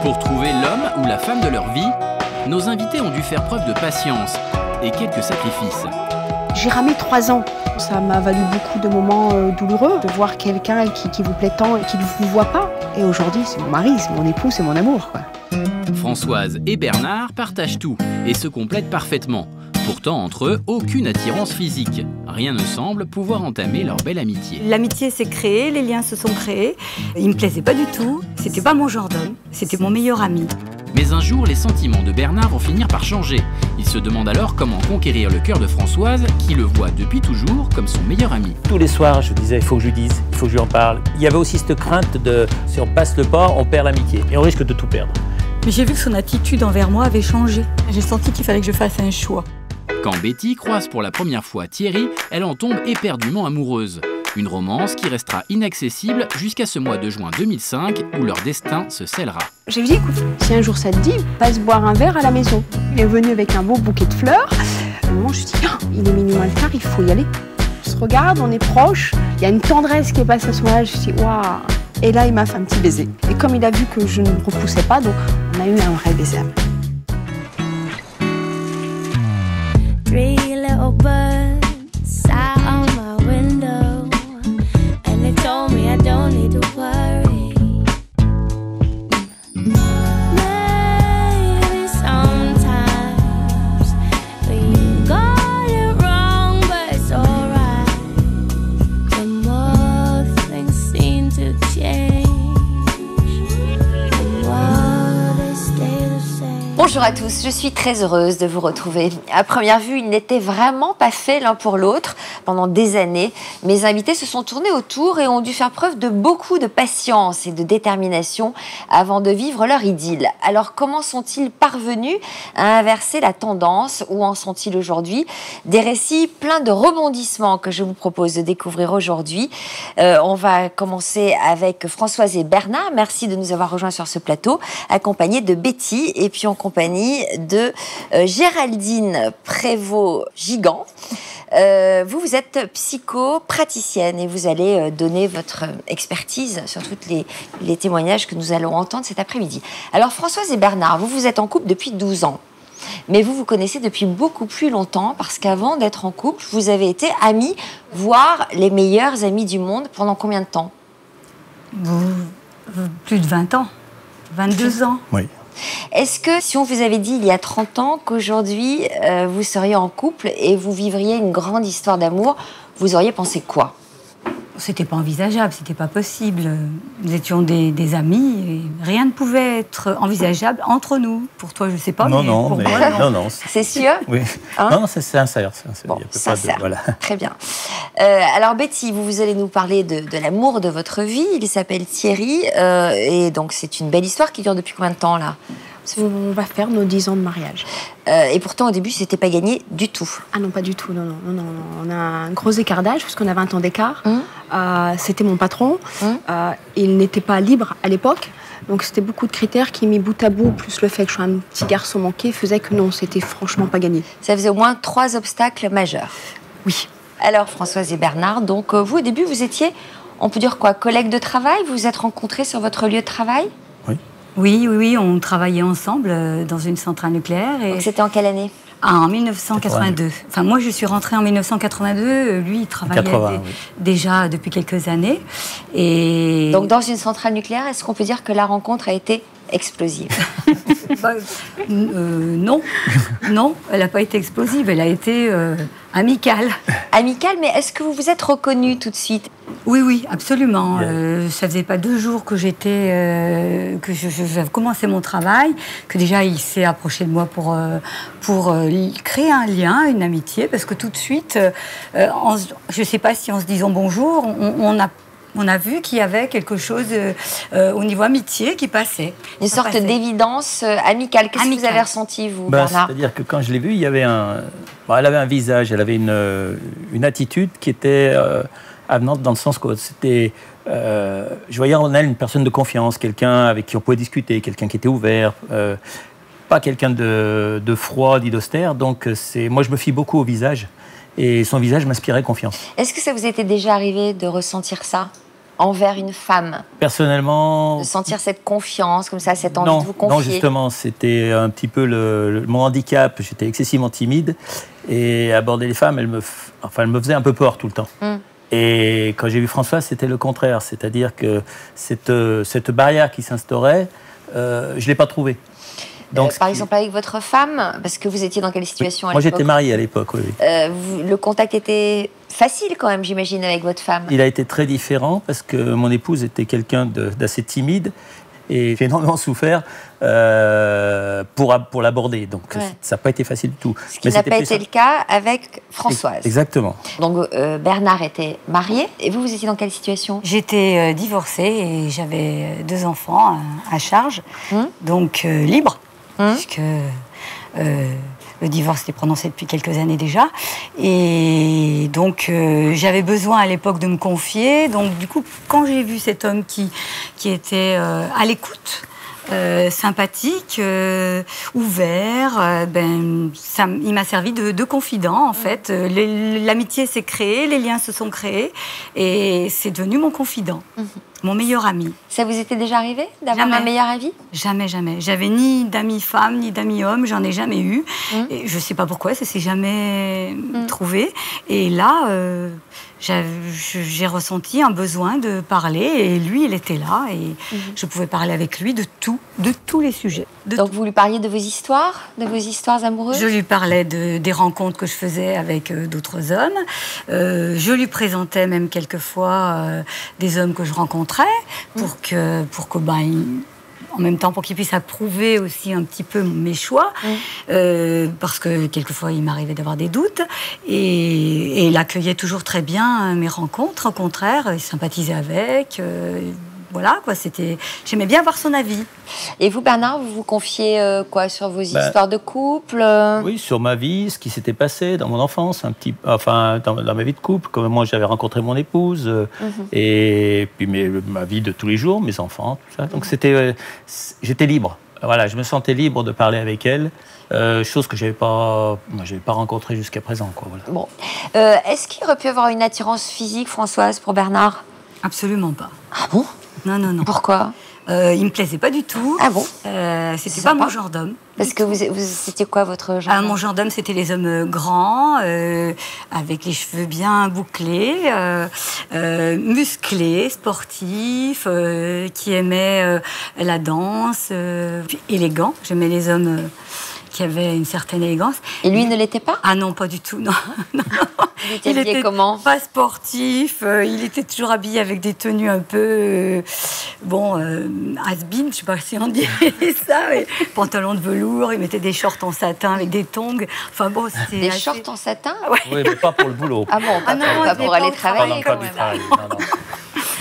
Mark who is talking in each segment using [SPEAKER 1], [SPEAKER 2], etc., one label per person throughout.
[SPEAKER 1] Pour trouver l'homme ou la femme de leur vie, nos invités ont dû faire preuve de patience et quelques sacrifices.
[SPEAKER 2] J'ai ramé 3 ans. Ça m'a valu beaucoup de moments douloureux, de voir quelqu'un qui vous plaît tant et qui ne vous voit pas. Et aujourd'hui, c'est mon mari, c'est mon époux, c'est mon amour, quoi.
[SPEAKER 1] Françoise et Bernard partagent tout et se complètent parfaitement. Pourtant, entre eux, aucune attirance physique. Rien ne semble pouvoir entamer leur belle amitié.
[SPEAKER 3] L'amitié s'est créée, les liens se sont créés. Il me plaisait pas du tout. C'était pas mon genre d'homme. C'était mon meilleur ami.
[SPEAKER 1] Mais un jour, les sentiments de Bernard vont finir par changer. Il se demande alors comment conquérir le cœur de Françoise, qui le voit depuis toujours comme son meilleur ami.
[SPEAKER 4] Tous les soirs, je disais, il faut que je lui dise, il faut que je lui en parle. Il y avait aussi cette crainte de, si on passe le pas, on perd l'amitié. Et on risque de tout perdre.
[SPEAKER 3] Mais j'ai vu que son attitude envers moi avait changé. J'ai senti qu'il fallait que je fasse un choix.
[SPEAKER 1] Quand Betty croise pour la première fois Thierry, elle en tombe éperdument amoureuse. Une romance qui restera inaccessible jusqu'à ce mois de juin 2005 où leur destin se scellera.
[SPEAKER 2] J'ai dit, écoute, si un jour ça te dit, passe boire un verre à la maison. Il est venu avec un beau bouquet de fleurs. À un moment, je me suis dit, oh, il est minuit moins le quart, il faut y aller. On se regarde, on est proches. Il y a une tendresse qui est passée à ce moment-là. Je me suis dit, waouh. Et là, il m'a fait un petit baiser. Et comme il a vu que je ne repoussais pas, donc on a eu un vrai baiser.
[SPEAKER 5] Three little birds sat on my window, and they told me I don't need to worry. Maybe sometimes we got it wrong, but it's alright. The more things seem to change, the more they stay the same.
[SPEAKER 6] Bonjour à tous, je suis très heureuse de vous retrouver. À première vue, ils n'étaient vraiment pas faits l'un pour l'autre. Pendant des années, mes invités se sont tournés autour et ont dû faire preuve de beaucoup de patience et de détermination avant de vivre leur idylle. Alors comment sont-ils parvenus à inverser la tendance? Où en sont-ils aujourd'hui? Des récits pleins de rebondissements que je vous propose de découvrir aujourd'hui. On va commencer avec Françoise et Bernard. Merci de nous avoir rejoints sur ce plateau, accompagnés de Betty et puis en compagnie de Géraldine Prévost-Gigant. Vous êtes psychopraticienne et vous allez donner votre expertise sur tous les témoignages que nous allons entendre cet après-midi. Alors Françoise et Bernard, vous êtes en couple depuis 12 ans. Mais vous vous connaissez depuis beaucoup plus longtemps parce qu'avant d'être en couple, vous avez été amis, voire les meilleurs amis du monde. Pendant combien de temps?
[SPEAKER 3] Plus de 20 ans. 22 ans.
[SPEAKER 4] Oui.
[SPEAKER 6] Est-ce que si on vous avait dit il y a 30 ans qu'aujourd'hui vous seriez en couple et vous vivriez une grande histoire d'amour, vous auriez pensé quoi?
[SPEAKER 3] C'était pas envisageable, c'était pas possible. Nous étions des amis et rien ne pouvait être envisageable entre nous. Pour toi, je sais pas,
[SPEAKER 4] Non,
[SPEAKER 3] mais
[SPEAKER 4] non,
[SPEAKER 3] pour
[SPEAKER 4] mais
[SPEAKER 3] moi, non.
[SPEAKER 4] non.
[SPEAKER 6] C'est sûr?
[SPEAKER 4] Oui.
[SPEAKER 6] Hein?
[SPEAKER 4] Non, c'est sincère.
[SPEAKER 6] Bon,
[SPEAKER 4] Il y a
[SPEAKER 6] sincère.
[SPEAKER 4] voilà.
[SPEAKER 6] Très bien. Alors Betty, vous allez nous parler de l'amour de votre vie. Il s'appelle Thierry et donc c'est une belle histoire qui dure depuis combien de temps là?
[SPEAKER 2] On va faire nos 10 ans de mariage.
[SPEAKER 6] Et pourtant, au début, c'était pas gagné du tout.
[SPEAKER 2] Ah non, pas du tout, non. On a un gros écart d'âge, parce qu'on a 20 ans d'écart. C'était mon patron. Il n'était pas libre à l'époque. Donc c'était beaucoup de critères qui, mis bout à bout, plus le fait que je sois un petit garçon manqué, faisait que non, c'était franchement pas gagné.
[SPEAKER 6] Ça faisait au moins 3 obstacles majeurs.
[SPEAKER 2] Oui.
[SPEAKER 6] Alors, Françoise et Bernard, donc vous, au début, vous étiez, on peut dire quoi, collègues de travail? Vous vous êtes rencontrés sur votre lieu de travail?
[SPEAKER 3] Oui, on travaillait ensemble dans une centrale nucléaire. Et...
[SPEAKER 6] Donc c'était en quelle année?
[SPEAKER 3] En 1982. Enfin, moi, je suis rentrée en 1982. Lui, il travaillait déjà depuis quelques années. Et...
[SPEAKER 6] Donc, dans une centrale nucléaire, est-ce qu'on peut dire que la rencontre a été explosive?
[SPEAKER 3] Non, elle n'a pas été explosive. Elle a été amicale.
[SPEAKER 6] Amicale, mais est-ce que vous vous êtes reconnus tout de suite?
[SPEAKER 3] Oui, absolument. Ça faisait pas 2 jours que j'avais commencé mon travail, que déjà il s'est approché de moi pour créer un lien, une amitié, parce que tout de suite, je sais pas si en se disant bonjour, on a vu qu'il y avait quelque chose au niveau amitié qui passait.
[SPEAKER 6] Une sorte d'évidence amicale. Qu'est-ce que vous avez ressenti, vous, Bernard?
[SPEAKER 4] C'est-à-dire que quand je l'ai vue, il y avait elle avait un visage, elle avait une attitude qui était avenante dans le sens que c'était... je voyais en elle une personne de confiance, quelqu'un avec qui on pouvait discuter, quelqu'un qui était ouvert, pas quelqu'un de froid, dit d'austère. Donc moi, je me fie beaucoup au visage. Et son visage m'inspirait confiance.
[SPEAKER 6] Est-ce que ça vous était déjà arrivé de ressentir ça? envers une femme?
[SPEAKER 4] Personnellement...
[SPEAKER 6] De sentir cette confiance, comme ça, cette envie
[SPEAKER 4] non,
[SPEAKER 6] de vous confier?
[SPEAKER 4] Non, justement, c'était un petit peu mon handicap. J'étais excessivement timide et aborder les femmes, elle me faisait un peu peur tout le temps. Et quand j'ai vu Françoise, c'était le contraire. C'est-à-dire que cette barrière qui s'instaurait, je ne l'ai pas trouvée. Donc,
[SPEAKER 6] par exemple, avec votre femme, parce que vous étiez dans quelle situation à
[SPEAKER 4] moi,
[SPEAKER 6] l'époque?
[SPEAKER 4] j'étais marié à l'époque, oui.
[SPEAKER 6] Le contact était facile quand même, j'imagine, avec votre femme.
[SPEAKER 4] Il a été très différent parce que mon épouse était quelqu'un d'assez timide et j'ai énormément souffert pour l'aborder. Donc, ça n'a pas été facile du tout.
[SPEAKER 6] Ce qui n'a pas été le cas avec Françoise.
[SPEAKER 4] Exactement.
[SPEAKER 6] Donc, Bernard était marié. Et vous étiez dans quelle situation?
[SPEAKER 3] J'étais divorcée et j'avais 2 enfants à charge, donc libre. Puisque le divorce était prononcé depuis quelques années déjà. Et donc, j'avais besoin à l'époque de me confier. Donc, du coup, quand j'ai vu cet homme qui était à l'écoute, sympathique, ouvert, il m'a servi de confident, en fait. L'amitié s'est créée, les liens se sont créés, et c'est devenu mon confident. Mon meilleur ami.
[SPEAKER 6] Ça vous était déjà arrivé d'avoir un meilleur ami? Jamais,
[SPEAKER 3] jamais. J'avais ni d'amis femmes, ni d'amis hommes, j'en ai jamais eu. Et je ne sais pas pourquoi, ça s'est jamais trouvé. Et là, j'ai ressenti un besoin de parler, et lui, il était là, et je pouvais parler avec lui de tous les sujets.
[SPEAKER 6] Donc vous lui parliez de vos histoires amoureuses? Je
[SPEAKER 3] lui parlais des rencontres que je faisais avec d'autres hommes. Je lui présentais même quelquefois des hommes que je rencontrais pour que en même temps, pour qu'il puisse approuver aussi un petit peu mes choix, parce que quelquefois, il m'arrivait d'avoir des doutes, et il accueillait toujours très bien mes rencontres. Au contraire, il sympathisait avec. Voilà, quoi, j'aimais bien avoir son avis.
[SPEAKER 6] Et vous, Bernard, vous vous confiez quoi sur vos histoires de couple?
[SPEAKER 4] Oui, sur ma vie, ce qui s'était passé dans mon enfance, dans ma vie de couple, comment j'avais rencontré mon épouse, et puis ma vie de tous les jours, mes enfants, tout ça. Donc j'étais libre. Voilà, je me sentais libre de parler avec elle, chose que j'avais pas rencontrée jusqu'à présent, quoi. Voilà.
[SPEAKER 6] Bon, est-ce qu'il aurait pu avoir une attirance physique, Françoise, pour Bernard?
[SPEAKER 3] Absolument pas.
[SPEAKER 6] Ah bon?
[SPEAKER 3] Non, non, non.
[SPEAKER 6] Pourquoi?
[SPEAKER 3] Il me plaisait pas du tout.
[SPEAKER 6] Ah bon?
[SPEAKER 3] C'était pas mon genre d'homme.
[SPEAKER 6] Parce que c'était quoi votre genre d'homme?
[SPEAKER 3] Mon genre d'homme, c'était les hommes grands, avec les cheveux bien bouclés, musclés, sportifs, qui aimaient la danse, élégants. J'aimais les hommes qui avaient une certaine élégance.
[SPEAKER 6] Et lui ne l'était pas?
[SPEAKER 3] Ah non, pas du tout, non. Non.
[SPEAKER 6] Il était comment?
[SPEAKER 3] Pas sportif, il était toujours habillé avec des tenues un peu, has-been, je sais pas si on dit ça, mais pantalon de velours, il mettait des shorts en satin avec des tongs. Enfin bon, c'était
[SPEAKER 6] des shorts en satin?
[SPEAKER 4] Oui, mais pas pour le boulot.
[SPEAKER 6] Ah bon, pas pour aller travailler quand même.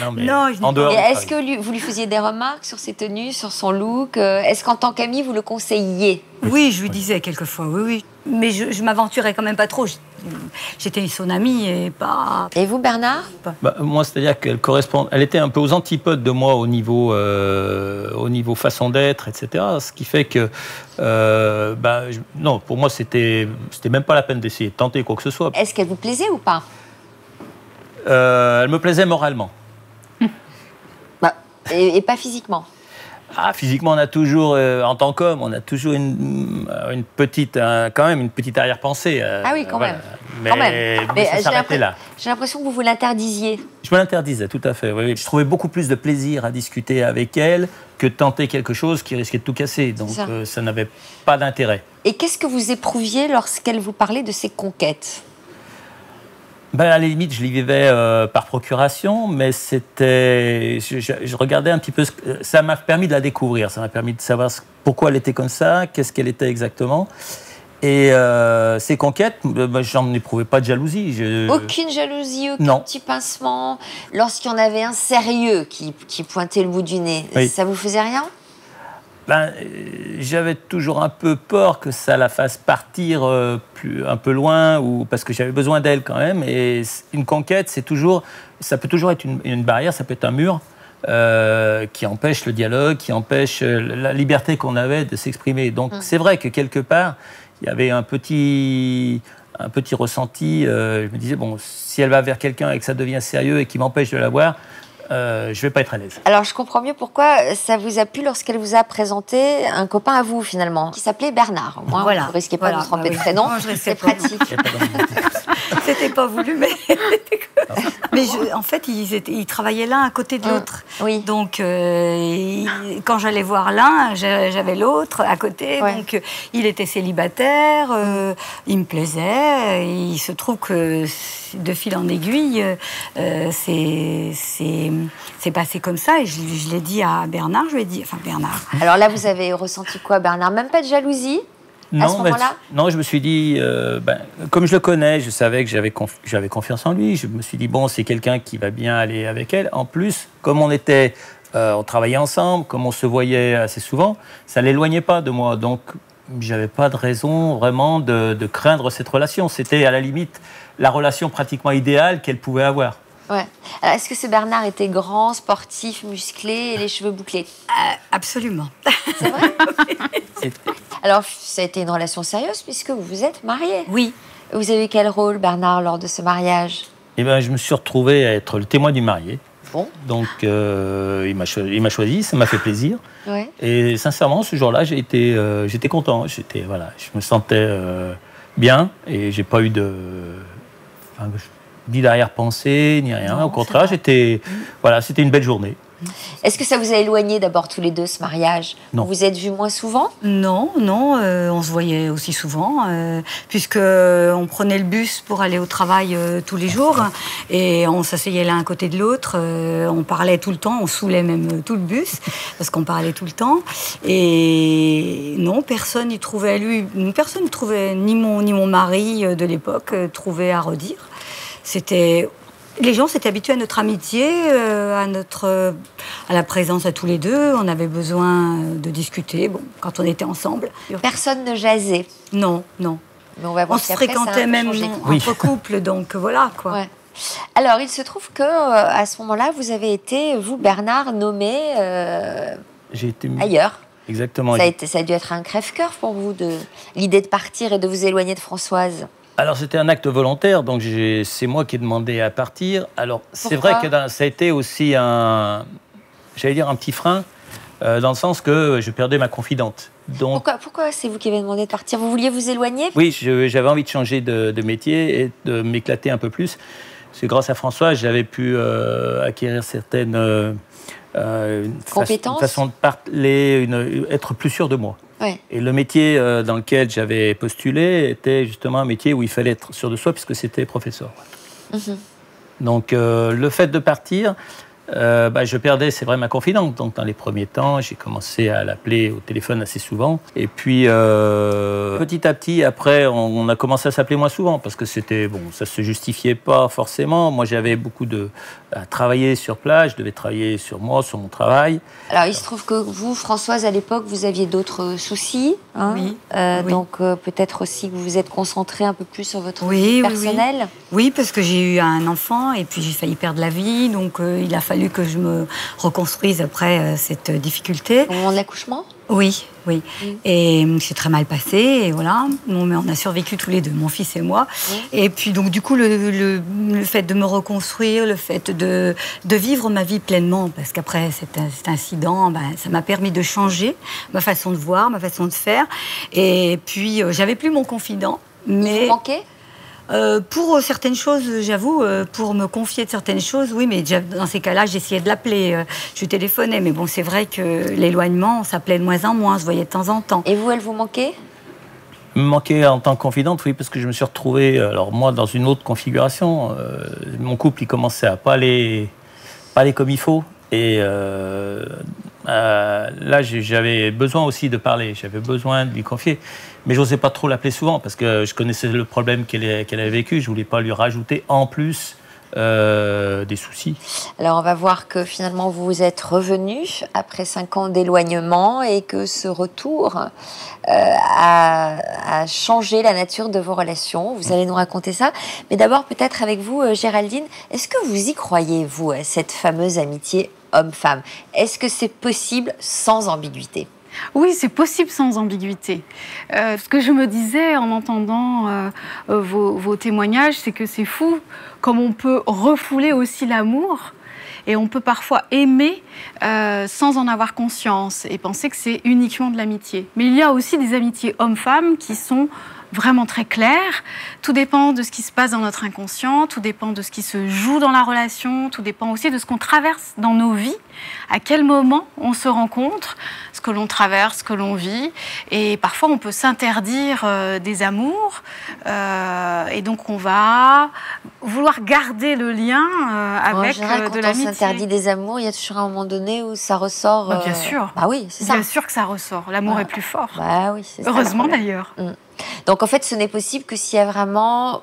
[SPEAKER 4] Non, mais
[SPEAKER 3] non,
[SPEAKER 4] en dehors.
[SPEAKER 6] Et est-ce que vous lui faisiez des remarques sur ses tenues, sur son look? Est-ce qu'en tant qu'ami, vous le conseilliez?
[SPEAKER 3] Oui, je lui disais quelquefois, oui. Mais je m'aventurais quand même pas trop. J'étais son amie et pas...
[SPEAKER 6] Et vous, Bernard?
[SPEAKER 4] Moi, c'est-à-dire elle était un peu aux antipodes de moi au niveau façon d'être, etc. Ce qui fait que, non, pour moi, c'était même pas la peine d'essayer de tenter quoi que ce soit.
[SPEAKER 6] Est-ce qu'elle vous plaisait ou pas?
[SPEAKER 4] Elle me plaisait moralement.
[SPEAKER 6] Et pas physiquement?
[SPEAKER 4] Physiquement, on a toujours, en tant qu'homme, on a toujours une petite arrière-pensée.
[SPEAKER 6] Ah oui, quand même.
[SPEAKER 4] Mais ça s'arrêtait là.
[SPEAKER 6] J'ai l'impression que vous l'interdisiez.
[SPEAKER 4] Je me l'interdisais, tout à fait. Oui. Je trouvais beaucoup plus de plaisir à discuter avec elle que de tenter quelque chose qui risquait de tout casser. Donc ça n'avait pas d'intérêt.
[SPEAKER 6] Et qu'est-ce que vous éprouviez lorsqu'elle vous parlait de ses conquêtes?
[SPEAKER 4] À la limite, je les vivais par procuration, mais je regardais un petit peu. Ça m'a permis de la découvrir, ça m'a permis de savoir pourquoi elle était comme ça, qu'est-ce qu'elle était exactement. Et ces conquêtes, j'en éprouvais pas de jalousie.
[SPEAKER 6] Aucune jalousie, aucun petit pincement. Lorsqu'il y en avait un sérieux qui pointait le bout du nez, ça vous faisait rien?
[SPEAKER 4] J'avais toujours un peu peur que ça la fasse partir un peu loin, parce que j'avais besoin d'elle quand même. Et une conquête, ça peut toujours être une barrière, ça peut être un mur qui empêche le dialogue, qui empêche la liberté qu'on avait de s'exprimer. Donc c'est vrai que quelque part, il y avait un petit ressenti. Je me disais, bon, si elle va vers quelqu'un et que ça devient sérieux et qui m'empêche de la voir, je ne vais pas être à l'aise.
[SPEAKER 6] Alors, je comprends mieux pourquoi ça vous a plu lorsqu'elle vous a présenté un copain à vous, finalement, qui s'appelait Bernard. Moi,
[SPEAKER 3] Voilà.
[SPEAKER 6] vous ne risquez pas de vous tromper de
[SPEAKER 3] oui.
[SPEAKER 6] prénom.
[SPEAKER 3] Non, je risquais
[SPEAKER 6] C'est
[SPEAKER 3] pas.
[SPEAKER 6] pratique.
[SPEAKER 3] C'était pas voulu, mais... mais en fait, ils travaillaient l'un à côté de l'autre.
[SPEAKER 6] Oui.
[SPEAKER 3] Donc, quand j'allais voir l'un, j'avais l'autre à côté.
[SPEAKER 6] Ouais.
[SPEAKER 3] Donc, il était célibataire, il me plaisait. Et il se trouve que, de fil en aiguille, c'est passé comme ça. Et je l'ai dit à Bernard, je lui ai dit... Enfin, Bernard.
[SPEAKER 6] Alors là, vous avez ressenti quoi, Bernard? Même pas de jalousie à ce moment-là?
[SPEAKER 4] Non, je me suis dit, comme je le connais, je savais que j'avais confiance en lui. Je me suis dit, bon, c'est quelqu'un qui va bien aller avec elle. En plus, comme on travaillait ensemble, comme on se voyait assez souvent, ça ne l'éloignait pas de moi. Donc, j'avais pas de raison vraiment de craindre cette relation. C'était à la limite la relation pratiquement idéale qu'elle pouvait avoir.
[SPEAKER 6] Ouais. Alors, est-ce que ce Bernard était grand, sportif, musclé et les cheveux bouclés?
[SPEAKER 3] Absolument.
[SPEAKER 6] C'est vrai?
[SPEAKER 4] C'est-
[SPEAKER 6] Alors, ça a été une relation sérieuse puisque vous vous êtes mariés.
[SPEAKER 3] Oui.
[SPEAKER 6] Vous avez eu quel rôle, Bernard, lors de ce mariage?
[SPEAKER 4] Eh ben, je me suis retrouvé à être le témoin du marié.
[SPEAKER 6] Bon.
[SPEAKER 4] Donc, il m'a choisi, ça m'a fait plaisir.
[SPEAKER 6] Ouais.
[SPEAKER 4] Et sincèrement, ce jour-là, j'étais content. Je me sentais bien et j'ai pas eu ni d'arrière-pensée, ni rien.
[SPEAKER 3] Non,
[SPEAKER 4] Au contraire, c'était une belle journée.
[SPEAKER 6] Est-ce que ça vous a éloigné d'abord tous les deux, ce mariage?
[SPEAKER 4] Non.
[SPEAKER 6] Vous vous êtes vus moins souvent?
[SPEAKER 3] Non, on se voyait aussi souvent, puisque on prenait le bus pour aller au travail tous les jours, et on s'asseyait l'un à côté de l'autre, on parlait tout le temps, on saoulait même tout le bus, parce qu'on parlait tout le temps, et non, personne n'y trouvait, personne ne trouvait, ni mon mari de l'époque, trouvait à redire. Les gens s'étaient habitués à notre amitié, à la présence à tous les deux. On avait besoin de discuter quand on était ensemble.
[SPEAKER 6] Personne ne jasait.
[SPEAKER 3] Non.
[SPEAKER 6] Mais on va voir
[SPEAKER 3] On se
[SPEAKER 6] qu'après, ça a un
[SPEAKER 3] fréquentait
[SPEAKER 6] peu
[SPEAKER 3] même
[SPEAKER 6] changé.
[SPEAKER 3] entre couples, donc voilà quoi.
[SPEAKER 6] Ouais. Alors, il se trouve que à ce moment-là, vous avez été, vous, Bernard, nommé
[SPEAKER 4] J'ai été
[SPEAKER 6] ailleurs.
[SPEAKER 4] Exactement.
[SPEAKER 6] Ça a dû être un crève-cœur pour vous, l'idée de partir et de vous éloigner de Françoise.
[SPEAKER 4] Alors, c'était un acte volontaire, donc c'est moi qui ai demandé à partir. Alors, c'est vrai que ça a été aussi un petit frein, dans le sens que je perdais ma confidente. Donc,
[SPEAKER 6] Pourquoi c'est vous qui avez demandé de partir? Vous vouliez vous éloigner?
[SPEAKER 4] oui, j'avais envie de changer de métier et de m'éclater un peu plus. Parce que grâce à François, j'avais pu acquérir certaines
[SPEAKER 6] compétences,
[SPEAKER 4] façon de parler, être plus sûr de moi.
[SPEAKER 6] Ouais.
[SPEAKER 4] Et le métier dans lequel j'avais postulé était justement un métier où il fallait être sûr de soi, puisque c'était professeur.
[SPEAKER 6] Mhm.
[SPEAKER 4] Donc, le fait de partir, je perdais, c'est vrai, ma confidente. Donc, dans les premiers temps, j'ai commencé à l'appeler au téléphone assez souvent. Et puis, petit à petit, après, on a commencé à s'appeler moins souvent, parce que ça ne se justifiait pas forcément. Moi, j'avais beaucoup à travailler sur place, je devais travailler sur moi, sur mon travail.
[SPEAKER 6] Alors, il se trouve que vous, Françoise, à l'époque, vous aviez d'autres soucis. Hein,
[SPEAKER 3] Oui. Oui.
[SPEAKER 6] Donc, peut-être aussi que vous vous êtes concentrée un peu plus sur votre
[SPEAKER 3] Oui,
[SPEAKER 6] vie
[SPEAKER 3] oui,
[SPEAKER 6] personnelle.
[SPEAKER 3] Oui, parce que j'ai eu un enfant et puis j'ai failli perdre la vie, donc il a fallu que je me reconstruise après cette difficulté.
[SPEAKER 6] Au moment de l'accouchement?
[SPEAKER 3] Oui. Et c'est très mal passé, et voilà. Bon, mais on a survécu tous les deux, mon fils et moi.
[SPEAKER 6] Oui.
[SPEAKER 3] Et puis, donc, du coup, le fait de me reconstruire, le fait de vivre ma vie pleinement, parce qu'après cet incident, ça m'a permis de changer ma façon de voir, ma façon de faire. Et puis, j'avais plus mon confident. Mais
[SPEAKER 6] Vous manquez?
[SPEAKER 3] Pour certaines choses, j'avoue, pour me confier de certaines choses, oui, mais dans ces cas-là, j'essayais de l'appeler, je téléphonais, mais bon, c'est vrai que l'éloignement, on s'appelait de moins en moins, on se voyait de temps en temps.
[SPEAKER 6] Et vous, elle vous manquait?
[SPEAKER 4] Me manquait en tant que confidente, oui, parce que je me suis retrouvé, alors moi, dans une autre configuration. Mon couple, il commençait à pas aller comme il faut. Et là, j'avais besoin aussi de parler, j'avais besoin de lui confier. Mais je n'osais pas trop l'appeler souvent, parce que je connaissais le problème qu'elle avait vécu. Je ne voulais pas lui rajouter en plus des soucis.
[SPEAKER 6] Alors, on va voir que finalement, vous vous êtes revenu après 5 ans d'éloignement et que ce retour a changé la nature de vos relations. Vous allez nous raconter ça. Mais d'abord, peut-être avec vous, Géraldine, est-ce que vous y croyez, vous, à cette fameuse amitié homme-femme? Est-ce que c'est possible sans ambiguïté?
[SPEAKER 7] Oui, c'est possible sans ambiguïté. Ce que je me disais en entendant vos témoignages, c'est que c'est fou comme on peut refouler aussi l'amour Et on peut parfois aimer sans en avoir conscience et penser que c'est uniquement de l'amitié. Mais il y a aussi des amitiés hommes-femmes qui sont vraiment très claires. Tout dépend de ce qui se passe dans notre inconscient, tout dépend de ce qui se joue dans la relation, tout dépend aussi de ce qu'on traverse dans nos vies, à quel moment on se rencontre, ce que l'on traverse, ce que l'on vit. Et parfois, on peut s'interdire des amours. Et donc, on va vouloir garder le lien avec de l'amitié.
[SPEAKER 6] Quand on s'interdit des amours, il y a toujours un moment donné où ça ressort.
[SPEAKER 7] Bien sûr.
[SPEAKER 6] Bah oui, c'est ça.
[SPEAKER 7] Bien sûr que ça ressort. L'amour est plus fort.
[SPEAKER 6] Bah oui, c'est ça.
[SPEAKER 7] Heureusement d'ailleurs.
[SPEAKER 6] Donc en fait, ce n'est possible que s'il y a vraiment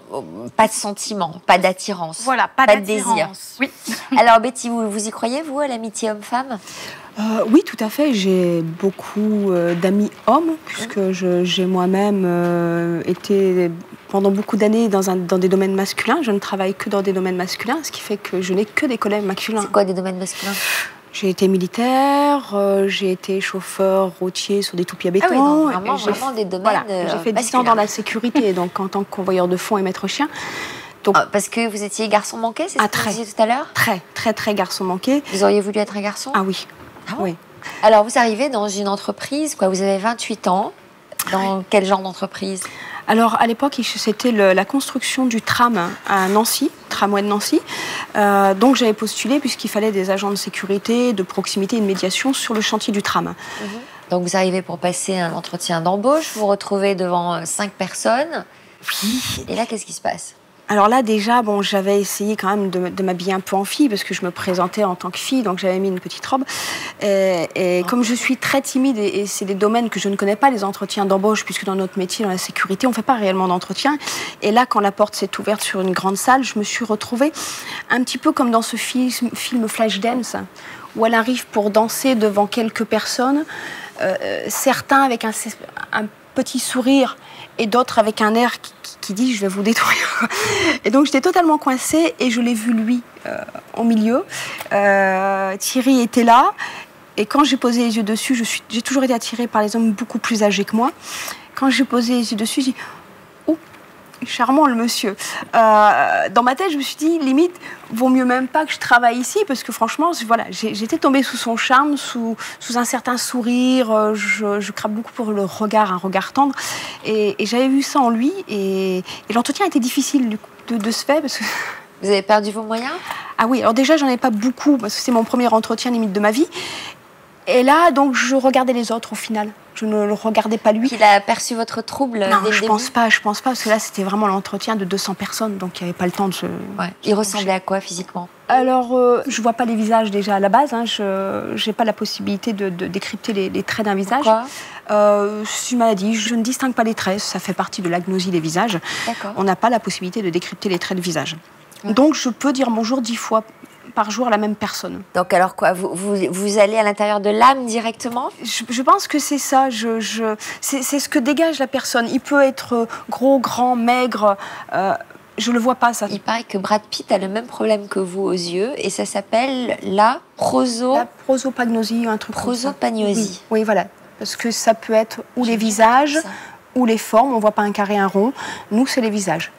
[SPEAKER 6] pas de sentiment, pas d'attirance.
[SPEAKER 7] Voilà, pas
[SPEAKER 6] de
[SPEAKER 7] d'attirance.
[SPEAKER 6] désir.
[SPEAKER 7] Oui.
[SPEAKER 6] Alors Betty, vous y croyez, vous, à l'amitié homme-femme?
[SPEAKER 2] Oui, tout à fait. J'ai beaucoup d'amis hommes, puisque j'ai moi-même été pendant beaucoup d'années dans des domaines masculins. Je ne travaille que dans des domaines masculins, ce qui fait que je n'ai que des collègues masculins.
[SPEAKER 6] C'est quoi des domaines masculins?
[SPEAKER 2] J'ai été militaire, j'ai été chauffeur routier sur des toupies à béton.
[SPEAKER 6] Ah oui, donc vraiment des domaines
[SPEAKER 2] j'ai fait 10 ans dans la sécurité, donc en tant que convoyeur de fonds et maître chien. Donc,
[SPEAKER 6] parce que vous étiez garçon manqué, c'est ce que vous disiez tout à l'heure?
[SPEAKER 2] Très garçon manqué.
[SPEAKER 6] Vous auriez voulu être un garçon?
[SPEAKER 2] Ah oui.
[SPEAKER 6] Ah bon?
[SPEAKER 2] Oui.
[SPEAKER 6] Alors, vous arrivez dans une entreprise, vous avez 28 ans. Dans quel genre d'entreprise?
[SPEAKER 2] Alors, à l'époque, c'était la construction du tram à Nancy, tramway de Nancy. Donc, j'avais postulé puisqu'il fallait des agents de sécurité, de proximité et de médiation sur le chantier du tram.
[SPEAKER 6] Donc, vous arrivez pour passer un entretien d'embauche, vous vous retrouvez devant 5 personnes.
[SPEAKER 2] Oui.
[SPEAKER 6] Et là, qu'est-ce qui se passe?
[SPEAKER 2] Alors là, déjà, j'avais essayé quand même de m'habiller un peu en fille, parce que je me présentais en tant que fille, donc j'avais mis une petite robe. Et comme je suis très timide, et c'est des domaines que je ne connais pas, les entretiens d'embauche, puisque dans notre métier, dans la sécurité, on ne fait pas réellement d'entretien. Et là, quand la porte s'est ouverte sur une grande salle, je me suis retrouvée un petit peu comme dans ce film Flashdance, où elle arrive pour danser devant quelques personnes, certains avec un petit sourire, et d'autres avec un air qui dit « je vais vous détruire ». Et donc j'étais totalement coincée et je l'ai vu lui au milieu. Thierry était là et quand j'ai posé les yeux dessus, j'ai toujours été attirée par les hommes beaucoup plus âgés que moi. Quand j'ai posé les yeux dessus, j'ai dit « oh, charmant le monsieur ». Dans ma tête, je me suis dit, limite, vaut mieux même pas que je travaille ici, parce que franchement, voilà, j'étais tombée sous son charme, sous un certain sourire. Je crape beaucoup pour le regard, un regard tendre. Et j'avais vu ça en lui. Et l'entretien était difficile de se faire, parce que...
[SPEAKER 6] Vous avez perdu vos moyens?
[SPEAKER 2] Ah oui, alors déjà, j'en ai pas beaucoup, parce que c'est mon premier entretien limite de ma vie. Et là, donc, je regardais les autres au final. Je ne le regardais pas lui.
[SPEAKER 6] Il a perçu votre trouble dès le début?
[SPEAKER 2] Je pense pas, parce que là, c'était vraiment l'entretien de 200 personnes, donc il n'y avait pas le temps de se...
[SPEAKER 6] Ouais. Il ressemblait à quoi physiquement?
[SPEAKER 2] Alors, je vois pas les visages déjà à la base. Je n'ai pas la possibilité de décrypter les traits d'un visage.
[SPEAKER 6] Pourquoi?
[SPEAKER 2] C'est une maladie. Je ne distingue pas les traits. Ça fait partie de l'agnosie des visages. On n'a pas la possibilité de décrypter les traits de visage. Ouais. Donc, je peux dire bonjour 10 fois par jour à la même personne.
[SPEAKER 6] Donc alors quoi, vous allez à l'intérieur de l'âme directement?
[SPEAKER 2] Je pense que c'est ça. C'est ce que dégage la personne. Il peut être gros, grand, maigre. Je le vois pas, ça.
[SPEAKER 6] Il paraît que Brad Pitt a le même problème que vous aux yeux et ça s'appelle la
[SPEAKER 2] prosopagnosie, un truc
[SPEAKER 6] prosopagnosie.
[SPEAKER 2] Oui, voilà. Parce que ça peut être ou les visages ou les formes. On voit pas un carré, un rond. Nous, c'est les visages.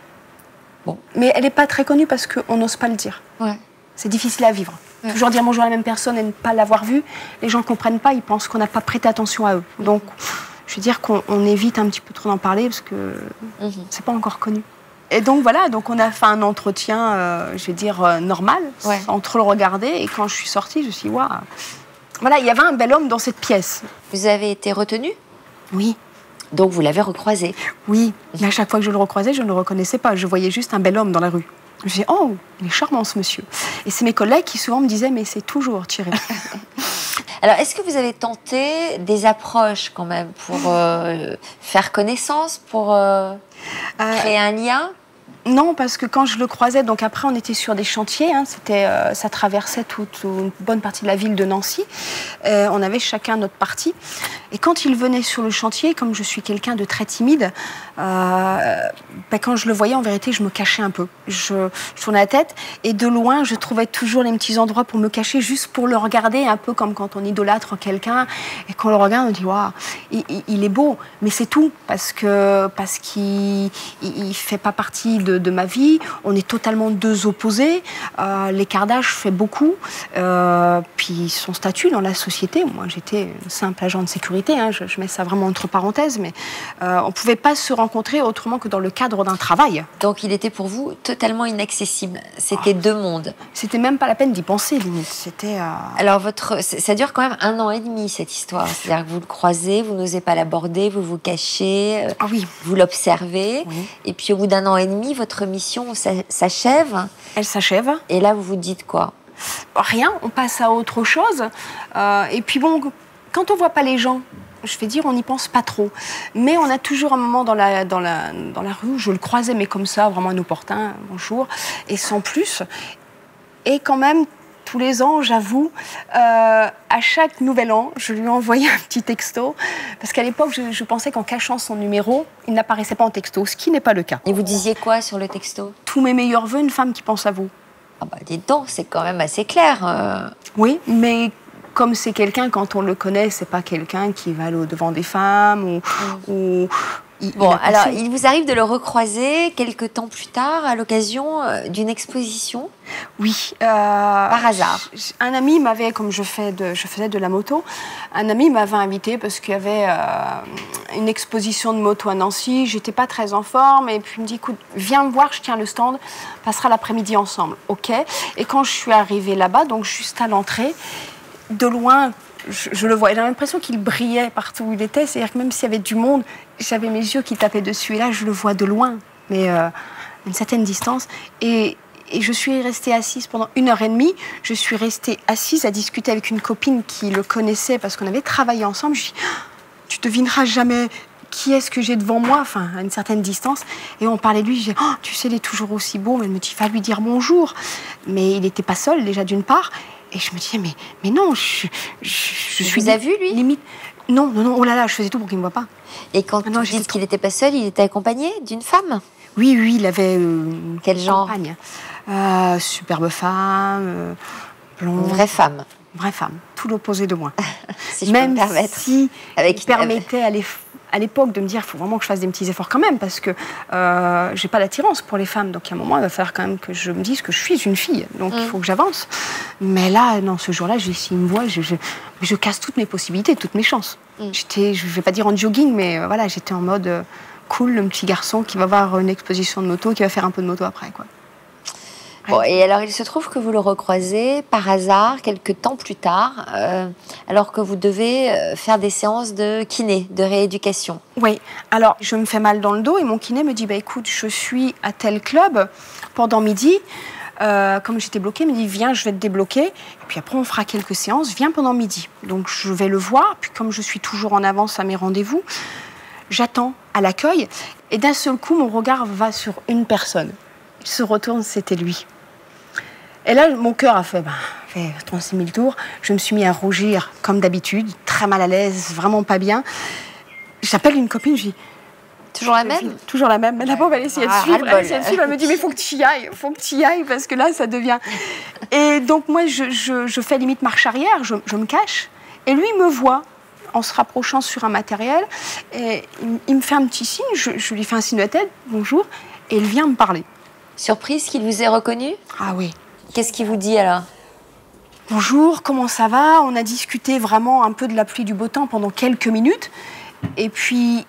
[SPEAKER 2] Bon. Mais elle n'est pas très connue parce qu'on n'ose pas le dire. Ouais. C'est difficile à vivre. Ouais. Toujours dire bonjour à la même personne et ne pas l'avoir vue, les gens ne comprennent pas, ils pensent qu'on n'a pas prêté attention à eux. Donc, je veux dire qu'on évite un petit peu trop d'en parler parce que c'est pas encore connu. Et donc voilà, donc on a fait un entretien, je vais dire, normal, sans trop le regarder. Et quand je suis sortie, je me suis dit, waouh. Voilà, il y avait un bel homme dans cette pièce.
[SPEAKER 6] Vous avez été retenue?
[SPEAKER 2] Oui.
[SPEAKER 6] Donc vous l'avez recroisé?
[SPEAKER 2] Oui, mais à chaque fois que je le recroisais, je ne le reconnaissais pas. Je voyais juste un bel homme dans la rue. Je me disais, oh, il est charmant ce monsieur. Et c'est mes collègues qui souvent me disaient, mais c'est toujours Thierry.
[SPEAKER 6] Alors, est-ce que vous avez tenté des approches quand même pour faire connaissance, pour créer un lien?
[SPEAKER 2] Non, parce que quand je le croisais, donc après on était sur des chantiers, hein, ça traversait toute une bonne partie de la ville de Nancy. On avait chacun notre partie. Et quand il venait sur le chantier, comme je suis quelqu'un de très timide, quand je le voyais, en vérité, je me cachais un peu. Je tournais la tête et de loin, je trouvais toujours les petits endroits pour me cacher, juste pour le regarder, un peu comme quand on idolâtre quelqu'un et qu'on le regarde, on dit waouh. il est beau, mais c'est tout, parce qu'il il fait pas partie de ma vie. On est totalement deux opposés. L'écart d'âge fait beaucoup. Puis son statut dans la société, moi j'étais une simple agent de sécurité, hein, je mets ça vraiment entre parenthèses, mais on ne pouvait pas se rencontrer autrement que dans le cadre d'un travail.
[SPEAKER 6] Donc il était pour vous totalement inaccessible. C'était deux mondes.
[SPEAKER 2] C'était même pas la peine d'y penser, limite. C'était.
[SPEAKER 6] Alors ça dure quand même 1 an et demi cette histoire. C'est-à-dire que vous le croisez, vous n'osez pas l'aborder, vous vous cachez, vous l'observez, et puis au bout d'1 an et demi, votre mission s'achève.
[SPEAKER 2] Elle s'achève.
[SPEAKER 6] Et là, vous vous dites quoi?
[SPEAKER 2] Rien, on passe à autre chose. Et puis bon, quand on voit pas les gens, je vais dire, on n'y pense pas trop. Mais on a toujours un moment dans la rue où je le croisais, mais comme ça, vraiment inopportun, bonjour, et sans plus. Et quand même, tous les ans, j'avoue, à chaque nouvel an, je lui envoyais un petit texto, parce qu'à l'époque, je pensais qu'en cachant son numéro, il n'apparaissait pas en texto, ce qui n'est pas le cas.
[SPEAKER 6] Et vous disiez quoi sur le texto?
[SPEAKER 2] Tous mes meilleurs vœux, une femme qui pense à vous.
[SPEAKER 6] Ah bah dites donc, c'est quand même assez clair.
[SPEAKER 2] Oui, mais comme c'est quelqu'un, quand on le connaît, c'est pas quelqu'un qui va aller au-devant des femmes ou
[SPEAKER 6] Bon, alors, il vous arrive de le recroiser quelques temps plus tard à l'occasion d'une exposition?
[SPEAKER 2] Oui.
[SPEAKER 6] Par hasard?
[SPEAKER 2] Un ami m'avait, comme je faisais de la moto, un ami m'avait invité parce qu'il y avait une exposition de moto à Nancy. J'étais pas très en forme et puis il me dit, écoute, viens me voir, je tiens le stand, on passera l'après-midi ensemble. OK. Et quand je suis arrivée là-bas, donc juste à l'entrée, de loin, je le vois. J'ai l'impression qu'il brillait partout où il était. C'est-à-dire que même s'il y avait du monde, j'avais mes yeux qui tapaient dessus. Et là, je le vois de loin, mais à une certaine distance. Et je suis restée assise pendant 1h30. Je suis restée assise à discuter avec une copine qui le connaissait parce qu'on avait travaillé ensemble. Je lui dis, tu devineras jamais qui est-ce que j'ai devant moi, enfin, à une certaine distance. Et on parlait de lui. Je dis, oh, tu sais, il est toujours aussi beau. Mais elle me dit, va lui dire bonjour. Mais il n'était pas seul, déjà, d'une part. Et je me disais, mais non, je suis...
[SPEAKER 6] Vous avez vu, lui?
[SPEAKER 2] Limite... Non, oh là là, je faisais tout pour qu'il ne me voit pas.
[SPEAKER 6] Et quand vous dites qu'il n'était pas seul, il était accompagné d'une femme?
[SPEAKER 2] Oui, il avait...
[SPEAKER 6] Quel genre?
[SPEAKER 2] Compagne. Superbe femme, blonde...
[SPEAKER 6] Vraie femme?
[SPEAKER 2] Vraie femme, tout l'opposé de moi.
[SPEAKER 6] Si je peux me permettre.
[SPEAKER 2] Si il permettait à l'époque de me dire, il faut vraiment que je fasse des petits efforts quand même, parce que j'ai pas d'attirance pour les femmes. Donc, à un moment, il va falloir quand même que je me dise que je suis une fille. Donc, il faut que j'avance. Mais là, non, ce jour-là, s'il me voit, je casse toutes mes possibilités, toutes mes chances. Je vais pas dire en jogging, mais voilà, j'étais en mode cool, le petit garçon qui va voir une exposition de moto, qui va faire un peu de moto après, quoi.
[SPEAKER 6] Bon, et alors, il se trouve que vous le recroisez par hasard, quelques temps plus tard, alors que vous devez faire des séances de kiné, de rééducation.
[SPEAKER 2] Oui, alors je me fais mal dans le dos et mon kiné me dit, bah, écoute, je suis à tel club pendant midi. Comme j'étais bloquée, il me dit, viens, je vais te débloquer. Et puis après, on fera quelques séances, viens pendant midi. Donc je vais le voir, puis comme je suis toujours en avance à mes rendez-vous, j'attends à l'accueil. Et d'un seul coup, mon regard va sur une personne. Il se retourne, c'était lui. Et là, mon cœur a fait 36 000 tours. Je me suis mis à rougir, comme d'habitude, très mal à l'aise, vraiment pas bien. J'appelle une copine, je dis...
[SPEAKER 6] Toujours la même?
[SPEAKER 2] Toujours la même. Mais la pauvre, elle essaie de suivre. Elle me dit, mais il faut que tu y ailles, parce que là, ça devient... Et donc, moi, je fais limite marche arrière, je me cache. Et lui, il me voit en se rapprochant sur un matériel. Et il me fait un petit signe, je lui fais un signe de la tête, bonjour, et il vient me parler.
[SPEAKER 6] Surprise qu'il vous ait reconnu?
[SPEAKER 2] Ah oui.
[SPEAKER 6] Qu'est-ce qu'il vous dit alors?
[SPEAKER 2] Bonjour, comment ça va? On a discuté vraiment un peu de la pluie du beau temps pendant quelques minutes. Et puis,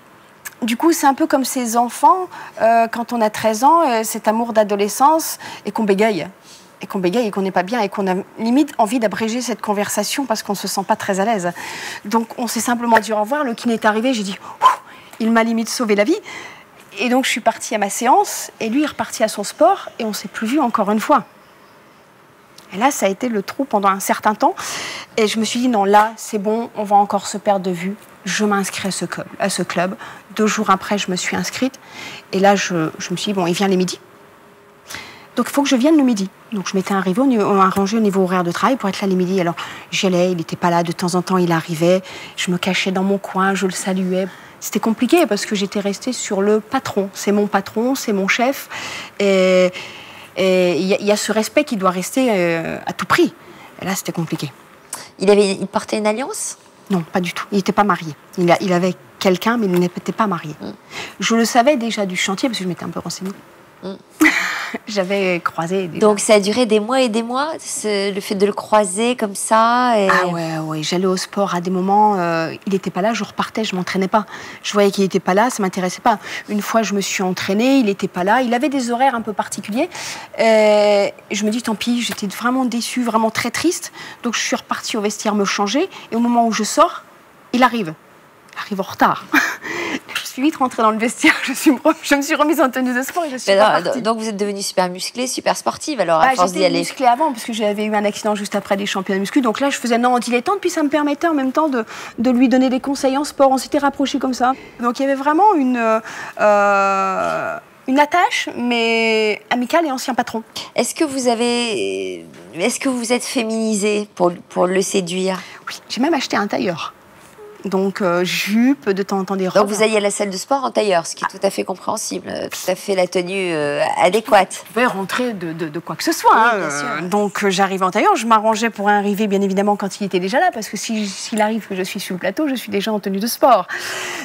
[SPEAKER 2] du coup, c'est un peu comme ces enfants, quand on a 13 ans, cet amour d'adolescence, et qu'on bégaye. Et qu'on n'est pas bien, et qu'on a limite envie d'abréger cette conversation parce qu'on ne se sent pas très à l'aise. Donc, on s'est simplement dit au revoir. Le kiné est arrivé, j'ai dit, il m'a limite sauvé la vie. Et donc, je suis partie à ma séance, et lui est reparti à son sport, et on ne s'est plus vu encore une fois. Et là, ça a été le trou pendant un certain temps. Et je me suis dit, non, là, c'est bon, on va encore se perdre de vue. Je m'inscris à ce club. 2 jours après, je me suis inscrite. Et là, je me suis dit, bon, il vient les midis. Donc, il faut que je vienne le midi. Donc, je m'étais arrangé au niveau horaire de travail pour être là les midis. Alors, j'y allais, il n'était pas là. De temps en temps, il arrivait. Je me cachais dans mon coin, je le saluais. C'était compliqué parce que j'étais restée sur le patron. C'est mon patron, c'est mon chef. Et il y a ce respect qui doit rester à tout prix. Et là, c'était compliqué.
[SPEAKER 6] Il portait une alliance?
[SPEAKER 2] Non, pas du tout. Il n'était pas marié. Il avait quelqu'un, mais il n'était pas marié. Je le savais déjà du chantier, parce que je m'étais un peu renseignée. J'avais croisé...
[SPEAKER 6] Donc ça a duré des mois et des mois, le fait de le croiser comme ça et...
[SPEAKER 2] Ah ouais, j'allais au sport à des moments, il n'était pas là, je repartais, je m'entraînais pas. Je voyais qu'il n'était pas là, ça m'intéressait pas. Une fois, je me suis entraînée, il n'était pas là, il avait des horaires un peu particuliers. Je me dis, tant pis, j'étais vraiment déçue, vraiment très triste. Donc je suis repartie au vestiaire me changer, et au moment où je sors, il arrive. Il arrive en retard. Je suis vite rentrée dans le vestiaire, je me suis remise en tenue de sport et je suis repartie.
[SPEAKER 6] Donc vous êtes devenue super musclée, super sportive alors à force d'y aller.
[SPEAKER 2] J'étais musclée avant parce que j'avais eu un accident juste après les championnats muscu. Donc là je faisais en dilettante, puis ça me permettait en même temps de lui donner des conseils en sport. On s'était rapprochés comme ça. Donc il y avait vraiment une attache, mais amicale et ancien patron.
[SPEAKER 6] Est-ce que vous êtes féminisée pour le séduire?
[SPEAKER 2] Oui, j'ai même acheté un tailleur. Donc, jupe, de temps en temps des robes.
[SPEAKER 6] Donc, vous alliez à la salle de sport en tailleur, ce qui est tout à fait compréhensible, tout à fait la tenue adéquate.
[SPEAKER 2] Je pouvais rentrer de quoi que ce soit.
[SPEAKER 6] Oui, bien sûr.
[SPEAKER 2] Donc, j'arrivais en tailleur. Je m'arrangeais pour arriver, bien évidemment, quand il était déjà là, parce que s'il arrive que je suis sur le plateau, je suis déjà en tenue de sport.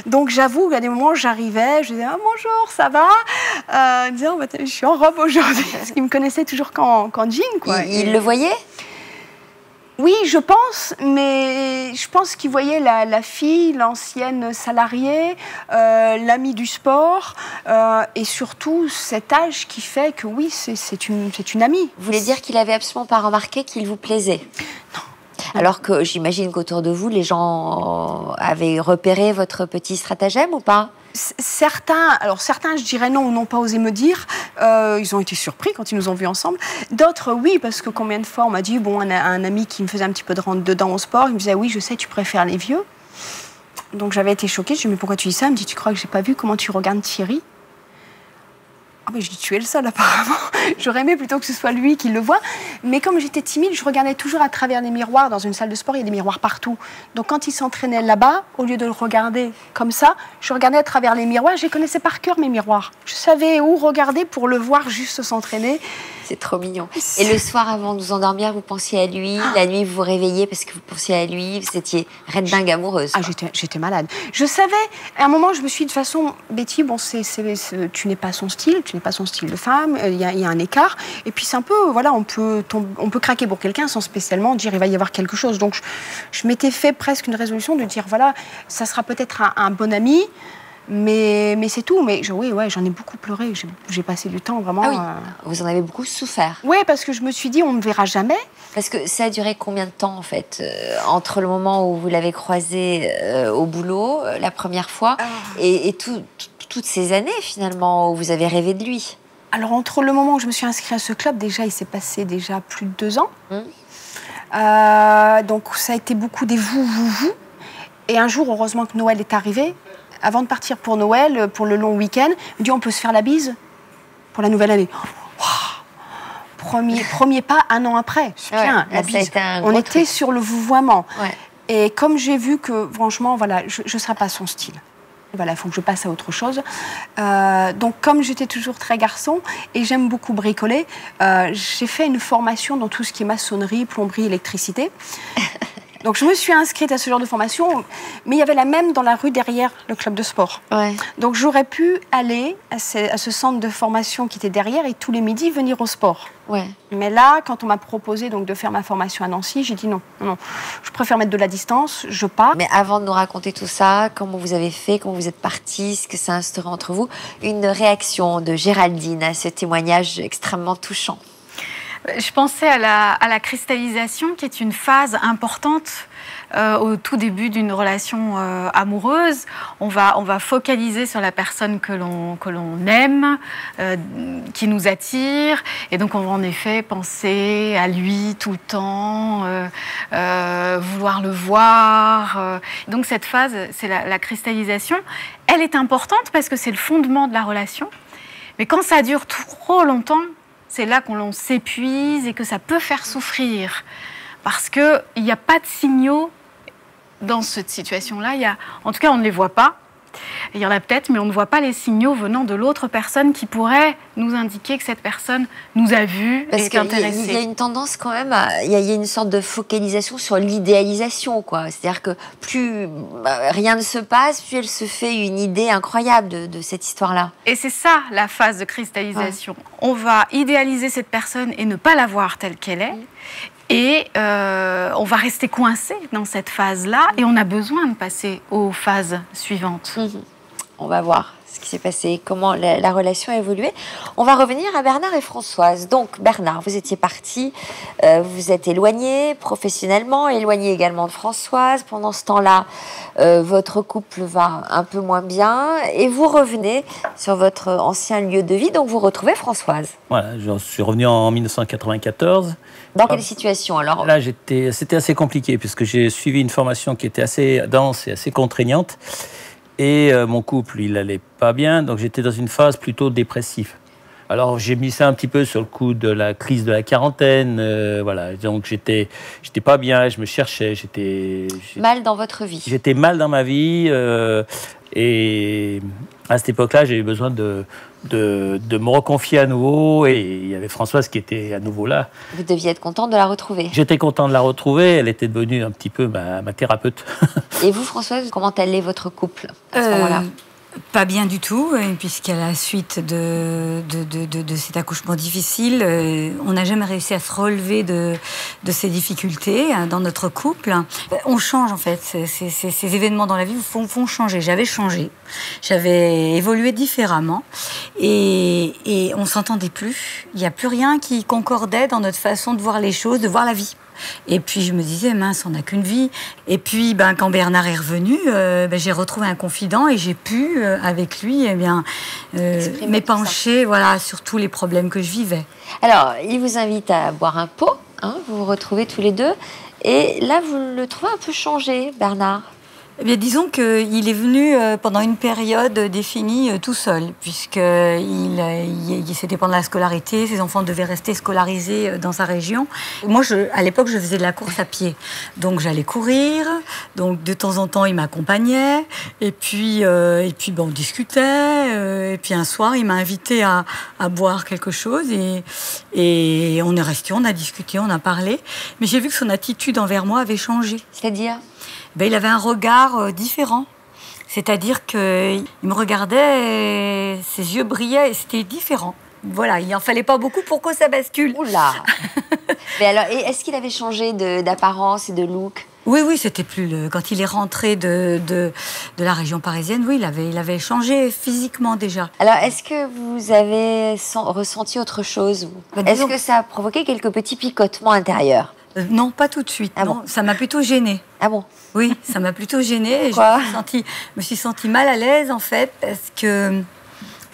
[SPEAKER 2] Donc, j'avoue qu'à des moments, j'arrivais, je disais « Ah, bonjour, ça va ?» disant oh, « Je suis en robe aujourd'hui. » Parce qu'il me connaissait toujours qu'en jean, quoi.
[SPEAKER 6] Il le voyait?
[SPEAKER 2] Oui, je pense, mais je pense qu'il voyait la fille, l'ancienne salariée, l'amie du sport, et surtout cet âge qui fait que oui, c'est une amie.
[SPEAKER 6] Vous voulez dire qu'il avait absolument pas remarqué qu'il vous plaisait?
[SPEAKER 2] Non.
[SPEAKER 6] Alors que j'imagine qu'autour de vous, les gens avaient repéré votre petit stratagème ou pas?
[SPEAKER 2] Certains, je dirais non ou n'ont pas osé me dire. Ils ont été surpris quand ils nous ont vus ensemble. D'autres, oui, parce que combien de fois on m'a dit, bon, un ami qui me faisait un petit peu de rentre-dedans au sport, il me disait, oui, je sais, tu préfères les vieux. Donc j'avais été choquée. Je lui ai dit, mais pourquoi tu dis ça? Il me dit, tu crois que j'ai pas vu comment tu regardes Thierry? Ah mais je dis, tu es le seul apparemment. J'aurais aimé plutôt que ce soit lui qui le voit. Mais comme j'étais timide, je regardais toujours à travers les miroirs. Dans une salle de sport, il y a des miroirs partout. Donc quand il s'entraînait là-bas, au lieu de le regarder comme ça, je regardais à travers les miroirs. Je connaissais par cœur mes miroirs. Je savais où regarder pour le voir juste s'entraîner.
[SPEAKER 6] C'est trop mignon. Et le soir, avant de vous endormir, vous pensiez à lui. La nuit, vous vous réveillez parce que vous pensiez à lui. Vous étiez reine dingue amoureuse.
[SPEAKER 2] Ah, j'étais malade. Je savais, à un moment, je me suis dit, de toute façon, Betty, bon, tu n'es pas son style, tu n'es pas son style de femme, il y a un écart. Et puis c'est un peu, voilà, on peut craquer pour quelqu'un sans spécialement dire il va y avoir quelque chose. Donc je m'étais fait presque une résolution de dire, voilà, ça sera peut-être un bon ami, mais c'est tout. Mais oui, j'en ai beaucoup pleuré. J'ai passé du temps vraiment.
[SPEAKER 6] Ah oui. Vous en avez beaucoup souffert.
[SPEAKER 2] Oui, parce que je me suis dit, on ne me verra jamais.
[SPEAKER 6] Parce que ça a duré combien de temps, en fait, entre le moment où vous l'avez croisé au boulot, la première fois, et toutes ces années, finalement, où vous avez rêvé de lui?
[SPEAKER 2] Alors, entre le moment où je me suis inscrite à ce club, déjà, il s'est passé déjà plus de 2 ans. Donc, ça a été beaucoup des vous. Et un jour, heureusement que Noël est arrivé. Avant de partir pour Noël, pour le long week-end, il me dit, on peut se faire la bise pour la nouvelle année. Premier pas, 1 an après. Bien, la bise. On était sur le vouvoiement. Ouais. Et comme j'ai vu que, franchement, voilà, je ne serais pas son style. Voilà, il faut que je passe à autre chose. Donc, comme j'étais toujours très garçon et j'aime beaucoup bricoler, j'ai fait une formation dans tout ce qui est maçonnerie, plomberie, électricité. Donc, je me suis inscrite à ce genre de formation, mais il y avait la même dans la rue derrière le club de sport. Ouais. Donc, j'aurais pu aller à ce centre de formation qui était derrière et tous les midis venir au sport. Ouais. Mais là, quand on m'a proposé donc, de faire ma formation à Nancy, j'ai dit non, je préfère mettre de la distance, je pars.
[SPEAKER 6] Mais avant de nous raconter tout ça, comment vous avez fait, comment vous êtes partis, ce que ça a instauré entre vous, une réaction de Géraldine à ce témoignage extrêmement touchant.
[SPEAKER 7] Je pensais à la cristallisation, qui est une phase importante au tout début d'une relation amoureuse. On va focaliser sur la personne que l'on aime, qui nous attire, et donc on va en effet penser à lui tout le temps, vouloir le voir. Donc cette phase, c'est la cristallisation. Elle est importante parce que c'est le fondement de la relation, mais quand ça dure trop longtemps, c'est là qu'on s'épuise et que ça peut faire souffrir. Parce qu'il n'y a pas de signaux dans cette situation-là. En tout cas, on ne les voit pas. Il y en a peut-être, mais on ne voit pas les signaux venant de l'autre personne qui pourrait nous indiquer que cette personne nous a vus et est intéressée.
[SPEAKER 6] Il y a une tendance quand même, il y a une sorte de focalisation sur l'idéalisation, quoi. C'est-à-dire que plus rien ne se passe, plus elle se fait une idée incroyable de cette histoire-là.
[SPEAKER 7] Et c'est ça la phase de cristallisation. On va idéaliser cette personne et ne pas la voir telle qu'elle est. Et on va rester coincé dans cette phase-là et on a besoin de passer aux phases suivantes.
[SPEAKER 6] On va voir ce qui s'est passé, comment la relation a évolué. On va revenir à Bernard et Françoise. Donc Bernard, vous étiez parti, vous vous êtes éloigné professionnellement, éloigné également de Françoise. Pendant ce temps-là, votre couple va un peu moins bien et vous revenez sur votre ancien lieu de vie, donc vous retrouvez Françoise.
[SPEAKER 4] Voilà, je suis revenu en 1994.
[SPEAKER 6] Dans quelle situation alors?
[SPEAKER 4] Là, c'était assez compliqué puisque j'ai suivi une formation qui était assez dense et assez contraignante. Et mon couple, il allait pas bien, donc j'étais dans une phase plutôt dépressive. Alors j'ai mis ça un petit peu sur le coup de la crise de la quarantaine, voilà. Donc j'étais pas bien, je me cherchais, j'étais
[SPEAKER 6] mal dans votre vie.
[SPEAKER 4] J'étais mal dans ma vie, et à cette époque-là, j'ai eu besoin de me reconfier à nouveau, et il y avait Françoise qui était à nouveau là.
[SPEAKER 6] Vous deviez être contente de la retrouver.
[SPEAKER 4] J'étais content de la retrouver, elle était devenue un petit peu ma thérapeute.
[SPEAKER 6] Et vous, Françoise, comment allait votre couple à ce moment-là?
[SPEAKER 3] Pas bien du tout, puisqu'à la suite de cet accouchement difficile, on n'a jamais réussi à se relever de ces difficultés dans notre couple. On change en fait, ces événements dans la vie font changer. J'avais changé, j'avais évolué différemment et on s'entendait plus. Il n'y a plus rien qui concordait dans notre façon de voir les choses, de voir la vie. Et puis je me disais, mince, on n'a qu'une vie. Et puis quand Bernard est revenu, j'ai retrouvé un confident et j'ai pu, avec lui, m'épancher sur tous les problèmes que je vivais.
[SPEAKER 6] Alors, il vous invite à boire un pot, vous vous retrouvez tous les deux. Et là, vous le trouvez un peu changé, Bernard?
[SPEAKER 3] Eh bien, disons qu'il est venu pendant une période définie tout seul, puisque c'était pendant la scolarité, ses enfants devaient rester scolarisés dans sa région. Moi, à l'époque, je faisais de la course à pied, donc j'allais courir, donc de temps en temps, il m'accompagnait, et puis on discutait, et puis un soir, il m'a invité à boire quelque chose, et on est resté, on a discuté, on a parlé, mais j'ai vu que son attitude envers moi avait changé.
[SPEAKER 6] C'est-à-dire ?
[SPEAKER 3] Il avait un regard différent. C'est-à-dire qu'il me regardait, et ses yeux brillaient et c'était différent. Voilà, il n'en fallait pas beaucoup pour que ça bascule.
[SPEAKER 6] Oula. Mais alors, est-ce qu'il avait changé d'apparence et de look?
[SPEAKER 3] Oui, c'était plus quand il est rentré de la région parisienne, oui, il avait changé physiquement déjà.
[SPEAKER 6] Alors, est-ce que vous avez ressenti autre chose? Est-ce que ça a provoqué quelques petits picotements intérieurs?
[SPEAKER 3] Non, pas tout de suite.
[SPEAKER 6] Ah
[SPEAKER 3] non.
[SPEAKER 6] bon?
[SPEAKER 3] Ça m'a plutôt gênée.
[SPEAKER 6] Ah bon?
[SPEAKER 3] Oui, ça m'a plutôt gênée.
[SPEAKER 6] Pourquoi?
[SPEAKER 3] Je me suis sentie mal à l'aise, en fait, parce que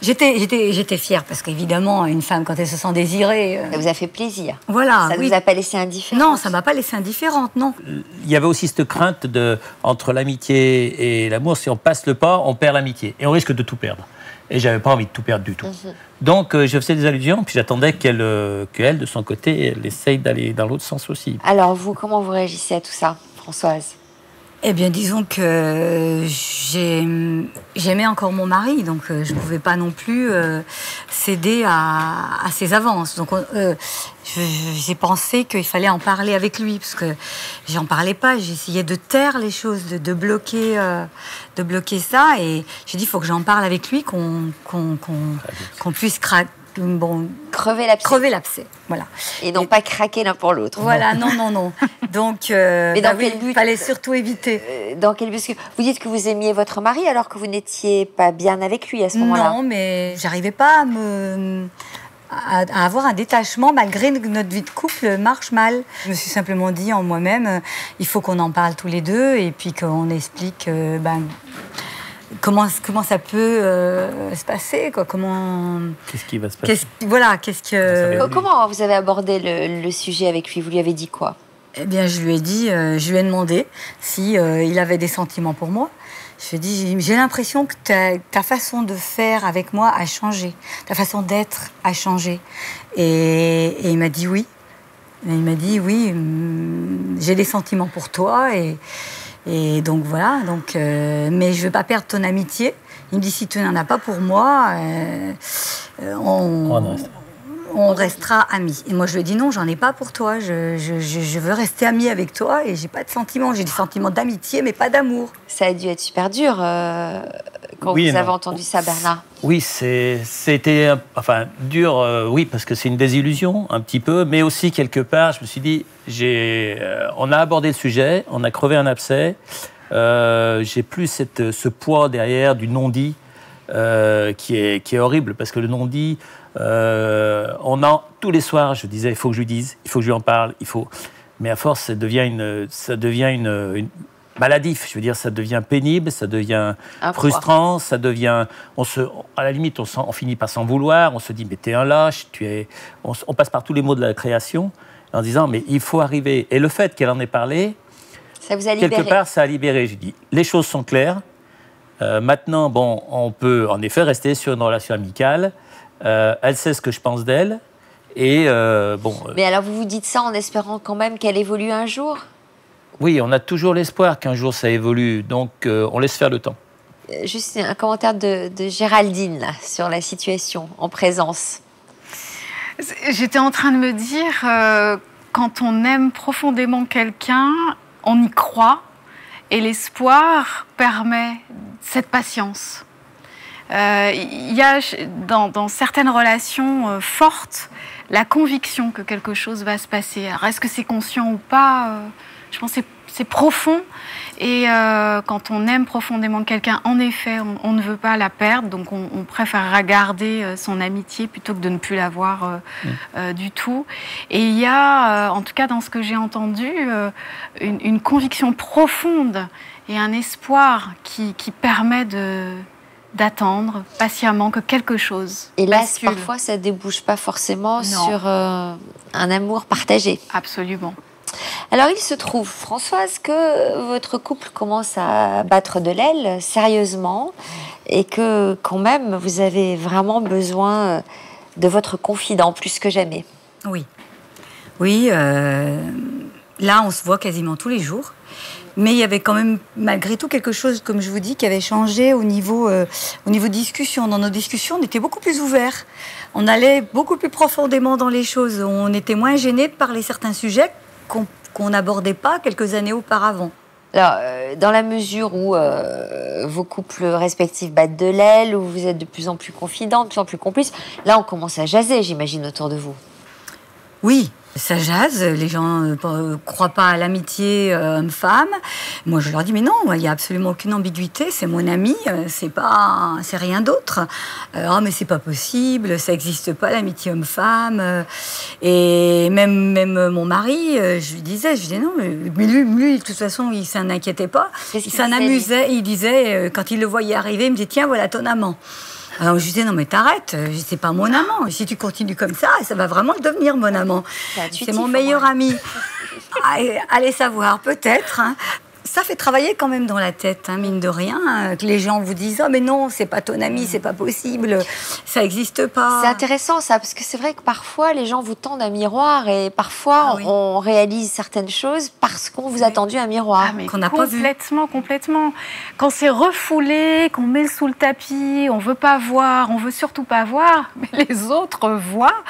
[SPEAKER 3] j'étais fière, parce qu'évidemment, une femme, quand elle se sent désirée...
[SPEAKER 6] Ça vous a fait plaisir?
[SPEAKER 3] Voilà,
[SPEAKER 6] ça ne vous a pas laissé indifférente?
[SPEAKER 3] Non, ça ne m'a pas laissé indifférente, non.
[SPEAKER 4] Il y avait aussi cette crainte entre l'amitié et l'amour, si on passe le pas, on perd l'amitié. Et on risque de tout perdre. Et j'avais pas envie de tout perdre du tout. Donc, je faisais des allusions, puis j'attendais qu'elle, de son côté, elle essaye d'aller dans l'autre sens aussi.
[SPEAKER 6] Alors, vous, comment vous réagissez à tout ça, Françoise?
[SPEAKER 3] Eh bien, disons que j'aimais encore mon mari, donc je ne pouvais pas non plus céder à ses avances. Donc, j'ai pensé qu'il fallait en parler avec lui, parce que j'en parlais pas. J'essayais de taire les choses, de bloquer ça. Et j'ai dit, il faut que j'en parle avec lui, qu'on puisse crever l'abcès, voilà.
[SPEAKER 6] Et non pas craquer l'un pour l'autre.
[SPEAKER 3] Voilà, non. Donc, mais dans quel but? Il fallait surtout éviter.
[SPEAKER 6] Dans quel but? Parce que vous dites que vous aimiez votre mari alors que vous n'étiez pas bien avec lui à ce moment-là.
[SPEAKER 3] Non, mais j'arrivais pas à avoir un détachement malgré que notre vie de couple marche mal. Je me suis simplement dit en moi-même, il faut qu'on en parle tous les deux et puis qu'on explique... Comment ça peut se passer, quoi?
[SPEAKER 4] Qu'est-ce qui va se passer?
[SPEAKER 6] Comment vous avez abordé le sujet avec lui? Vous lui avez dit quoi?
[SPEAKER 3] Eh bien, je lui ai demandé si il avait des sentiments pour moi. Je lui ai dit, j'ai l'impression que ta façon de faire avec moi a changé, ta façon d'être a changé. Et il m'a dit oui. Et il m'a dit oui, j'ai des sentiments pour toi et Et donc voilà, mais je ne veux pas perdre ton amitié. Il me dit, si tu n'en as pas pour moi, on restera amis. Et moi, je lui ai dit, non, j'en ai pas pour toi. Je veux rester amie avec toi et j'ai pas de sentiments. J'ai des sentiments d'amitié, mais pas d'amour.
[SPEAKER 6] Ça a dû être super dur quand vous avez entendu ça, Bernard.
[SPEAKER 4] Oui, c'était dur, oui, parce que c'est une désillusion, un petit peu, mais aussi, quelque part, je me suis dit, on a abordé le sujet, on a crevé un abcès, j'ai plus ce poids derrière du non-dit qui est horrible, parce que le non-dit, tous les soirs, je disais, il faut que je lui dise, il faut que je lui en parle, mais à force, ça devient une maladif, je veux dire, ça devient pénible, ça devient frustrant, ça devient, à la limite, on finit par s'en vouloir, on se dit, mais t'es un lâche, on passe par tous les mots de la création, en disant, mais il faut arriver. Et le fait qu'elle en ait parlé,
[SPEAKER 6] ça vous a libéré.
[SPEAKER 4] Quelque part, ça a libéré. J'ai dit, les choses sont claires. Maintenant, on peut en effet rester sur une relation amicale. Elle sait ce que je pense d'elle. Et
[SPEAKER 6] Mais alors, vous vous dites ça en espérant quand même qu'elle évolue un jour ?
[SPEAKER 4] Oui, on a toujours l'espoir qu'un jour ça évolue, donc on laisse faire le temps.
[SPEAKER 6] Juste un commentaire de Géraldine là, sur la situation en présence.
[SPEAKER 7] J'étais en train de me dire, quand on aime profondément quelqu'un, on y croit, et l'espoir permet cette patience. Il y a dans certaines relations fortes la conviction que quelque chose va se passer. Alors, est-ce que c'est conscient ou pas je pense que c'est profond. Et quand on aime profondément quelqu'un, en effet, on ne veut pas la perdre. Donc, on préférera garder son amitié plutôt que de ne plus l'avoir du tout. Et il y a, en tout cas dans ce que j'ai entendu, une conviction profonde et un espoir qui permet d'attendre patiemment que quelque chose
[SPEAKER 6] Et là,
[SPEAKER 7] bascule.
[SPEAKER 6] parfois, ça ne débouche pas forcément sur un amour partagé.
[SPEAKER 7] Absolument.
[SPEAKER 6] Alors, il se trouve, Françoise, que votre couple commence à battre de l'aile, sérieusement, et que, quand même, vous avez vraiment besoin de votre confident, plus que jamais.
[SPEAKER 3] Oui. Oui, là, on se voit quasiment tous les jours. Mais il y avait quand même, malgré tout, quelque chose, comme je vous dis, qui avait changé au niveau discussion. Dans nos discussions, on était beaucoup plus ouverts. On allait beaucoup plus profondément dans les choses. On était moins gênés de parler certains sujets qu'on n'abordait pas quelques années auparavant.
[SPEAKER 6] Alors, dans la mesure où vos couples respectifs battent de l'aile, où vous êtes de plus en plus confidents, de plus en plus complices, là, on commence à jaser, j'imagine, autour de vous.
[SPEAKER 3] Oui, ça jase. Les gens ne croient pas à l'amitié homme-femme. Moi, je leur dis, mais non, il n'y a absolument aucune ambiguïté. C'est mon ami, c'est rien d'autre. Ah, mais c'est pas possible, ça n'existe pas, l'amitié homme-femme. Et même mon mari, je lui disais non, mais lui, de toute façon, il s'en inquiétait pas. Il s'en amusait. Il disait, quand il le voyait arriver, il me disait, tiens, voilà ton amant. Alors je disais, non mais t'arrêtes, c'est pas mon amant. Si tu continues comme ça va vraiment devenir mon amant. C'est mon meilleur ami. Allez savoir, peut-être. Hein. Ça fait travailler quand même dans la tête, hein, mine de rien, que les gens vous disent « Oh mais non, c'est pas ton ami, c'est pas possible, ça n'existe pas. »
[SPEAKER 6] C'est intéressant ça, parce que c'est vrai que parfois les gens vous tendent un miroir et parfois on réalise certaines choses parce qu'on vous a tendu un miroir.
[SPEAKER 7] Ah, mais qu'on n'a pas vu. Complètement. Quand c'est refoulé, qu'on met sous le tapis, on veut pas voir, on veut surtout pas voir, mais les autres voient.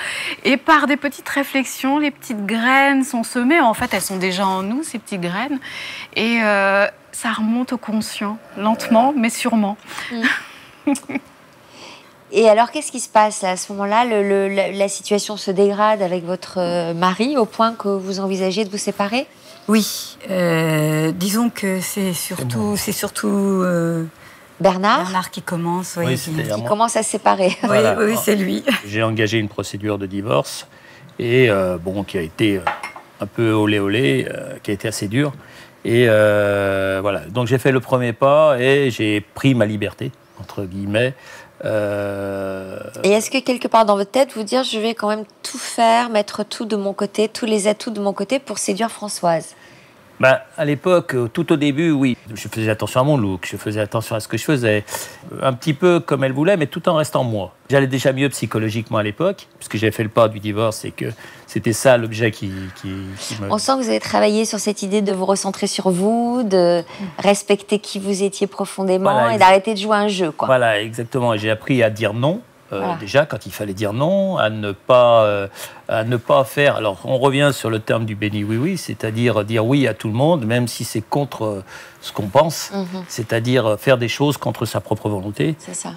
[SPEAKER 7] Et par des petites réflexions, les petites graines sont semées. En fait, elles sont déjà en nous, ces petites graines. Et ça remonte au conscient, lentement, mais sûrement.
[SPEAKER 6] Et alors, qu'est-ce qui se passe là, à ce moment-là? La situation se dégrade avec votre mari au point que vous envisagez de vous séparer?
[SPEAKER 3] Oui, disons que c'est surtout
[SPEAKER 6] Bernard
[SPEAKER 3] qui commence.
[SPEAKER 4] Oui,
[SPEAKER 6] qui commence à se séparer.
[SPEAKER 3] Voilà. Oui, c'est lui.
[SPEAKER 4] J'ai engagé une procédure de divorce et qui a été un peu olé, qui a été assez dure. Et voilà, donc j'ai fait le premier pas et j'ai pris ma liberté, entre guillemets.
[SPEAKER 6] Et est-ce que quelque part dans votre tête, vous dire je vais quand même tout faire, mettre tout de mon côté, tous les atouts de mon côté pour séduire Françoise?
[SPEAKER 4] À l'époque, tout au début, oui. Je faisais attention à mon look, je faisais attention à ce que je faisais. Un petit peu comme elle voulait, mais tout en restant moi. J'allais déjà mieux psychologiquement à l'époque, puisque j'avais fait le pas du divorce et que c'était ça l'objet qui me...
[SPEAKER 6] On sent que vous avez travaillé sur cette idée de vous recentrer sur vous, de respecter qui vous étiez profondément et d'arrêter de jouer un jeu, quoi.
[SPEAKER 4] Voilà, exactement. J'ai appris à dire non. Déjà, quand il fallait dire non, à ne pas faire... Alors, on revient sur le terme du béni oui-oui, c'est-à-dire dire oui à tout le monde, même si c'est contre ce qu'on pense, c'est-à-dire faire des choses contre sa propre volonté.
[SPEAKER 6] C'est ça.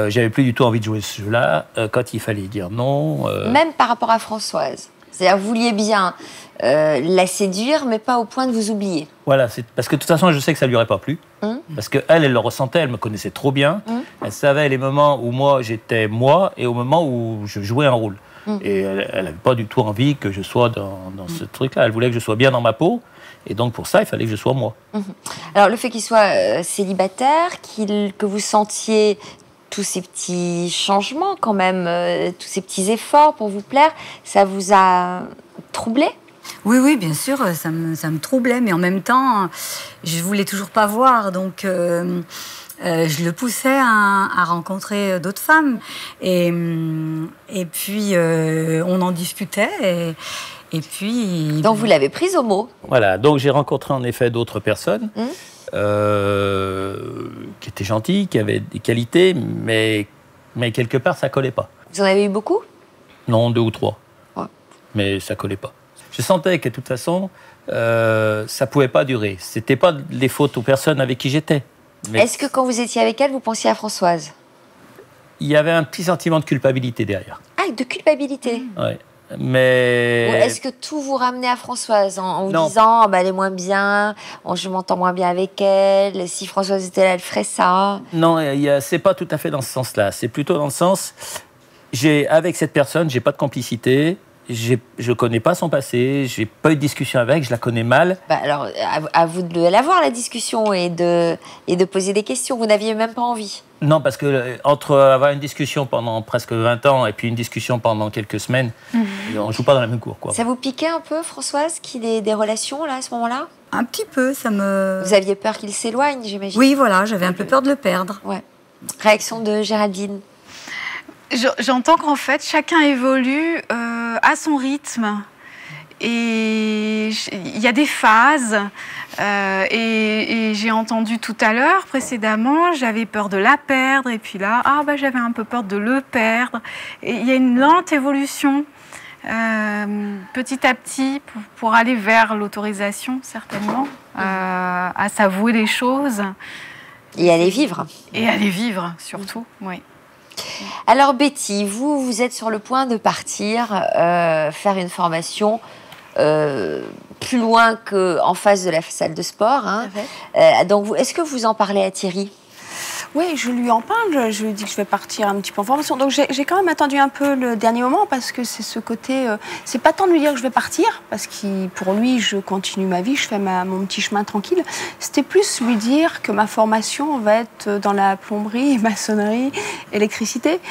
[SPEAKER 4] J'avais plus du tout envie de jouer ce jeu-là, quand il fallait dire non.
[SPEAKER 6] Même par rapport à Françoise. C'est-à-dire, vous vouliez bien la séduire, mais pas au point de vous oublier.
[SPEAKER 4] Voilà, parce que de toute façon, je sais que ça ne lui aurait pas plu. Parce qu'elle le ressentait, elle me connaissait trop bien. Elle savait les moments où moi, j'étais moi et au moment où je jouais un rôle. Et elle n'avait pas du tout envie que je sois dans ce truc-là. Elle voulait que je sois bien dans ma peau. Et donc, pour ça, il fallait que je sois moi.
[SPEAKER 6] Alors, le fait qu'il soit célibataire, que vous sentiez tous ces petits changements quand même, tous ces petits efforts pour vous plaire, ça vous a troublé ?
[SPEAKER 3] Oui, bien sûr, ça me troublait, mais en même temps, je voulais toujours pas voir, donc je le poussais à rencontrer d'autres femmes. Et puis, on en discutait, et puis...
[SPEAKER 6] Donc, vous l'avez prise au mot.
[SPEAKER 4] Voilà, donc j'ai rencontré en effet d'autres personnes qui étaient gentilles, qui avaient des qualités, mais quelque part, ça collait pas.
[SPEAKER 6] Vous en avez eu beaucoup ?
[SPEAKER 4] Non, 2 ou 3.
[SPEAKER 6] Ouais.
[SPEAKER 4] Mais ça collait pas. Je sentais que de toute façon, ça pouvait pas durer. C'était pas les fautes aux personnes avec qui j'étais.
[SPEAKER 6] Est-ce que quand vous étiez avec elle, vous pensiez à Françoise ?
[SPEAKER 4] Il y avait un petit sentiment de culpabilité derrière.
[SPEAKER 6] Ah, de culpabilité ?
[SPEAKER 4] Ouais. Mais...
[SPEAKER 6] Ou est-ce que tout vous ramenait à Françoise en vous disant elle est moins bien, je m'entends moins bien avec elle, si Françoise était là, elle ferait ça ?
[SPEAKER 4] Non, c'est pas tout à fait dans ce sens-là. C'est plutôt dans le sens, avec cette personne, j'ai pas de complicité. Je connais pas son passé, j'ai pas eu de discussion avec, je la connais mal.
[SPEAKER 6] Alors, à vous de l'avoir, la discussion, et de poser des questions. Vous n'aviez même pas envie.
[SPEAKER 4] Non, parce que entre avoir une discussion pendant presque 20 ans et puis une discussion pendant quelques semaines, on joue pas dans la même cour, quoi.
[SPEAKER 6] Ça vous piquait un peu, Françoise, qu'il ait des relations, là, à ce moment-là ?
[SPEAKER 3] Un petit peu, ça me...
[SPEAKER 6] Vous aviez peur qu'il s'éloigne, j'imagine ?
[SPEAKER 3] Oui, voilà, j'avais un peu peur de le perdre.
[SPEAKER 6] Ouais. Réaction de Géraldine ?
[SPEAKER 7] J'entends qu'en fait, chacun évolue à son rythme. Et il y a des phases. Et j'ai entendu tout à l'heure, précédemment, j'avais peur de la perdre. Et puis là, j'avais un peu peur de le perdre. Et il y a une lente évolution, petit à petit, pour aller vers l'autorisation, certainement, à s'avouer les choses.
[SPEAKER 6] Et aller vivre.
[SPEAKER 7] Et aller vivre, surtout, oui.
[SPEAKER 6] Alors Alors vous êtes sur le point de partir faire une formation plus loin qu'en face de la salle de sport. Hein. Donc, est-ce que vous en parlez à Thierry ?
[SPEAKER 2] Oui, je lui en parle, je lui dis que je vais partir un petit peu en formation. Donc j'ai quand même attendu un peu le dernier moment parce que c'est ce côté... c'est pas tant de lui dire que je vais partir, parce que pour lui, je continue ma vie, je fais mon petit chemin tranquille. C'était plus lui dire que ma formation va être dans la plomberie, maçonnerie, électricité.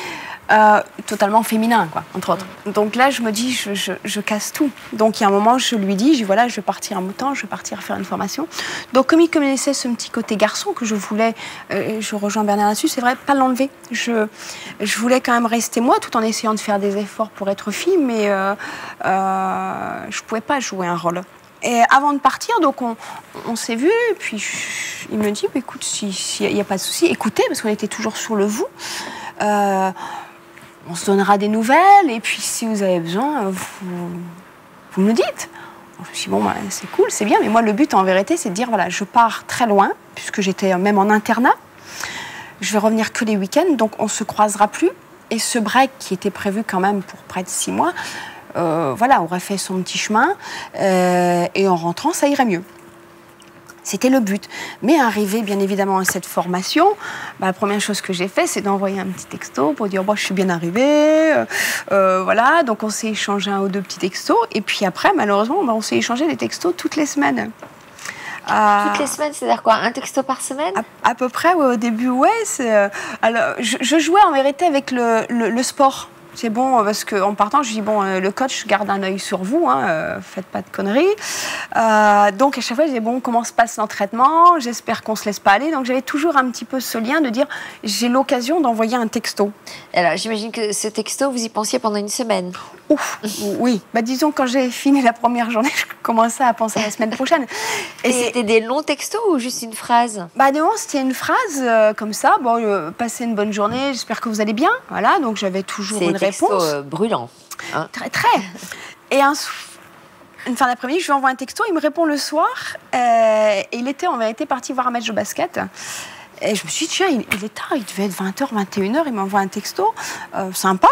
[SPEAKER 2] Totalement féminin, quoi, entre autres. Donc là, je me dis, je casse tout. Donc il y a un moment, je lui dis, voilà, je vais partir un bout de temps, je vais partir faire une formation. Donc comme il connaissait ce petit côté garçon que je voulais, je rejoins Bernard là-dessus, c'est vrai, pas l'enlever. Je voulais quand même rester moi, tout en essayant de faire des efforts pour être fille, mais je pouvais pas jouer un rôle. Et avant de partir, donc on s'est vus, et puis il me dit, écoute, s'il n'y a pas de souci, écoutez, parce qu'on était toujours sur le vous. On se donnera des nouvelles, et puis si vous avez besoin, vous me le dites. Je me suis dit, bon, c'est cool, c'est bien, mais moi, le but, en vérité, c'est de dire, voilà, je pars très loin, puisque j'étais même en internat. Je vais revenir que les week-ends, donc on ne se croisera plus. Et ce break, qui était prévu quand même pour près de 6 mois, voilà, aurait fait son petit chemin, et en rentrant, ça irait mieux. C'était le but. Mais arrivé, bien évidemment, à cette formation, la première chose que j'ai fait, c'est d'envoyer un petit texto pour dire, je suis bien arrivée, voilà. Donc, on s'est échangé 1 ou 2 petits textos. Et puis après, malheureusement, on s'est échangé des textos toutes les semaines.
[SPEAKER 6] Toutes les semaines, c'est-à-dire quoi? Un texto par semaine?
[SPEAKER 2] À peu près, ouais, au début, ouais. Alors, je jouais en vérité avec le sport. C'est bon, parce qu'en partant, je dis, bon, le coach garde un œil sur vous, hein, faites pas de conneries. Donc, à chaque fois, je dis, bon, comment se passe l'entraînement? J'espère qu'on se laisse pas aller. Donc, j'avais toujours un petit peu ce lien de dire, j'ai l'occasion d'envoyer un texto.
[SPEAKER 6] Alors, j'imagine que ce texto, vous y pensiez pendant une semaine.
[SPEAKER 2] Ouf, oui. Bah, disons, quand j'ai fini la première journée, je commençais à penser à la semaine prochaine.
[SPEAKER 6] Et c'était des longs textos ou juste une phrase?
[SPEAKER 2] Bah, de moment, c'était une phrase comme ça. Bon, passez une bonne journée, j'espère que vous allez bien. Voilà, donc j'avais toujours une réponse.
[SPEAKER 6] Brûlant. Hein.
[SPEAKER 2] Très, très. Et une fin d'après-midi, je lui envoie un texto, il me répond le soir. Et il était en vérité parti voir un match de basket. Et je me suis dit, tiens, il est tard, il devait être 20h, 21h, il m'envoie un texto. Sympa.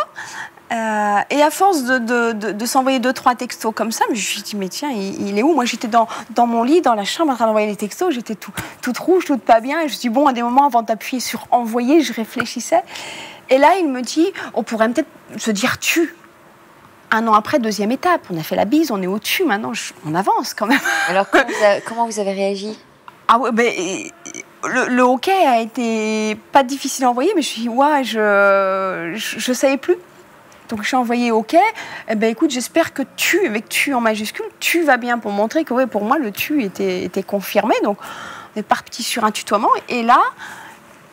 [SPEAKER 2] Et à force de s'envoyer 2-3 textos comme ça, je me suis dit, mais tiens, il est où? Moi, j'étais dans mon lit, dans la chambre, en train d'envoyer les textos. J'étais toute rouge, toute pas bien. Et je me suis dit, bon, à des moments, avant d'appuyer sur envoyer, je réfléchissais. Et là, il me dit, on pourrait peut-être se dire tu. Un an après, deuxième étape. On a fait la bise, on est au-dessus. Maintenant, on avance quand même.
[SPEAKER 6] Alors, comment vous avez réagi?
[SPEAKER 2] Ah ouais, ben, le hockey a été pas difficile à envoyer, mais je me suis dit, ouais, je savais plus. Donc, je suis envoyé OK. Eh ben, écoute, j'espère que tu, avec tu en majuscule, tu vas bien, pour montrer que, ouais, pour moi, le tu était confirmé. Donc, on est parti sur un tutoiement. Et là,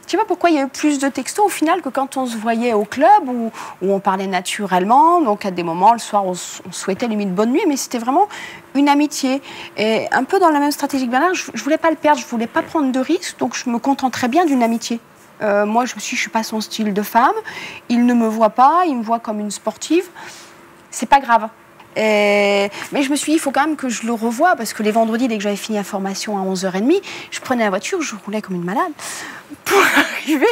[SPEAKER 2] je sais pas pourquoi il y a eu plus de textos au final que quand on se voyait au club où on parlait naturellement. Donc, à des moments, le soir, on souhaitait limite bonne nuit, mais c'était vraiment une amitié. Et un peu dans la même stratégie que Bernard, je voulais pas le perdre, je voulais pas prendre de risques, donc je me contenterais bien d'une amitié. Moi, je suis pas son style de femme. Il ne me voit pas, il me voit comme une sportive. C'est pas grave. Mais je me suis dit, il faut quand même que je le revoie, parce que les vendredis, dès que j'avais fini la formation à 11h30, je prenais la voiture, je roulais comme une malade pour arriver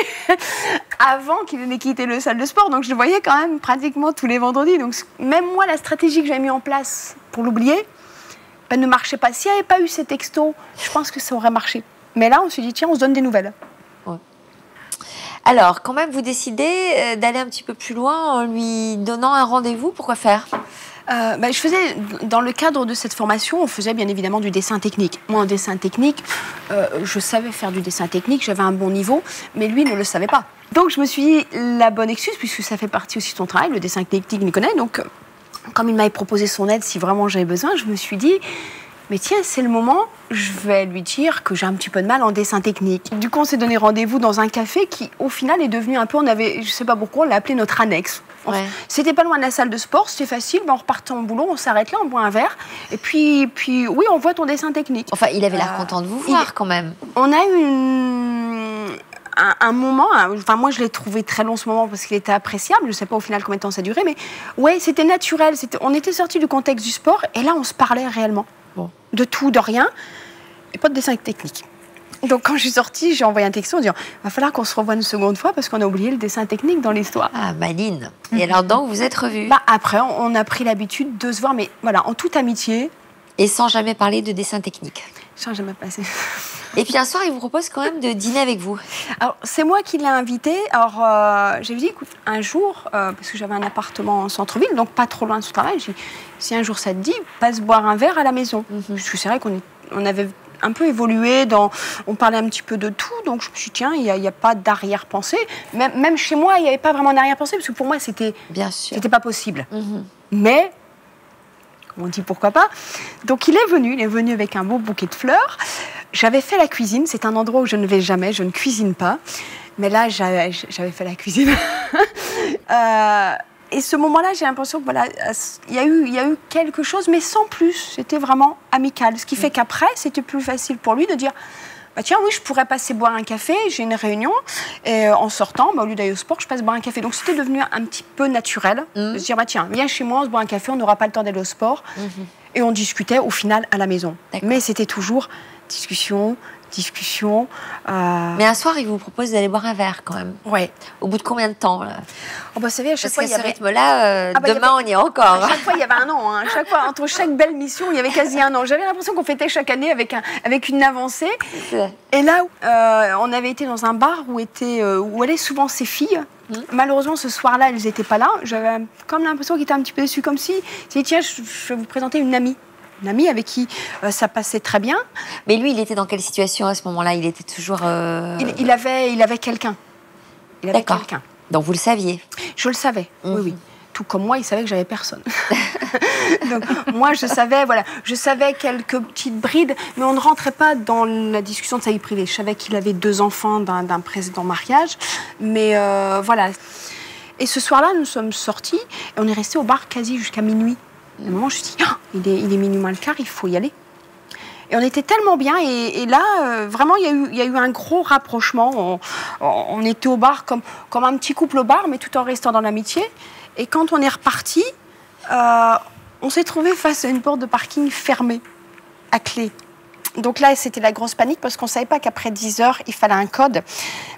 [SPEAKER 2] avant qu'il n'ait quitté le salle de sport. Donc je le voyais quand même pratiquement tous les vendredis. Donc même moi, la stratégie que j'avais mise en place pour l'oublier, ben, ne marchait pas. S'il n'y avait pas eu ces textos, je pense que ça aurait marché. Mais là, on s'est dit, tiens, on se donne des nouvelles.
[SPEAKER 6] Alors, quand même, vous décidez d'aller un petit peu plus loin en lui donnant un rendez-vous. Pourquoi faire?
[SPEAKER 2] Je faisais, dans le cadre de cette formation, on faisait bien évidemment du dessin technique. Moi, en dessin technique, je savais faire du dessin technique, j'avais un bon niveau, mais lui ne le savait pas. Donc, je me suis dit, la bonne excuse, puisque ça fait partie aussi de son travail, le dessin technique, il me connaît. Donc, comme il m'avait proposé son aide, si vraiment j'avais besoin, je me suis dit, mais tiens, c'est le moment, je vais lui dire que j'ai un petit peu de mal en dessin technique. Du coup, on s'est donné rendez-vous dans un café qui, au final, est devenu un peu, je sais pas pourquoi, on l'a appelé notre annexe. Ouais. C'était pas loin de la salle de sport, c'était facile, on repartait en boulot, on s'arrête là, on boit un verre, et puis oui, on voit ton dessin technique.
[SPEAKER 6] Enfin, il avait l'air content de vous voir quand même.
[SPEAKER 2] On a eu un moment, enfin moi je l'ai trouvé très long ce moment parce qu'il était appréciable, je sais pas au final combien de temps ça a duré, mais ouais, c'était naturel, on était sortis du contexte du sport, et là on se parlait réellement. Bon. De tout, de rien, et pas de dessin technique. Donc quand je suis sortie, j'ai envoyé un texto en disant « Va falloir qu'on se revoie une seconde fois parce qu'on a oublié le dessin technique dans l'histoire. »
[SPEAKER 6] Ah, maline. Et alors donc, vous êtes revus?
[SPEAKER 2] Après, on a pris l'habitude de se voir, mais voilà, en toute amitié.
[SPEAKER 6] Et sans jamais parler de dessin technique?
[SPEAKER 2] Sans jamais passer.
[SPEAKER 6] Et puis un soir, il vous propose quand même de dîner avec vous.
[SPEAKER 2] Alors, c'est moi qui l'ai invité. Alors, j'ai dit, écoute, un jour, parce que j'avais un appartement en centre-ville, donc pas trop loin de son travail, j'ai dit, si un jour ça te dit, passe boire un verre à la maison. Parce que c'est vrai qu'on avait un peu évolué, on parlait un petit peu de tout, donc je me suis dit, tiens, il n'y a pas d'arrière-pensée. Même chez moi, il n'y avait pas vraiment d'arrière-pensée, parce que pour moi, c'était pas possible. Mais, on dit pourquoi pas. Donc il est venu avec un beau bouquet de fleurs. J'avais fait la cuisine, c'est un endroit où je ne vais jamais, je ne cuisine pas. Mais là, j'avais fait la cuisine. Et ce moment-là, j'ai l'impression que voilà, il y a eu quelque chose, mais sans plus. C'était vraiment amical. Ce qui fait qu'après, c'était plus facile pour lui de dire, bah tiens, oui, je pourrais passer boire un café, j'ai une réunion, et en sortant, au lieu d'aller au sport, je passe boire un café. Donc c'était devenu un petit peu naturel de se dire, bah tiens, viens chez moi, on se boit un café, on n'aura pas le temps d'aller au sport. Et on discutait au final à la maison. Mais c'était toujours discussion.
[SPEAKER 6] Mais un soir, il vous propose d'aller boire un verre quand même.
[SPEAKER 2] Ouais.
[SPEAKER 6] Au bout de combien de temps là?
[SPEAKER 2] Vous savez, à chaque fois,
[SPEAKER 6] il y avait... ce rythme-là, demain, on y est encore.
[SPEAKER 2] À chaque fois, il y avait un an. Hein. Chaque fois, entre chaque belle mission, il y avait quasi un an. J'avais l'impression qu'on fêtait chaque année avec une avancée. Et là, on avait été dans un bar où allaient souvent ses filles. Malheureusement, ce soir-là, elles n'étaient pas là. J'avais comme l'impression qu'il était un petit peu déçu, comme si, tiens, je vais vous présenter une amie. Une amie avec qui ça passait très bien.
[SPEAKER 6] Mais lui, il était dans quelle situation à ce moment-là? Il était toujours...
[SPEAKER 2] Il avait quelqu'un. Il avait quelqu'un.
[SPEAKER 6] Donc vous le saviez?
[SPEAKER 2] Je le savais, oui, oui. Tout comme moi, il savait que j'avais personne. Donc moi, je savais, voilà, je savais quelques petites brides, mais on ne rentrait pas dans la discussion de sa vie privée. Je savais qu'il avait 2 enfants d'un précédent mariage, mais voilà. Et ce soir-là, nous sommes sortis et on est resté au bar quasi jusqu'à minuit. À un moment, je me suis dit, oh, il est minuit moins le quart, il faut y aller. Et on était tellement bien, et là, vraiment, il y a eu un gros rapprochement. On était au bar comme un petit couple au bar, mais tout en restant dans l'amitié. Et quand on est reparti, on s'est trouvé face à une porte de parking fermée, à clé. Donc là, c'était la grosse panique, parce qu'on ne savait pas qu'après 10 heures, il fallait un code,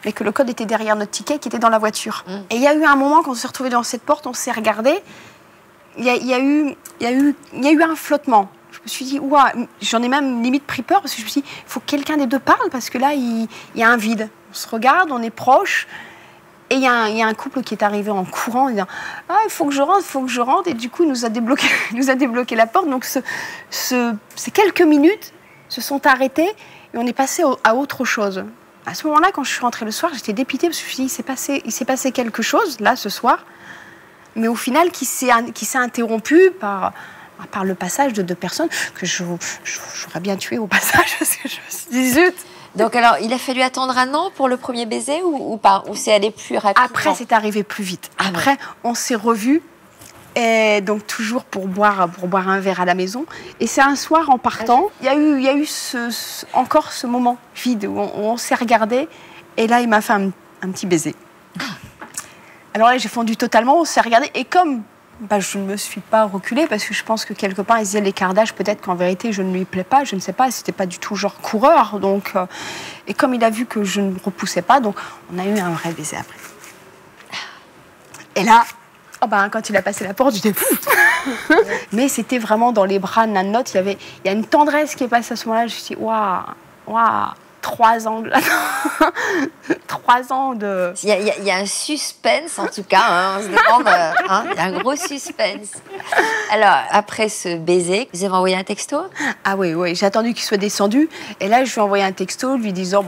[SPEAKER 2] mais que le code était derrière notre ticket, qui était dans la voiture. Et il y a eu un moment, quand on s'est retrouvés dans cette porte, on s'est regardé, il y a eu un flottement. Je me suis dit, ouah, j'en ai même limite pris peur, parce que je me suis dit, il faut que quelqu'un des deux parle, parce que là, il y a un vide. On se regarde, on est proche, et il y a un couple qui est arrivé en courant, en disant, ah, il faut que je rentre, et du coup, il nous a débloqué la porte. Donc, ces quelques minutes se sont arrêtées, et on est passé à autre chose. À ce moment-là, quand je suis rentrée le soir, j'étais dépitée, parce que je me suis dit, il s'est passé quelque chose, là, ce soir, mais au final, qui s'est interrompu par le passage de 2 personnes que j'aurais bien tué au passage, parce que je me suis dit, zut.
[SPEAKER 6] Donc alors, il a fallu attendre un an pour le premier baiser ou pas? Ou c'est allé plus rapidement?
[SPEAKER 2] Après, c'est arrivé plus vite. Après, on s'est revus, et donc toujours pour boire un verre à la maison. Et c'est un soir, en partant, il y a eu encore ce moment vide où on s'est regardé, et là, il m'a fait un petit baiser. Alors là, j'ai fondu totalement, on s'est regardé, et comme je ne me suis pas reculée, parce que je pense que quelque part, il disait l'écart d'âge, peut-être qu'en vérité, je ne lui plais pas, je ne sais pas, c'était pas du tout genre coureur. Donc, et comme il a vu que je ne repoussais pas, donc on a eu un vrai baiser après. Et là, quand il a passé la porte, j'étais fou. Mais c'était vraiment dans les bras de l'un de l'autre, il y a une tendresse qui est passée à ce moment-là, je me suis dit, waouh, 3 ans de... 3 ans de...
[SPEAKER 6] Il y a un suspense, en tout cas. Hein, on se demande... il y a un gros suspense. Alors, après ce baiser, vous avez envoyé un texto?
[SPEAKER 2] Ah oui, j'ai attendu qu'il soit descendu. Et là, je lui ai envoyé un texto lui disant,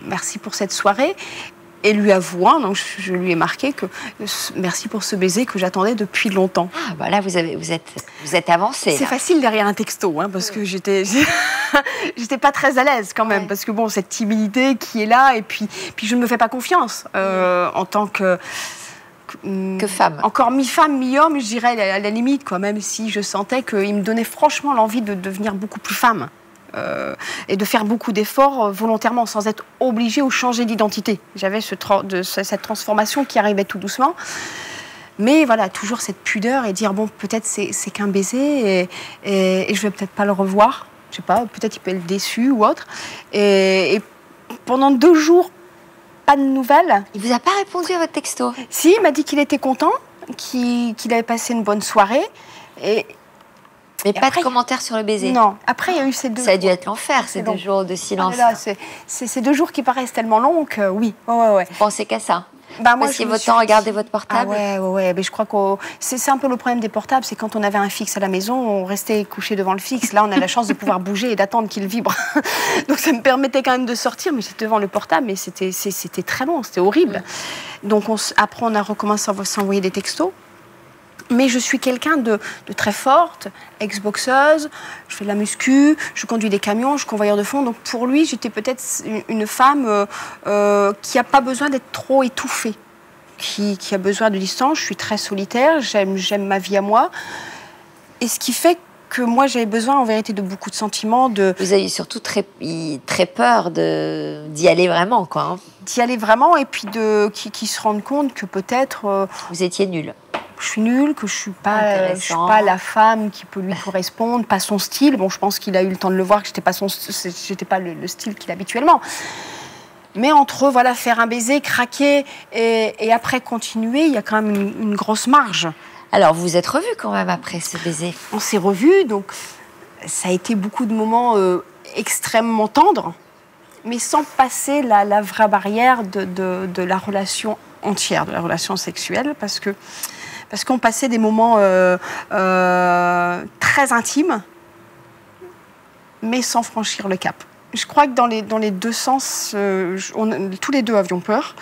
[SPEAKER 2] merci pour cette soirée. Et lui avouant, donc je lui ai marqué que merci pour ce baiser que j'attendais depuis longtemps.
[SPEAKER 6] Ah, là, vous êtes avancé.
[SPEAKER 2] C'est facile derrière un texto, hein, parce que j'étais pas très à l'aise quand même, parce que cette timidité qui est là, et puis je ne me fais pas confiance en tant que
[SPEAKER 6] femme.
[SPEAKER 2] Encore mi-femme, mi-homme, je dirais, à la limite, quoi, même si je sentais qu'il me donnait franchement l'envie de devenir beaucoup plus femme. Et de faire beaucoup d'efforts volontairement, sans être obligée ou changer d'identité. J'avais cette transformation qui arrivait tout doucement. Mais voilà, toujours cette pudeur et dire, peut-être c'est qu'un baiser et je vais peut-être pas le revoir. Je sais pas, peut-être il peut être déçu ou autre. Et pendant 2 jours, pas de nouvelles.
[SPEAKER 6] Il vous a pas répondu à votre texto?
[SPEAKER 2] Si, il m'a dit qu'il était content, qu'il avait passé une bonne soirée.
[SPEAKER 6] Mais pas de commentaires sur le baiser?
[SPEAKER 2] Non. Après, il y a eu ces 2 jours.
[SPEAKER 6] Ça a dû être l'enfer, ces 2 jours de silence.
[SPEAKER 2] C'est ces 2 jours qui paraissent tellement longs que oui. Ouais.
[SPEAKER 6] Vous pensez qu'à ça?
[SPEAKER 2] Moi,
[SPEAKER 6] Passiez votre temps à regarder votre portable?
[SPEAKER 2] Ouais. Mais je crois que c'est un peu le problème des portables, c'est quand on avait un fixe à la maison, on restait couché devant le fixe. Là, on a la chance de pouvoir bouger et d'attendre qu'il vibre. Donc ça me permettait quand même de sortir, mais j'étais devant le portable, mais c'était très long, c'était horrible. Donc après, on a recommencé à s'envoyer des textos. Mais je suis quelqu'un de très forte, ex-boxeuse, je fais de la muscu, je conduis des camions, je suis convoyeur de fonds. Donc pour lui, j'étais peut-être une femme qui n'a pas besoin d'être trop étouffée, qui a besoin de distance. Je suis très solitaire, j'aime ma vie à moi. Et ce qui fait que moi, j'avais besoin en vérité de beaucoup de sentiments.
[SPEAKER 6] Vous avez surtout très peur d'y aller vraiment, quoi. Hein.
[SPEAKER 2] D'y aller vraiment, et puis qui se rendent compte que peut-être...
[SPEAKER 6] vous étiez nulle.
[SPEAKER 2] Je suis nulle, que je suis pas la femme qui peut lui correspondre, pas son style. Je pense qu'il a eu le temps de le voir que j'étais pas le style qu'il a habituellement. Mais entre faire un baiser, craquer et après continuer, il y a quand même une grosse marge.
[SPEAKER 6] Alors vous vous êtes revus quand même après ce baiser?
[SPEAKER 2] On s'est revus, donc ça a été beaucoup de moments extrêmement tendres, mais sans passer la vraie barrière de la relation entière, de la relation sexuelle, parce qu'on passait des moments très intimes, mais sans franchir le cap. Je crois que dans les deux sens, tous les deux avions peur.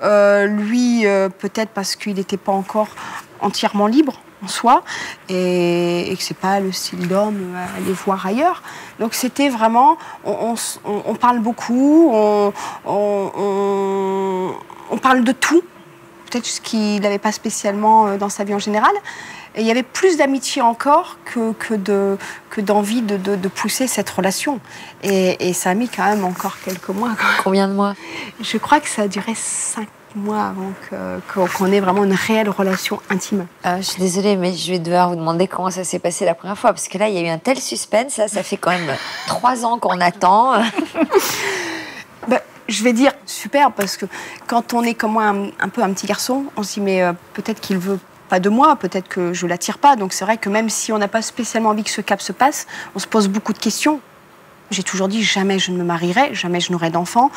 [SPEAKER 2] Lui, peut-être parce qu'il n'était pas encore entièrement libre en soi et que c'est pas le style d'homme à aller voir ailleurs. Donc c'était vraiment, on parle beaucoup, on parle de tout, peut-être ce qu'il n'avait pas spécialement dans sa vie en général. Et il y avait plus d'amitié encore que d'envie de pousser cette relation. Et ça a mis quand même encore quelques mois.
[SPEAKER 6] Combien de mois?
[SPEAKER 2] Je crois que ça a duré 5 mois avant qu'on ait vraiment une réelle relation intime.
[SPEAKER 6] Je suis désolée, mais je vais devoir vous demander comment ça s'est passé la première fois, parce que là, il y a eu un tel suspense. Là, ça fait quand même 3 ans qu'on attend.
[SPEAKER 2] Je vais dire super, parce que quand on est comme moi un peu un petit garçon, on se dit mais peut-être qu'il veut pas de moi, peut-être que je l'attire pas. Donc c'est vrai que même si on n'a pas spécialement envie que ce cap se passe, on se pose beaucoup de questions. J'ai toujours dit jamais je ne me marierai, jamais je n'aurai d'enfant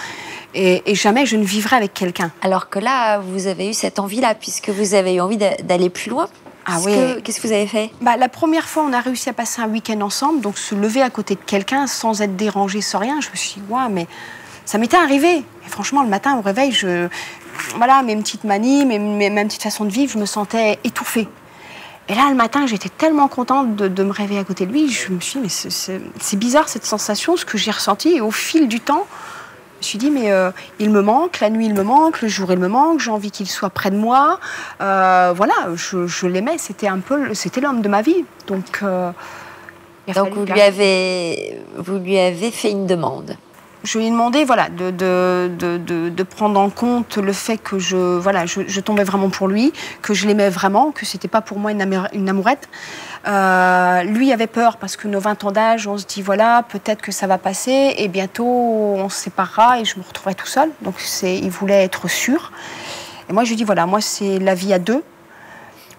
[SPEAKER 2] et jamais je ne vivrai avec quelqu'un.
[SPEAKER 6] Alors que là, vous avez eu cette envie-là, puisque vous avez eu envie d'aller plus loin.
[SPEAKER 2] Ah oui.
[SPEAKER 6] Qu'est-ce que vous avez fait?
[SPEAKER 2] La première fois, on a réussi à passer un week-end ensemble, donc se lever à côté de quelqu'un sans être dérangé, sans rien. Je me suis dit, ouais, mais ça m'était arrivé. Et franchement, le matin, au réveil, mes petites manies, ma petite façon de vivre, je me sentais étouffée. Et là, le matin, j'étais tellement contente de me réveiller à côté de lui. Je me suis dit, mais c'est bizarre cette sensation, ce que j'ai ressenti. Et au fil du temps, je me suis dit, mais il me manque, la nuit il me manque, le jour il me manque, j'ai envie qu'il soit près de moi. Je l'aimais, c'était l'homme de ma vie. Donc
[SPEAKER 6] vous lui avez fait une demande.
[SPEAKER 2] Je lui ai demandé de prendre en compte le fait que je tombais vraiment pour lui, que je l'aimais vraiment, que c'était pas pour moi une amourette. Lui avait peur parce que nos 20 ans d'âge, on se dit peut-être que ça va passer et bientôt on se séparera et je me retrouverai tout seul. Donc il voulait être sûr. Et moi je lui ai dit moi c'est la vie à deux.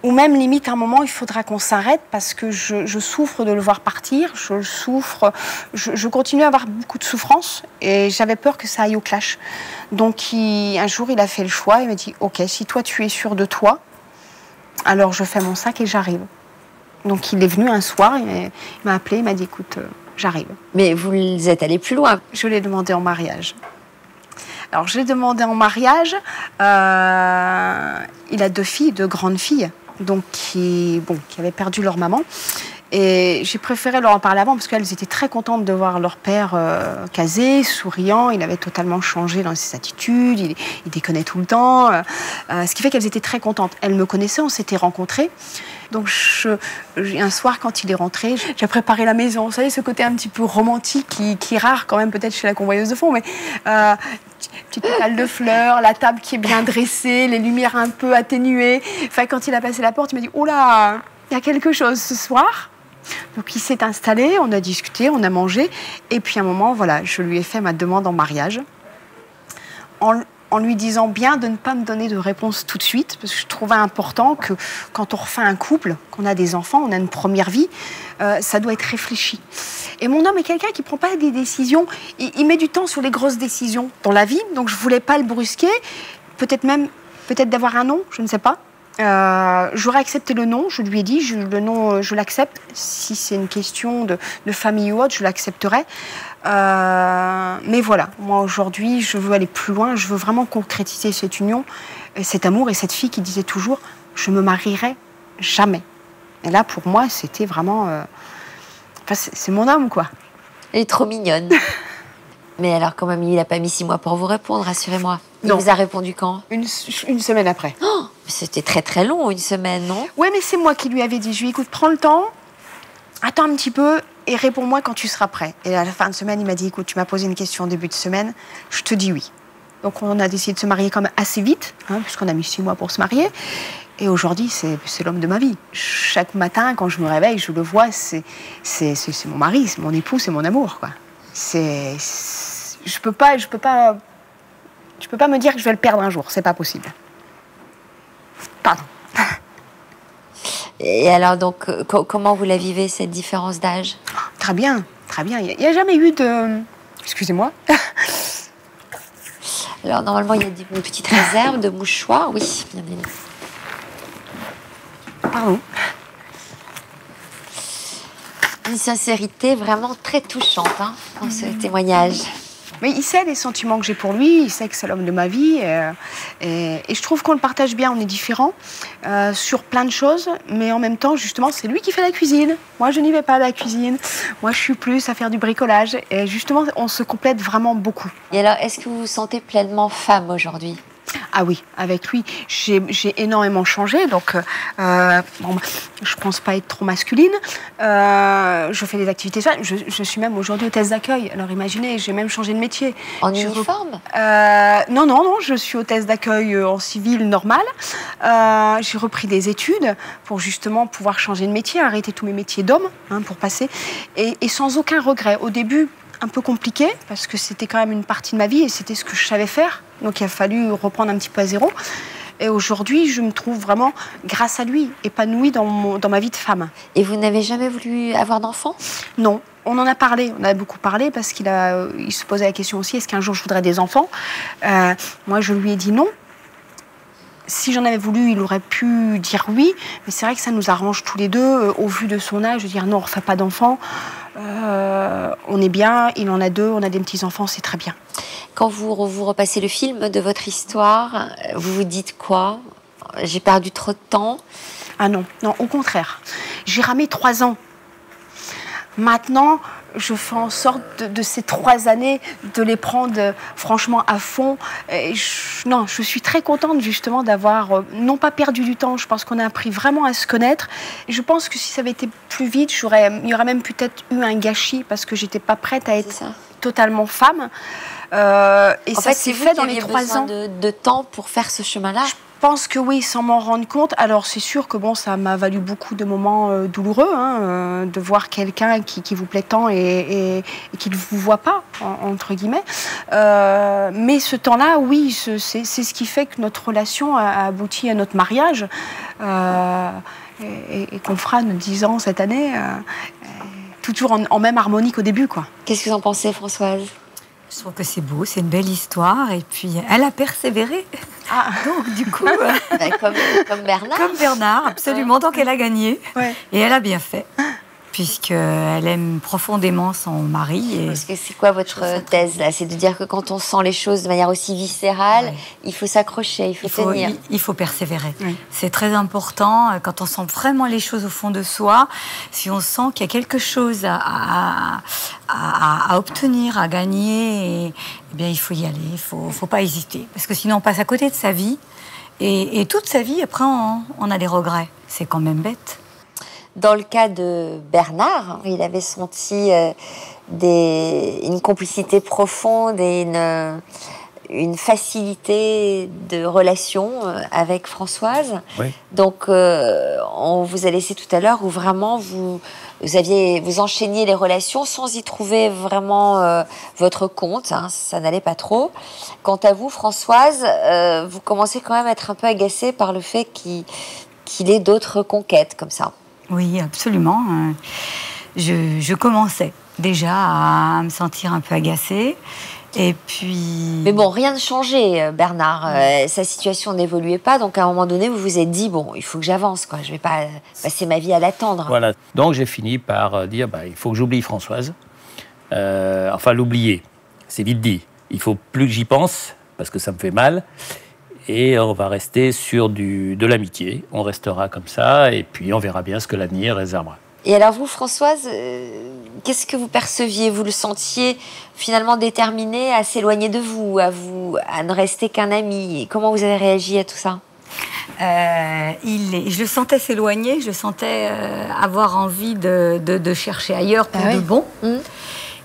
[SPEAKER 2] Ou même, limite, à un moment, il faudra qu'on s'arrête parce que je souffre de le voir partir. Je continue à avoir beaucoup de souffrance et j'avais peur que ça aille au clash. Donc, un jour, il a fait le choix. Il m'a dit, OK, si toi, tu es sûr de toi, alors je fais mon sac et j'arrive. Donc, il est venu un soir, il m'a appelé, il m'a dit, écoute, j'arrive.
[SPEAKER 6] Mais vous êtes allé plus loin.
[SPEAKER 2] Je l'ai demandé en mariage. Alors, je l'ai demandé en mariage. Il a 2 filles, 2 grandes filles. Donc qui avaient perdu leur maman. Et j'ai préféré leur en parler avant parce qu'elles étaient très contentes de voir leur père casé, souriant. Il avait totalement changé dans ses attitudes, il déconnait tout le temps. Ce qui fait qu'elles étaient très contentes. Elles me connaissaient, on s'était rencontrés. Donc un soir, quand il est rentré, j'ai préparé la maison. Vous savez, ce côté un petit peu romantique qui est rare quand même peut-être chez la convoyeuse de fond, mais petite étale de fleurs, la table qui est bien dressée, les lumières un peu atténuées. Enfin, quand il a passé la porte, il m'a dit « Oh là, il y a quelque chose ce soir ». Donc il s'est installé, on a discuté, on a mangé. Et puis à un moment, je lui ai fait ma demande en mariage. En lui disant bien de ne pas me donner de réponse tout de suite, parce que je trouvais important que quand on refait un couple, qu'on a des enfants, on a une première vie, ça doit être réfléchi. Et mon homme est quelqu'un qui ne prend pas des décisions, il met du temps sur les grosses décisions dans la vie, donc je ne voulais pas le brusquer, peut-être d'avoir un non, je ne sais pas. J'aurais accepté le non, je lui ai dit, le non, je l'accepte. Si c'est une question de famille ou autre, je l'accepterai. Mais voilà, moi aujourd'hui, je veux aller plus loin, je veux vraiment concrétiser cette union, cet amour et cette fille qui disait toujours, je me marierai jamais. Et là, pour moi, c'était vraiment... c'est mon homme, quoi.
[SPEAKER 6] Elle est trop mignonne. Mais alors, quand même, il n'a pas mis 6 mois pour vous répondre, rassurez-moi. Il
[SPEAKER 2] Non.
[SPEAKER 6] vous a répondu quand?
[SPEAKER 2] Une semaine après.
[SPEAKER 6] Oh, c'était très très long, une semaine, non?
[SPEAKER 2] Oui, mais c'est moi qui lui avais dit, je lui ai dit, écoute, prends le temps, attends un petit peu et réponds-moi quand tu seras prêt. Et à la fin de semaine, il m'a dit, écoute, tu m'as posé une question en début de semaine, je te dis oui. Donc on a décidé de se marier quand même assez vite, puisqu'on a mis 6 mois pour se marier. Et aujourd'hui, c'est l'homme de ma vie. Chaque matin, quand je me réveille, je le vois, c'est mon mari, c'est mon époux, c'est mon amour, quoi. Je peux pas me dire que je vais le perdre un jour, c'est pas possible. Pardon.
[SPEAKER 6] Et alors, donc, comment vous la vivez, cette différence d'âge?
[SPEAKER 2] Très bien, très bien. Il n'y a jamais eu de... Excusez-moi.
[SPEAKER 6] Alors, normalement, il y a une petite réserve de mouchoirs. Oui, bien évidemment.
[SPEAKER 2] Pardon.
[SPEAKER 6] Une sincérité vraiment très touchante dans ce témoignage.
[SPEAKER 2] Mais il sait les sentiments que j'ai pour lui, il sait que c'est l'homme de ma vie. Et je trouve qu'on le partage bien, on est différents sur plein de choses. Mais en même temps, justement, c'est lui qui fait la cuisine. Moi, je n'y vais pas à la cuisine. Moi, je suis plus à faire du bricolage. Et justement, on se complète vraiment beaucoup.
[SPEAKER 6] Et alors, est-ce que vous vous sentez pleinement femme aujourd'hui ?
[SPEAKER 2] Ah oui, avec lui, j'ai énormément changé. Donc, je pense pas être trop masculine. Je fais des activités. Je suis même aujourd'hui hôtesse d'accueil. Alors imaginez, j'ai même changé de métier.
[SPEAKER 6] En uniforme ?
[SPEAKER 2] Non, je suis hôtesse d'accueil en civil normal. J'ai repris des études pour justement pouvoir changer de métier, arrêter tous mes métiers d'homme pour passer. Et sans aucun regret. Au début, un peu compliqué parce que c'était quand même une partie de ma vie et c'était ce que je savais faire. Donc il a fallu reprendre un petit peu à zéro. Et aujourd'hui, je me trouve vraiment, grâce à lui, épanouie dans ma vie de femme.
[SPEAKER 6] Et vous n'avez jamais voulu avoir d'enfant ?
[SPEAKER 2] Non. On en a parlé, on a beaucoup parlé parce qu'il se posait la question aussi, est-ce qu'un jour je voudrais des enfants ? Moi, je lui ai dit non. Si j'en avais voulu, il aurait pu dire oui, mais c'est vrai que ça nous arrange tous les deux, au vu de son âge, de dire non, on ne refait pas d'enfants. On est bien, il en a 2, on a des petits-enfants, c'est très bien.
[SPEAKER 6] Quand vous repassez le film de votre histoire, vous vous dites quoi ? J'ai perdu trop de temps ?
[SPEAKER 2] Ah non, au contraire. J'ai ramé 3 ans. Maintenant, je fais en sorte de ces 3 années de les prendre franchement à fond. Et je suis très contente justement d'avoir non pas perdu du temps. Je pense qu'on a appris vraiment à se connaître. Et je pense que si ça avait été plus vite, il y aurait même peut-être eu un gâchis parce que j'étais pas prête à être totalement femme. Et
[SPEAKER 6] en
[SPEAKER 2] ça
[SPEAKER 6] fait,
[SPEAKER 2] s'est fait dans les 3 ans.
[SPEAKER 6] De temps pour faire ce chemin-là.
[SPEAKER 2] Je pense que oui, sans m'en rendre compte. Alors c'est sûr que ça m'a valu beaucoup de moments douloureux, de voir quelqu'un qui vous plaît tant et qui ne vous voit pas, entre guillemets. Mais ce temps-là, oui, c'est ce qui fait que notre relation a abouti à notre mariage et qu'on fera nos 10 ans cette année, toujours en même harmonie qu'au début, quoi.
[SPEAKER 6] Qu'est-ce que vous en pensez, Françoise ?
[SPEAKER 3] Je trouve que c'est beau, c'est une belle histoire. Et puis, elle a persévéré.
[SPEAKER 2] Ah.
[SPEAKER 3] Donc, du coup...
[SPEAKER 6] comme Bernard.
[SPEAKER 3] Comme Bernard, absolument. Donc, elle a gagné.
[SPEAKER 2] Ouais.
[SPEAKER 3] Et elle a bien fait. Puisqu'elle aime profondément son mari. Et...
[SPEAKER 6] Parce que c'est quoi votre thèse, là ? C'est de dire que quand on sent les choses de manière aussi viscérale, il faut s'accrocher, il faut tenir.
[SPEAKER 3] Il faut persévérer.
[SPEAKER 2] Oui.
[SPEAKER 3] C'est très important. Quand on sent vraiment les choses au fond de soi, si on sent qu'il y a quelque chose à obtenir, à gagner, eh bien, il faut y aller. Il ne faut pas hésiter. Parce que sinon, on passe à côté de sa vie. Et toute sa vie, après, on a des regrets. C'est quand même bête.
[SPEAKER 6] Dans le cas de Bernard, il avait senti une complicité profonde et une facilité de relation avec Françoise.
[SPEAKER 4] Oui.
[SPEAKER 6] Donc, on vous a laissé tout à l'heure où vraiment vous enchaîniez les relations sans y trouver vraiment votre compte. Ça n'allait pas trop. Quant à vous, Françoise, vous commencez quand même à être un peu agacée par le fait qu'il ait d'autres conquêtes comme ça.
[SPEAKER 3] Oui, absolument. Je commençais déjà à me sentir un peu agacée. Et puis...
[SPEAKER 6] Mais bon, rien ne changeait, Bernard. Sa situation n'évoluait pas. Donc, à un moment donné, vous vous êtes dit, bon, il faut que j'avance, quoi. Je ne vais pas passer ma vie à l'attendre.
[SPEAKER 4] Voilà. Donc, j'ai fini par dire, il faut que j'oublie Françoise. Enfin, l'oublier. C'est vite dit. Il ne faut plus que j'y pense, parce que ça me fait mal. Et on va rester sur de l'amitié. On restera comme ça, et puis on verra bien ce que l'avenir réservera.
[SPEAKER 6] Et alors vous, Françoise, qu'est-ce que vous perceviez ? Vous le sentiez finalement déterminé à s'éloigner de vous, à ne rester qu'un ami. Et comment vous avez réagi à tout ça ?
[SPEAKER 3] Je le sentais s'éloigner, je le sentais avoir envie de chercher ailleurs pour de bon.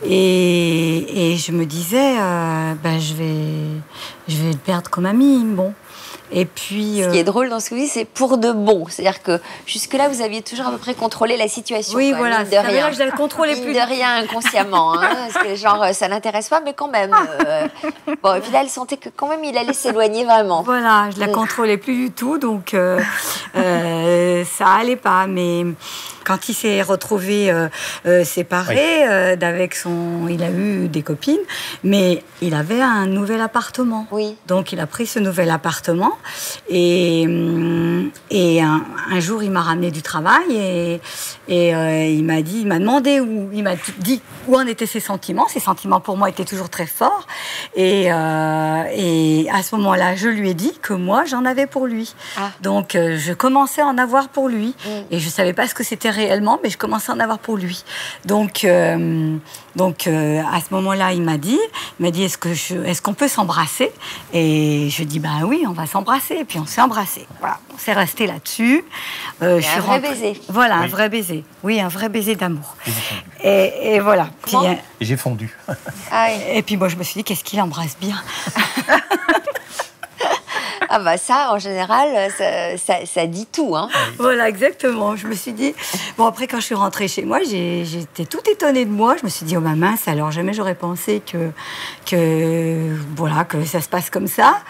[SPEAKER 3] Et je me disais, je vais le perdre comme ami, bon. Et puis,
[SPEAKER 6] ce qui est drôle dans ce que vous dites, c'est pour de bon. C'est-à-dire que jusque-là, vous aviez toujours à peu près contrôlé la situation.
[SPEAKER 3] Oui,
[SPEAKER 6] quoi,
[SPEAKER 3] voilà.
[SPEAKER 6] Mine de rien.
[SPEAKER 3] Là, je la contrôlais plus.
[SPEAKER 6] Mine de rien, inconsciemment. Parce que genre, ça n'intéresse pas, mais quand même. Bon, et puis là, elle sentait que quand même, il allait s'éloigner vraiment.
[SPEAKER 3] Voilà, je la contrôlais plus du tout. Donc, ça allait pas. Mais quand il s'est retrouvé séparé d'avec son... Il a eu des copines, mais il avait un nouvel appartement.
[SPEAKER 6] Oui.
[SPEAKER 3] Donc, il a pris ce nouvel appartement. Et un jour, il m'a ramené du travail et il m'a demandé il m'a dit où en étaient ses sentiments. Ses sentiments, pour moi, étaient toujours très forts. Et à ce moment-là, je lui ai dit que moi, j'en avais pour lui. Ah. Donc, je commençais à en avoir pour lui. Et je ne savais pas ce que c'était réellement, mais je commençais à en avoir pour lui. Donc à ce moment-là, il m'a dit est-ce qu'on peut s'embrasser? Et je dis, oui, on va s'embrasser. Et puis, on s'est embrassés. Voilà, on s'est resté là-dessus.
[SPEAKER 6] Un vrai baiser.
[SPEAKER 3] Voilà, un vrai baiser. Oui, un vrai baiser d'amour. Et voilà.
[SPEAKER 4] J'ai fondu.
[SPEAKER 3] Et puis, moi, je me suis dit, qu'est-ce qu'il embrasse bien.
[SPEAKER 6] Ah ça, en général, ça dit tout. Hein.
[SPEAKER 3] Voilà, exactement. Je me suis dit... Bon, après, quand je suis rentrée chez moi, j'étais toute étonnée de moi. Je me suis dit, ma mince, alors jamais j'aurais pensé que ça se passe comme ça.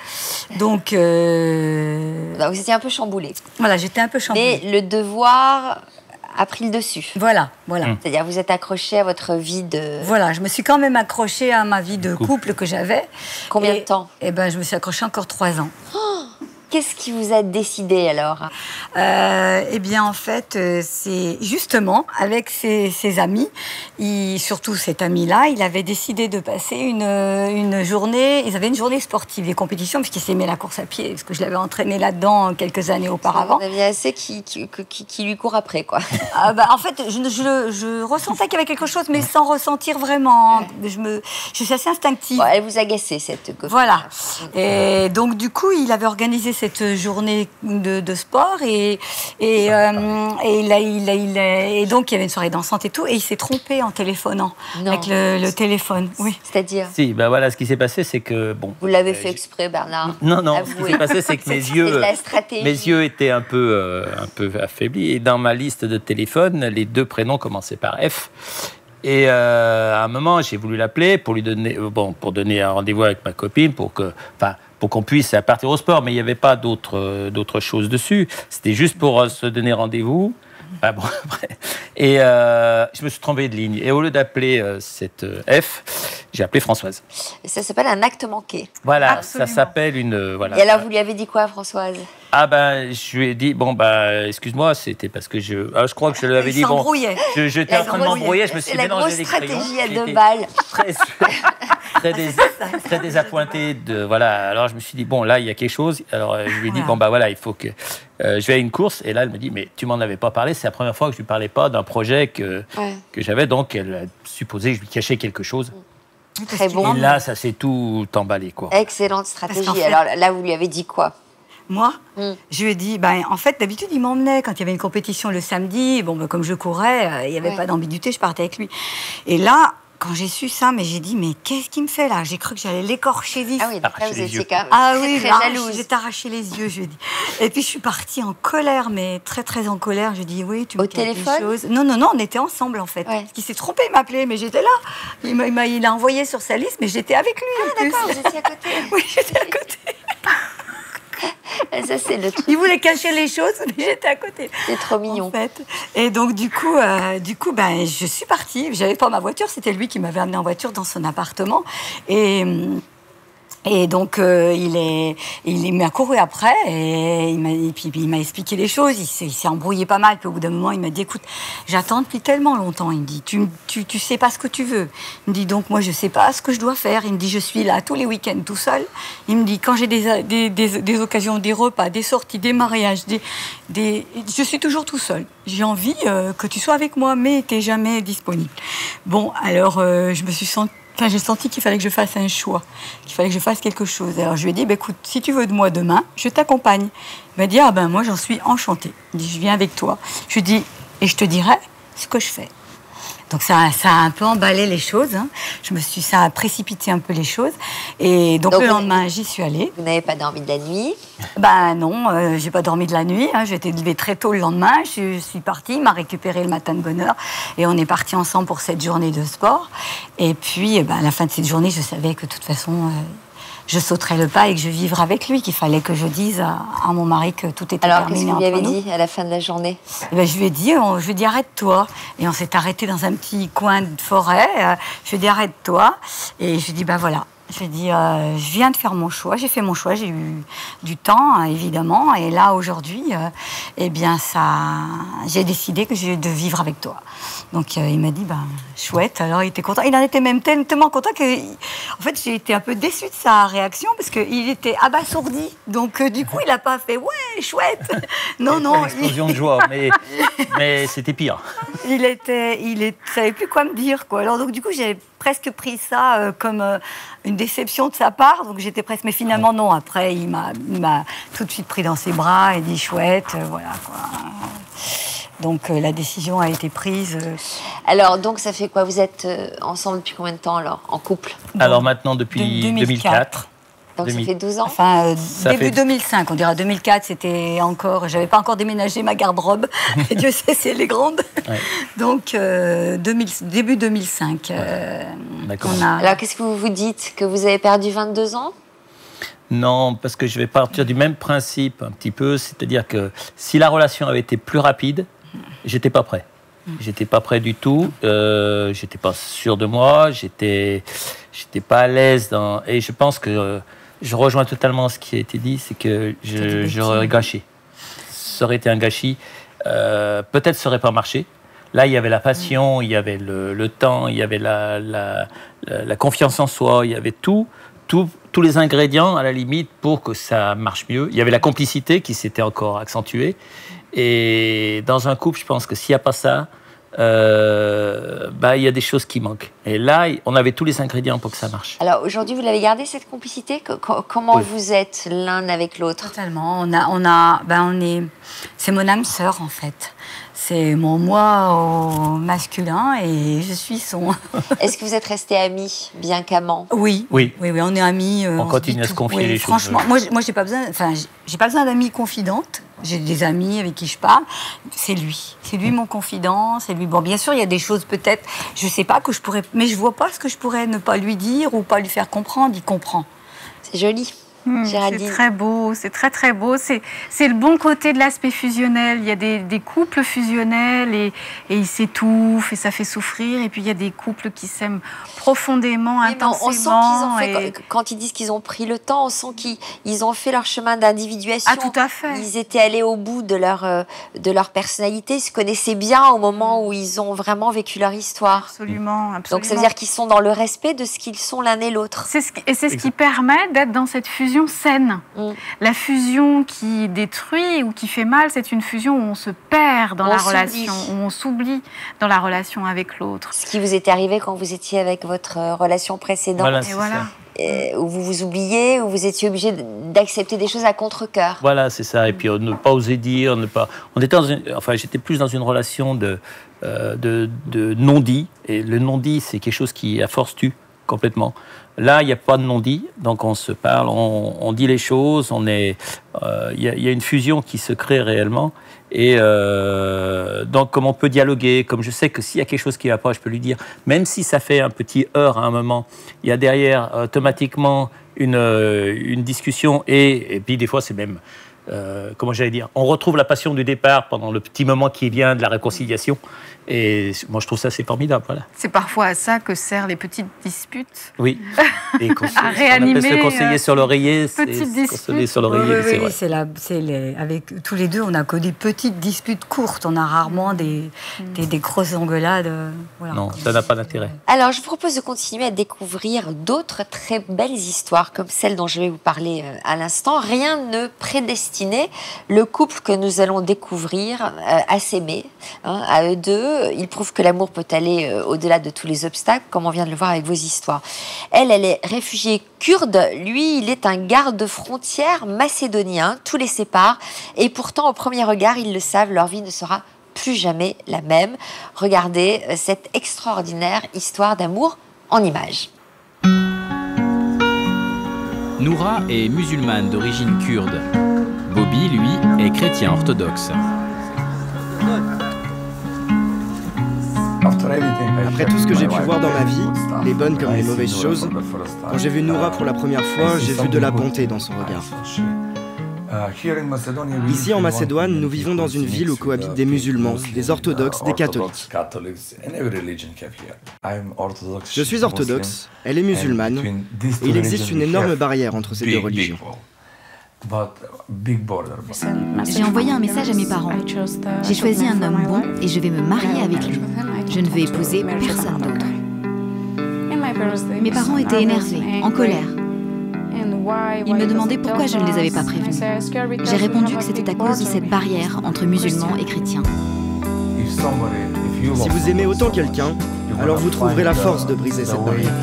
[SPEAKER 3] Donc...
[SPEAKER 6] vous étiez un peu chamboulée.
[SPEAKER 3] Voilà, j'étais un peu chamboulée.
[SPEAKER 6] Mais le devoir a pris le dessus.
[SPEAKER 3] Voilà.
[SPEAKER 6] C'est-à-dire, vous êtes accrochée à votre vie de...
[SPEAKER 3] Voilà, je me suis quand même accrochée à ma vie de couple que j'avais.
[SPEAKER 6] Combien de temps?
[SPEAKER 3] Je me suis accrochée encore 3 ans.
[SPEAKER 6] Qu'est-ce qui vous a décidé alors?
[SPEAKER 3] En fait, c'est justement avec ses amis, surtout cet ami-là, il avait décidé de passer une journée. Ils avaient une journée sportive, des compétitions, puisqu'il s'aimait la course à pied, parce que je l'avais entraîné là-dedans quelques années auparavant.
[SPEAKER 6] Vous aviez assez qui lui court après, quoi.
[SPEAKER 3] En fait, je ressentais qu'il y avait quelque chose, mais sans ressentir vraiment. Je suis assez instinctive.
[SPEAKER 6] Bon, elle vous agaçait, cette copine.
[SPEAKER 3] Voilà. Et donc, du coup, il avait organisé cette journée de sport et donc il y avait une soirée dansante et tout, et il s'est trompé en téléphonant avec le téléphone. Oui.
[SPEAKER 6] C'est-à-dire?
[SPEAKER 4] Si, voilà, ce qui s'est passé, c'est que
[SPEAKER 6] Vous l'avez fait exprès, Bernard?
[SPEAKER 4] Non. Ce qui s'est passé, c'est que mes yeux étaient un peu affaiblis, et dans ma liste de téléphone, les 2 prénoms commençaient par F. Et à un moment, j'ai voulu l'appeler pour lui donner, pour donner un rendez-vous avec ma copine, pour qu'on puisse partir au sport, mais il n'y avait pas d'autres choses dessus. C'était juste pour se donner rendez-vous. Et je me suis trompé de ligne. Et au lieu d'appeler cette F, j'ai appelé Françoise.
[SPEAKER 6] Ça s'appelle un acte manqué.
[SPEAKER 4] Voilà,
[SPEAKER 3] absolument.
[SPEAKER 4] Ça s'appelle une... Voilà.
[SPEAKER 6] Et alors, vous lui avez dit quoi, Françoise?
[SPEAKER 4] Je lui ai dit, excuse-moi, c'était parce que je crois que je lui avais dit, j'étais en train de m'embrouiller, je me suis mélangé les crayons.
[SPEAKER 6] La grosse stratégie à 2 balles.
[SPEAKER 4] Très désappointé alors je me suis dit, là, il y a quelque chose. Alors, je lui ai dit, il faut que... je vais à une course, et là, elle me dit, mais tu m'en avais pas parlé, c'est la première fois que je lui parlais pas d'un projet que j'avais, donc elle a supposé que je lui cachais quelque chose.
[SPEAKER 6] Très bon.
[SPEAKER 4] Et là, ça s'est tout emballé, quoi.
[SPEAKER 6] Excellente stratégie. Alors là, vous lui avez dit quoi?
[SPEAKER 3] Moi, je lui ai dit, en fait, d'habitude, il m'emmenait quand il y avait une compétition le samedi. Comme je courais, il n'y avait pas d'ambiguïté, je partais avec lui. Et là, quand j'ai su ça, j'ai dit, mais qu'est-ce qu'il me fait là? J'ai cru que j'allais l'écorcher vif.
[SPEAKER 6] Ah oui, donc là, vous étiez quand même très jalouse.
[SPEAKER 3] J'ai arraché les yeux, je lui ai dit. Et puis, je suis partie en colère, mais très, très en colère. Je lui ai dit, oui, tu me caches des choses. Non, on était ensemble, en fait. Ouais. Parce qu'il s'est trompé, il m'appelait, mais j'étais là. Il a envoyé sur sa liste, mais j'étais avec lui, en plus.
[SPEAKER 6] D'accord, vous étiez à côté.
[SPEAKER 3] Oui, j'étais à côté.
[SPEAKER 6] Ça, c'est le truc.
[SPEAKER 3] Il voulait cacher les choses, mais j'étais à côté.
[SPEAKER 6] C'est trop mignon.
[SPEAKER 3] En fait. Et donc, du coup, je suis partie. J'avais pas ma voiture. C'était lui qui m'avait amenée en voiture dans son appartement. Et donc, il m'a couru après et il m'a expliqué les choses. Il s'est embrouillé pas mal. Puis au bout d'un moment, il m'a dit, écoute, j'attends depuis tellement longtemps. Il me dit, tu sais pas ce que tu veux. Il me dit, donc moi, je sais pas ce que je dois faire. Il me dit, je suis là tous les week-ends tout seul. Il me dit, quand j'ai des occasions, des repas, des sorties, des mariages, je suis toujours tout seul. J'ai envie que tu sois avec moi, mais t'es jamais disponible. Bon, alors, j'ai senti qu'il fallait que je fasse un choix, qu'il fallait que je fasse quelque chose. Alors je lui ai dit, écoute, si tu veux de moi demain, je t'accompagne. Il m'a dit, moi j'en suis enchantée. Il dit, je viens avec toi. Je lui ai dit, et je te dirai ce que je fais. Donc ça a un peu emballé les choses. Hein. Ça a précipité un peu les choses. Et donc le lendemain, j'y suis allée.
[SPEAKER 6] Vous n'avez pas dormi de la nuit?
[SPEAKER 3] Non, j'ai pas dormi de la nuit. Hein. J'ai été levée très tôt le lendemain. Je suis partie, il m'a récupéré le matin de bonne heure. Et on est partis ensemble pour cette journée de sport. Et puis, à la fin de cette journée, je savais que de toute façon, je sauterais le pas et que je vivrais avec lui, qu'il fallait que je dise à mon mari que tout était
[SPEAKER 6] Alors, qu'est-ce
[SPEAKER 3] terminé
[SPEAKER 6] que vous lui
[SPEAKER 3] entre
[SPEAKER 6] avez
[SPEAKER 3] nous.
[SPEAKER 6] dit à la fin de la journée?
[SPEAKER 3] Eh ben, je lui ai dit, arrête-toi. Et on s'est arrêté dans un petit coin de forêt. Je lui ai dit, arrête-toi. Et je lui ai dit, ben voilà. Je lui ai dit, je viens de faire mon choix. J'ai fait mon choix. J'ai eu du temps, hein, évidemment. Et là, aujourd'hui, eh bien, j'ai décidé de vivre avec toi. Donc, il m'a dit, ben, chouette. Alors, il était content. Il en était même tellement content que, en fait, j'ai été un peu déçue de sa réaction parce qu'il était abasourdi. Donc, du coup, il n'a pas fait, ouais, chouette. Non, non.
[SPEAKER 4] Une explosion de joie, mais c'était pire.
[SPEAKER 3] Il savait plus quoi me dire, quoi. Alors, donc, du coup, j'ai presque pris ça comme une déception de sa part. Donc, j'étais presque... Mais finalement, non. Après, il m'a tout de suite pris dans ses bras et dit, chouette, voilà, quoi. Donc, la décision a été prise.
[SPEAKER 6] Alors, donc, ça fait quoi? Vous êtes ensemble depuis combien de temps, alors, en couple?
[SPEAKER 4] Alors maintenant, depuis 2004.
[SPEAKER 6] Donc, ça fait 12 ans?
[SPEAKER 3] Enfin, début 2005, on dira. 2004, c'était encore... J'avais pas encore déménagé ma garde-robe. Et Dieu sait si elle est grande. Ouais. Donc, début 2005.
[SPEAKER 4] D'accord.
[SPEAKER 6] Alors, qu'est-ce que vous vous dites? Que vous avez perdu 22 ans?
[SPEAKER 4] Non, parce que je vais partir du même principe un petit peu. C'est-à-dire que si la relation avait été plus rapide, j'étais pas prêt. J'étais pas prêt du tout. J'étais pas sûr de moi. J'étais pas à l'aise dans... Et je pense que je rejoins totalement ce qui a été dit, c'est que j'aurais gâché. Ça aurait été un gâchis. Peut-être ça n'aurait pas marché. Là, il y avait la passion, il y avait le temps, il y avait la confiance en soi, il y avait tous les ingrédients, à la limite, pour que ça marche mieux. Il y avait la complicité qui s'était encore accentuée. Et dans un couple, je pense que s'il n'y a pas ça, il y a des choses qui manquent. Et là, on avait tous les ingrédients pour que ça marche.
[SPEAKER 6] Alors aujourd'hui, vous l'avez gardé, cette complicité? Comment
[SPEAKER 4] oui.
[SPEAKER 6] vous êtes l'un avec l'autre?
[SPEAKER 3] Totalement. C'est mon âme sœur, en fait. C'est mon moi au masculin et je suis son...
[SPEAKER 6] Est-ce que vous êtes restés amis, bien qu'amants?
[SPEAKER 3] Oui, on est amis.
[SPEAKER 4] On continue à se confier les choses.
[SPEAKER 3] Franchement, moi j'ai pas besoin d'amis confidentes. J'ai des amis avec qui je parle. C'est lui mon confident. C'est lui. Bon, bien sûr, il y a des choses peut-être, je sais pas que je pourrais, mais je vois pas ce que je pourrais ne pas lui dire ou pas lui faire comprendre. Il comprend.
[SPEAKER 6] C'est joli.
[SPEAKER 7] C'est très beau, c'est très très beau. C'est le bon côté de l'aspect fusionnel. Il y a des couples fusionnels et ils s'étouffent et ça fait souffrir. Et puis il y a des couples qui s'aiment profondément, intensément.
[SPEAKER 6] On sent qu'ils ont fait, quand ils disent qu'ils ont pris le temps, on sent qu'ils ont fait leur chemin d'individuation.
[SPEAKER 7] Ah, tout à fait.
[SPEAKER 6] Ils étaient allés au bout de leur personnalité. Ils se connaissaient bien au moment où ils ont vraiment vécu leur histoire.
[SPEAKER 7] Absolument.
[SPEAKER 6] Donc ça veut dire qu'ils sont dans le respect de ce qu'ils sont l'un et l'autre.
[SPEAKER 7] C'est ce qui permet d'être dans cette fusion saine. La fusion qui détruit ou qui fait mal, c'est une fusion où on se perd dans la relation, où on s'oublie dans la relation avec l'autre.
[SPEAKER 6] Ce qui vous était arrivé quand vous étiez avec votre relation précédente.
[SPEAKER 4] Voilà.
[SPEAKER 6] Où vous vous oubliez, où vous étiez obligé d'accepter des choses à contre-cœur.
[SPEAKER 4] Voilà, c'est ça. Et puis ne pas oser dire, j'étais plus dans une relation de non-dit. Et le non-dit, c'est quelque chose qui, à force, tue complètement. Là, il n'y a pas de non-dit, donc on se parle, on dit les choses, il y a une fusion qui se crée réellement. Et donc, comme on peut dialoguer, comme je sais que s'il y a quelque chose qui ne va pas, je peux lui dire, même si ça fait un petit heurt à un moment, il y a derrière automatiquement une discussion et puis des fois c'est même, on retrouve la passion du départ pendant le petit moment qui vient de la réconciliation. Et moi, je trouve ça, c'est formidable. Voilà.
[SPEAKER 7] C'est parfois à ça que servent les petites disputes.
[SPEAKER 4] Oui. Et
[SPEAKER 7] à réanimer.
[SPEAKER 4] On appelle se conseiller sur l'oreiller.
[SPEAKER 7] Petites disputes.
[SPEAKER 4] Sur l'oreiller,
[SPEAKER 3] avec tous les deux, on n'a que des petites disputes courtes. On a rarement des grosses engueulades. Voilà.
[SPEAKER 4] Non, ça n'a pas d'intérêt.
[SPEAKER 6] Alors, je vous propose de continuer à découvrir d'autres très belles histoires, comme celle dont je vais vous parler à l'instant. Rien ne prédestinait le couple que nous allons découvrir à s'aimer, à eux deux. Il prouve que l'amour peut aller au-delà de tous les obstacles, comme on vient de le voir avec vos histoires. Elle est réfugiée kurde. Lui, il est un garde-frontière macédonien. Tout les sépare. Et pourtant, au premier regard, ils le savent, leur vie ne sera plus jamais la même. Regardez cette extraordinaire histoire d'amour en images.
[SPEAKER 1] Noura est musulmane d'origine kurde. Bobby, lui, est chrétien orthodoxe.
[SPEAKER 8] Après tout ce que j'ai pu voir dans ma vie, les bonnes comme les mauvaises choses, quand j'ai vu Noura pour la première fois, j'ai vu de la bonté dans son regard. Ici en Macédoine, nous vivons dans une ville où cohabitent des musulmans, des orthodoxes, des catholiques. Je suis orthodoxe, elle est musulmane, et il existe une énorme barrière entre ces deux religions.
[SPEAKER 9] J'ai envoyé un message à mes parents. J'ai choisi un homme bon et je vais me marier avec lui. Je ne veux épouser personne d'autre. Mes parents étaient énervés, en colère. Ils me demandaient pourquoi je ne les avais pas prévenus. J'ai répondu que c'était à cause de cette barrière entre musulmans et chrétiens.
[SPEAKER 8] Si vous aimez autant quelqu'un, alors vous trouverez la force de briser cette barrière.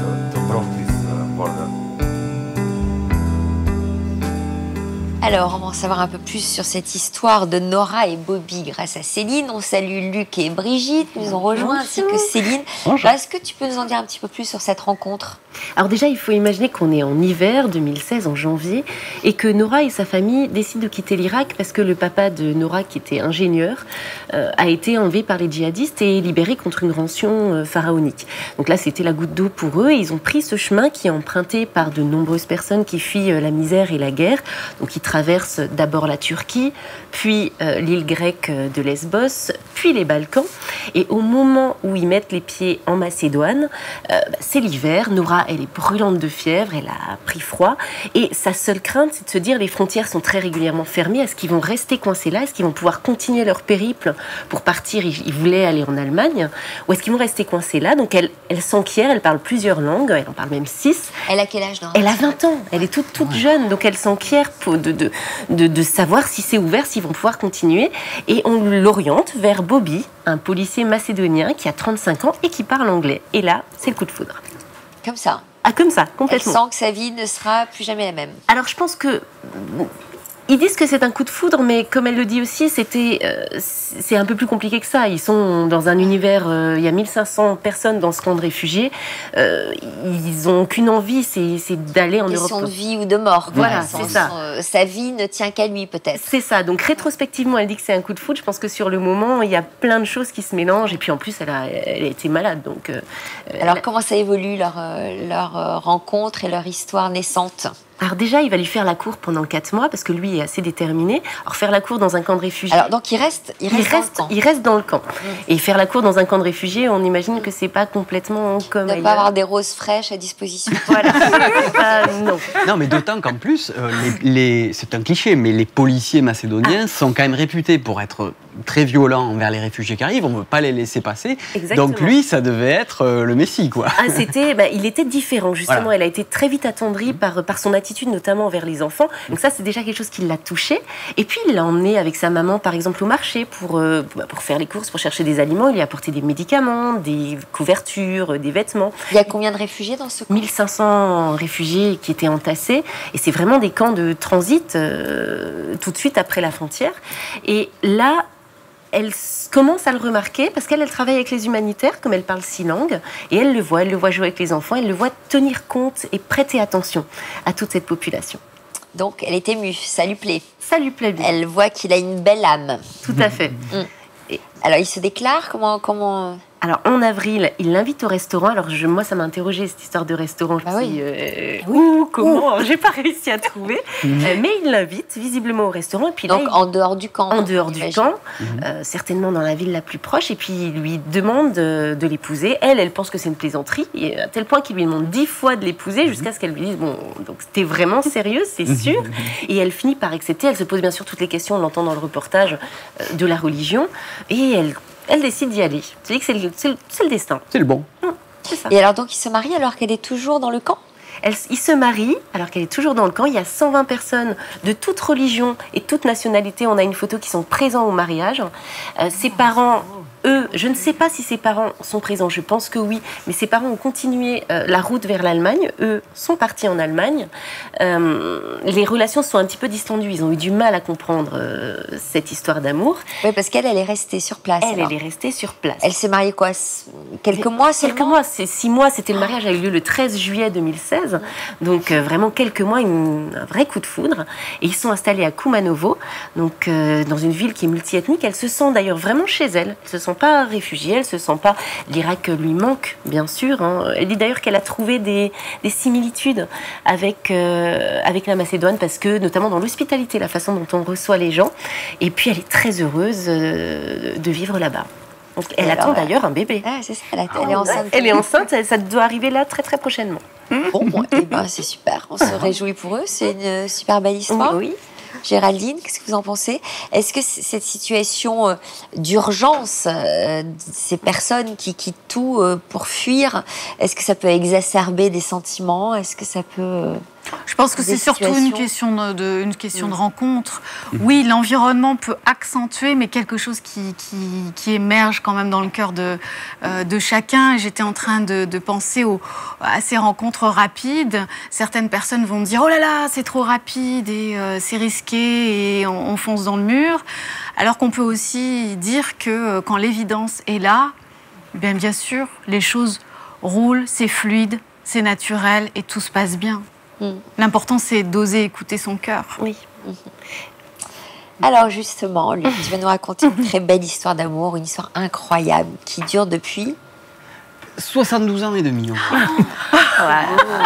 [SPEAKER 6] Alors, on va en savoir un peu plus sur cette histoire de Nora et Bobby grâce à Céline. On salue Luc et Brigitte qui nous ont rejoints, ainsi que Céline. Est-ce que tu peux nous en dire un petit peu plus sur cette rencontre?
[SPEAKER 10] Alors déjà, il faut imaginer qu'on est en hiver 2016, en janvier, et que Nora et sa famille décident de quitter l'Irak parce que le papa de Nora, qui était ingénieur, a été enlevé par les djihadistes et libéré contre une rançon pharaonique. Donc là, c'était la goutte d'eau pour eux, et ils ont pris ce chemin qui est emprunté par de nombreuses personnes qui fuient la misère et la guerre. Donc ils traversent d'abord la Turquie, puis l'île grecque de Lesbos, puis les Balkans. Et au moment où ils mettent les pieds en Macédoine, c'est l'hiver. Nora, elle est brûlante de fièvre, elle a pris froid. Et sa seule crainte, c'est de se dire, les frontières sont très régulièrement fermées. Est-ce qu'ils vont rester coincés là? Est-ce qu'ils vont pouvoir continuer leur périple pour partir? Ils voulaient aller en Allemagne. Ou est-ce qu'ils vont rester coincés là? Donc elle s'enquiert, elle parle plusieurs langues, elle en parle même 6.
[SPEAKER 6] Elle a quel âge, Nora?
[SPEAKER 10] Elle a 20 ans, elle est toute jeune. Donc elle s'enquiert de savoir si c'est ouvert, s'ils vont pouvoir continuer. Et on l'oriente vers Bobby, un policier macédonien qui a 35 ans et qui parle anglais. Et là, c'est le coup de foudre.
[SPEAKER 6] Comme ça?
[SPEAKER 10] Ah, comme ça, complètement.
[SPEAKER 6] Elle sent que sa vie ne sera plus jamais la même.
[SPEAKER 10] Alors, je pense que... Ils disent que c'est un coup de foudre, mais comme elle le dit aussi, c'est un peu plus compliqué que ça. Ils sont dans un univers, il y a 1500 personnes dans ce camp de réfugiés. Ils n'ont qu'une envie, c'est d'aller en Europe.
[SPEAKER 6] Question de vie ou de mort.
[SPEAKER 10] Voilà, c'est ça.
[SPEAKER 6] Sa vie ne tient qu'à lui, peut-être.
[SPEAKER 10] C'est ça. Donc, rétrospectivement, elle dit que c'est un coup de foudre. Je pense que sur le moment, il y a plein de choses qui se mélangent. Et puis, en plus, elle a été malade. Donc,
[SPEAKER 6] alors, comment ça évolue, leur rencontre et leur histoire naissante?
[SPEAKER 10] Alors déjà, il va lui faire la cour pendant 4 mois parce que lui est assez déterminé. Alors faire la cour dans un camp de réfugiés...
[SPEAKER 6] Alors donc il reste
[SPEAKER 10] dans le camp. Et faire la cour dans un camp de réfugiés, on imagine que c'est pas complètement comme ailleurs.
[SPEAKER 6] Ne pas avoir des roses fraîches à disposition.
[SPEAKER 10] Voilà. Non.
[SPEAKER 11] Non, mais d'autant qu'en plus, c'est un cliché, mais les policiers macédoniens sont quand même réputés pour être très violents envers les réfugiés qui arrivent. On ne veut pas les laisser passer.
[SPEAKER 10] Exactement.
[SPEAKER 11] Donc lui, ça devait être le messie, quoi.
[SPEAKER 10] Ah, il était différent, justement. Voilà. Elle a été très vite attendrie par son attitude, notamment envers les enfants. Donc ça, c'est déjà quelque chose qui l'a touché. Et puis, il l'a emmené avec sa maman, par exemple, au marché pour faire les courses, pour chercher des aliments. Il lui a apporté des médicaments, des couvertures, des vêtements.
[SPEAKER 6] Il y a combien de réfugiés dans ce camp?
[SPEAKER 10] 1500 réfugiés qui étaient entassés. Et c'est vraiment des camps de transit tout de suite après la frontière. Et là, elle commence à le remarquer parce qu'elle travaille avec les humanitaires, comme elle parle 6 langues, et elle le voit jouer avec les enfants, elle le voit tenir compte et prêter attention à toute cette population.
[SPEAKER 6] Donc elle est émue, ça lui plaît.
[SPEAKER 10] Ça lui plaît bien.
[SPEAKER 6] Elle voit qu'il a une belle âme.
[SPEAKER 10] Tout à fait.
[SPEAKER 6] Alors il se déclare, comment...
[SPEAKER 10] Alors, en avril, il l'invite au restaurant. Alors, moi, ça m'a interrogée, cette histoire de restaurant. Comment j'ai pas réussi à trouver. Mais il l'invite, visiblement, au restaurant. Et puis
[SPEAKER 6] donc, en dehors du camp.
[SPEAKER 10] En dehors du camp, certainement dans la ville la plus proche. Et puis, il lui demande de l'épouser. Elle pense que c'est une plaisanterie. Et à tel point qu'il lui demande 10 fois de l'épouser, jusqu'à ce qu'elle lui dise, bon, donc t'es vraiment sérieuse, c'est sûr. Et elle finit par accepter. Elle se pose bien sûr toutes les questions, on l'entend dans le reportage, de la religion. Et elle décide d'y aller. Tu dis que c'est le destin.
[SPEAKER 11] C'est le bon.
[SPEAKER 10] C'est ça.
[SPEAKER 6] Et alors donc, il se marie alors qu'elle est toujours dans le camp?
[SPEAKER 10] Il se marie alors qu'elle est toujours dans le camp. Il y a 120 personnes de toute religion et toute nationalité. On a une photo qui sont présents au mariage. Ses parents... Eux, je ne sais pas si ses parents sont présents, je pense que oui, mais ses parents ont continué la route vers l'Allemagne. Eux sont partis en Allemagne. Les relations sont un petit peu distendues. Ils ont eu du mal à comprendre cette histoire d'amour.
[SPEAKER 6] Oui, parce qu'elle est restée sur place.
[SPEAKER 10] Elle est restée sur place.
[SPEAKER 6] Elle s'est mariée quoi? Quelques mois seulement?
[SPEAKER 10] Quelques mois, c'est 6 mois. C'était le mariage a eu lieu le 13 juillet 2016. Donc vraiment quelques mois, un vrai coup de foudre. Et ils sont installés à Kumanovo, donc dans une ville qui est multiethnique. Elle se sent d'ailleurs vraiment chez elle. Elles se sont pas pas réfugiée, elle se sent pas... L'Irak lui manque, bien sûr. Hein. Elle dit d'ailleurs qu'elle a trouvé des similitudes avec la Macédoine, parce que, notamment dans l'hospitalité, la façon dont on reçoit les gens. Et puis, elle est très heureuse de vivre là-bas. Donc, elle attend d'ailleurs un bébé.
[SPEAKER 6] Ah, c'est ça, elle est enceinte.
[SPEAKER 10] Elle est enceinte, ça doit arriver là très très prochainement.
[SPEAKER 6] Bon, eh ben, c'est super. On se réjouit pour eux. C'est une super belle histoire.
[SPEAKER 10] Oui.
[SPEAKER 6] Géraldine, qu'est-ce que vous en pensez? Est-ce que cette situation d'urgence, ces personnes qui quittent tout pour fuir, est-ce que ça peut exacerber des sentiments? Est-ce que ça peut...
[SPEAKER 7] Je pense que c'est surtout une question de rencontre. Oui, l'environnement peut accentuer, mais quelque chose qui émerge quand même dans le cœur de chacun. J'étais en train de penser à ces rencontres rapides. Certaines personnes vont me dire « Oh là là, c'est trop rapide et c'est risqué et on fonce dans le mur ». Alors qu'on peut aussi dire que quand l'évidence est là, bien sûr, les choses roulent, c'est fluide, c'est naturel et tout se passe bien. L'important, c'est d'oser écouter son cœur.
[SPEAKER 10] Oui.
[SPEAKER 6] Alors justement, Luc, tu vas nous raconter une très belle histoire d'amour, une histoire incroyable qui dure depuis
[SPEAKER 11] 72 ans et demi.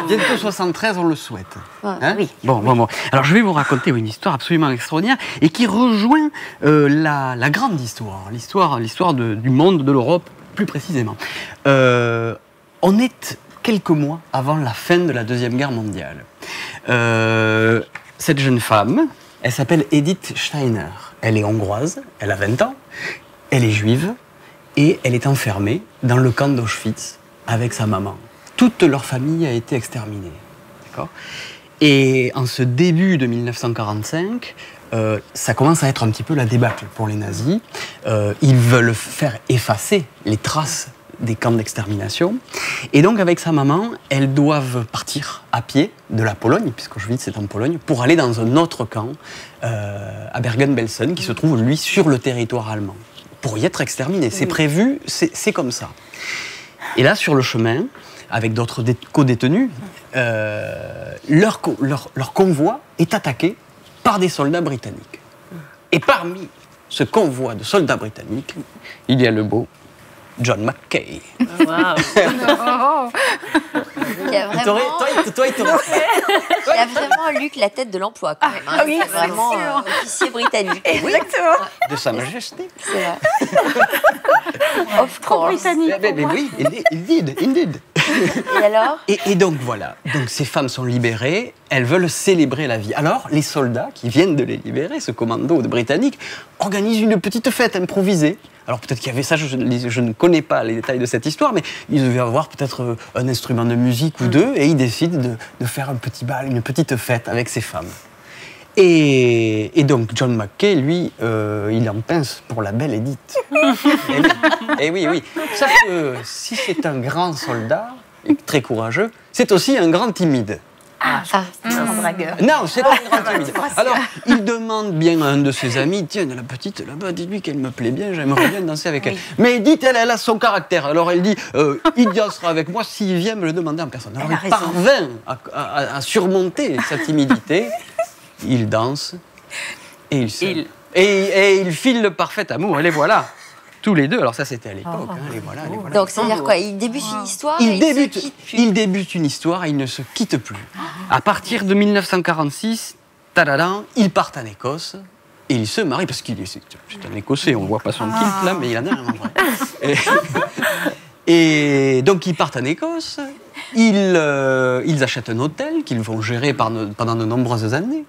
[SPEAKER 11] Bientôt 73, on le souhaite. Hein?
[SPEAKER 10] Oui.
[SPEAKER 11] Bon. Alors je vais vous raconter une histoire absolument extraordinaire et qui rejoint la grande histoire, l'histoire du monde, de l'Europe plus précisément. On est quelques mois avant la fin de la Deuxième Guerre mondiale. Cette jeune femme, elle s'appelle Edith Steiner. Elle est hongroise, elle a 20 ans, elle est juive et elle est enfermée dans le camp d'Auschwitz avec sa maman. Toute leur famille a été exterminée. D'accord ? Et en ce début de 1945, ça commence à être un petit peu la débâcle pour les nazis. Ils veulent faire effacer les traces des camps d'extermination. Et donc, avec sa maman, elles doivent partir à pied de la Pologne, puisqu'Auschwitz est en Pologne, pour aller dans un autre camp, à Bergen-Belsen, qui se trouve, lui, sur le territoire allemand, pour y être exterminé. C'est prévu, c'est comme ça. Et là, sur le chemin, avec d'autres co-détenus, leur convoi est attaqué par des soldats britanniques. Et parmi ce convoi de soldats britanniques, il y a le beau John McKay.
[SPEAKER 10] Wow.
[SPEAKER 6] Il y a vraiment...
[SPEAKER 11] Toi, il t'aurait...
[SPEAKER 6] Il y a vraiment, Luc, la tête de l'emploi, quand même. Hein.
[SPEAKER 10] Oui,
[SPEAKER 6] c'est vraiment officier britannique.
[SPEAKER 10] Exactement.
[SPEAKER 11] De sa majesté.
[SPEAKER 6] C'est vrai. Of course.
[SPEAKER 10] Britannique.
[SPEAKER 11] Mais oui, indeed.
[SPEAKER 6] Et alors?
[SPEAKER 11] Et donc voilà, donc ces femmes sont libérées, elles veulent célébrer la vie. Alors les soldats qui viennent de les libérer, ce commando britannique, organisent une petite fête improvisée. Alors peut-être qu'il y avait ça, je ne connais pas les détails de cette histoire, mais ils devaient avoir peut-être un instrument de musique ou deux, et ils décident de faire un petit bal, une petite fête avec ces femmes. Et donc John McKay, lui, il en pince pour la belle Edith. Et oui. Sauf que si c'est un grand soldat, et très courageux, c'est aussi un grand timide.
[SPEAKER 10] C'est un dragueur.
[SPEAKER 11] Non, c'est pas un grand timide. Alors, il demande bien à un de ses amis, tiens, la petite là-bas, dis-lui qu'elle me plaît bien, j'aimerais bien danser avec elle. Mais Edith, elle a son caractère. Alors elle dit, il dansera avec moi s'il vient me le demander en personne. Alors il parvint à surmonter sa timidité. Il danse et il s'aime. Et il file le parfait amour. Et les voilà, tous les deux. Alors ça, c'était à l'époque. Les voilà.
[SPEAKER 6] Donc, c'est-à-dire quoi? Il débute une histoire
[SPEAKER 11] il débute une histoire et ils ne se quittent plus. À partir de 1946, ils partent en Écosse et ils se marient parce qu'il c'est un Écossais. On ne voit pas son kilt là, mais il en a vraiment vrai. Et donc, ils partent en Écosse. Ils achètent un hôtel qu'ils vont gérer pendant de nombreuses années.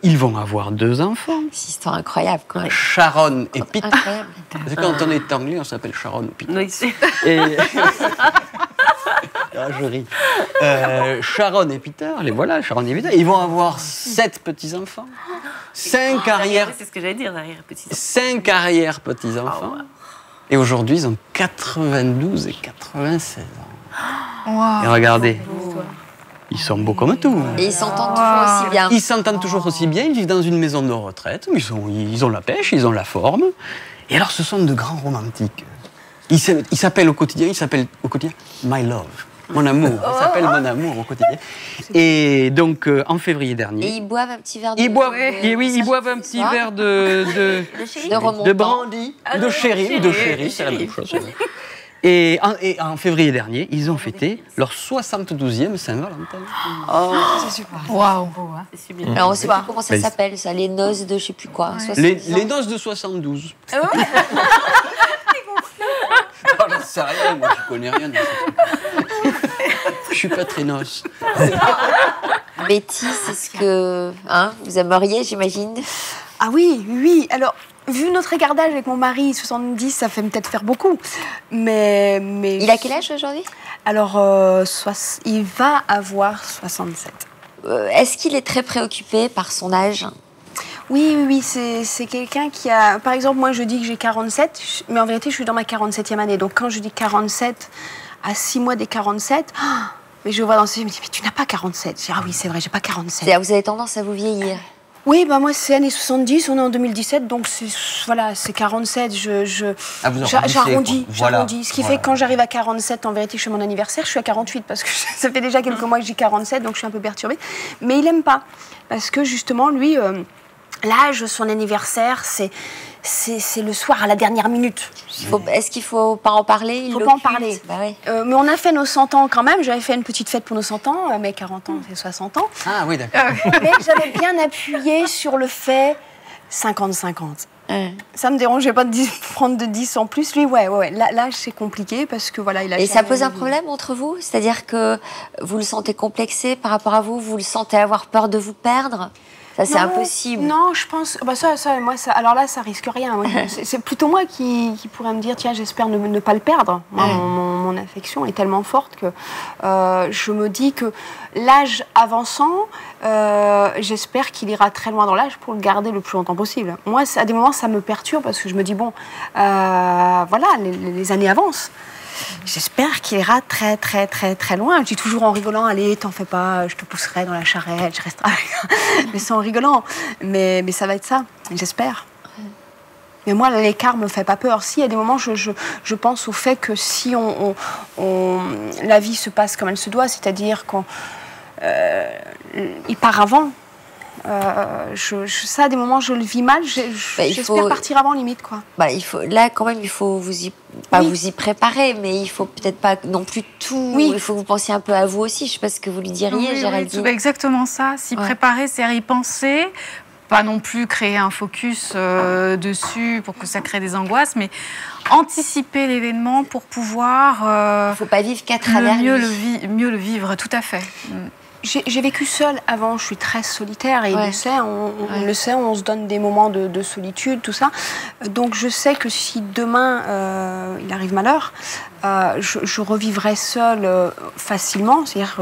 [SPEAKER 11] Ils vont avoir 2 enfants.
[SPEAKER 6] C'est une histoire incroyable, quoi.
[SPEAKER 11] Sharon et Peter.
[SPEAKER 6] Incroyable.
[SPEAKER 11] Parce que quand on est anglais, on s'appelle Sharon ou Peter.
[SPEAKER 10] Oui, c'est...
[SPEAKER 11] Je ris. Sharon et Peter, les voilà, Sharon et Peter. Ils vont avoir 7 petits-enfants. 5 arrière...
[SPEAKER 10] C'est ce que j'allais dire, arrière-petits-enfants.
[SPEAKER 11] 5 arrière-petits-enfants. Et aujourd'hui, ils ont 92 et 96 ans.
[SPEAKER 7] Wow.
[SPEAKER 11] Et regardez, ils sont beaux comme tout.
[SPEAKER 6] Et ils s'entendent toujours aussi bien.
[SPEAKER 11] Ils s'entendent toujours aussi bien, ils vivent dans une maison de retraite, mais ils ont la pêche, ils ont la forme. Et alors, ce sont de grands romantiques. Ils s'appellent au quotidien My Love. Mon amour, il s'appelle Mon amour au quotidien. Et donc, en février dernier...
[SPEAKER 6] Et ils boivent un petit verre de...
[SPEAKER 11] Ils boivent un petit verre de brandy, de sherry, c'est la même chose. Et en février dernier, ils ont fêté leur 72e Saint-Valentin.
[SPEAKER 7] Oh, c'est super.
[SPEAKER 3] Waouh.
[SPEAKER 10] C'est sublime.
[SPEAKER 6] Alors, on ne sait pas comment ça s'appelle, ça, les noces de je ne sais plus quoi.
[SPEAKER 11] Les noces de 72. Non, j'en sais rien, moi, je connais rien de ça. Je suis pas très noce.
[SPEAKER 6] Betty, c'est ce que vous aimeriez, j'imagine?
[SPEAKER 2] Ah oui. Alors, vu notre écartage avec mon mari, 70, ça fait peut-être faire beaucoup. Mais...
[SPEAKER 6] Il a quel âge aujourd'hui?
[SPEAKER 2] Alors, il va avoir 67.
[SPEAKER 6] Est-ce qu'il est très préoccupé par son âge?
[SPEAKER 2] Oui, c'est quelqu'un qui a... Par exemple, moi, je dis que j'ai 47, mais en vérité, je suis dans ma 47e année. Donc, quand je dis 47, à 6 mois des 47... mais je vois dans ses yeux, il me dit, mais tu n'as pas 47. Je dis, ah oui, c'est vrai, j'ai pas 47.
[SPEAKER 6] C'est-à-dire, vous avez tendance à vous vieillir?
[SPEAKER 2] Oui, bah moi, c'est années 70, on est en 2017, donc c'est 47, j'arrondis. Ce qui fait que quand j'arrive à 47, en vérité, je fais mon anniversaire, je suis à 48, parce que ça fait déjà quelques mois que j'ai 47, donc je suis un peu perturbée. Mais il aime pas, parce que justement, lui, l'âge, son anniversaire, c'est le soir à la dernière minute.
[SPEAKER 6] Est-ce qu'il ne faut pas en parler?
[SPEAKER 2] Il ne faut pas en parler.
[SPEAKER 6] Bah oui.
[SPEAKER 2] Mais on a fait nos 100 ans quand même. J'avais fait une petite fête pour nos 100 ans. Mes 40 ans, c'est 60 ans.
[SPEAKER 11] Ah oui, d'accord.
[SPEAKER 2] Mais j'avais bien appuyé sur le fait 50-50. Ça ne me dérangeait pas de prendre de 10 en plus. Lui, ouais. Là c'est compliqué parce que voilà, il a...
[SPEAKER 6] Et ça pose un problème entre vous? C'est-à-dire que vous le sentez complexé par rapport à vous? Vous le sentez avoir peur de vous perdre? Ça, c'est impossible.
[SPEAKER 2] Non, je pense... alors là, ça risque rien. C'est plutôt moi qui pourrais me dire, tiens, j'espère ne pas le perdre. Moi, mon affection est tellement forte que je me dis que l'âge avançant, j'espère qu'il ira très loin dans l'âge pour le garder le plus longtemps possible. Moi, à des moments, ça me perturbe parce que je me dis, bon, voilà, les années avancent. J'espère qu'il ira très, très, très, très loin. Je dis toujours en rigolant, allez, t'en fais pas, je te pousserai dans la charrette, je resterai... Mais c'est en rigolant. Mais ça va être ça, j'espère. Mais moi, l'écart me fait pas peur. Si, à des moments, je pense au fait que si la vie se passe comme elle se doit, c'est-à-dire qu'il part avant, ça, à des moments, je le vis mal. J'espère partir avant, limite, quoi.
[SPEAKER 6] Là, quand même, il faut vous y préparer, mais il faut peut-être pas non plus tout.
[SPEAKER 2] Oui.
[SPEAKER 6] Il faut que vous pensiez un peu à vous aussi. Je sais pas ce que vous lui diriez, Géraldine.
[SPEAKER 7] Oui, exactement ça. S'y préparer, c'est y penser. Pas non plus créer un focus dessus pour que ça crée des angoisses, mais anticiper l'événement pour pouvoir...
[SPEAKER 6] faut pas vivre qu'à travers
[SPEAKER 7] mieux le vivre, tout à fait.
[SPEAKER 2] J'ai vécu seule avant, je suis très solitaire et il le sait, on le sait, on se donne des moments de solitude, tout ça. Donc je sais que si demain il arrive malheur, je revivrai seule facilement. C'est-à-dire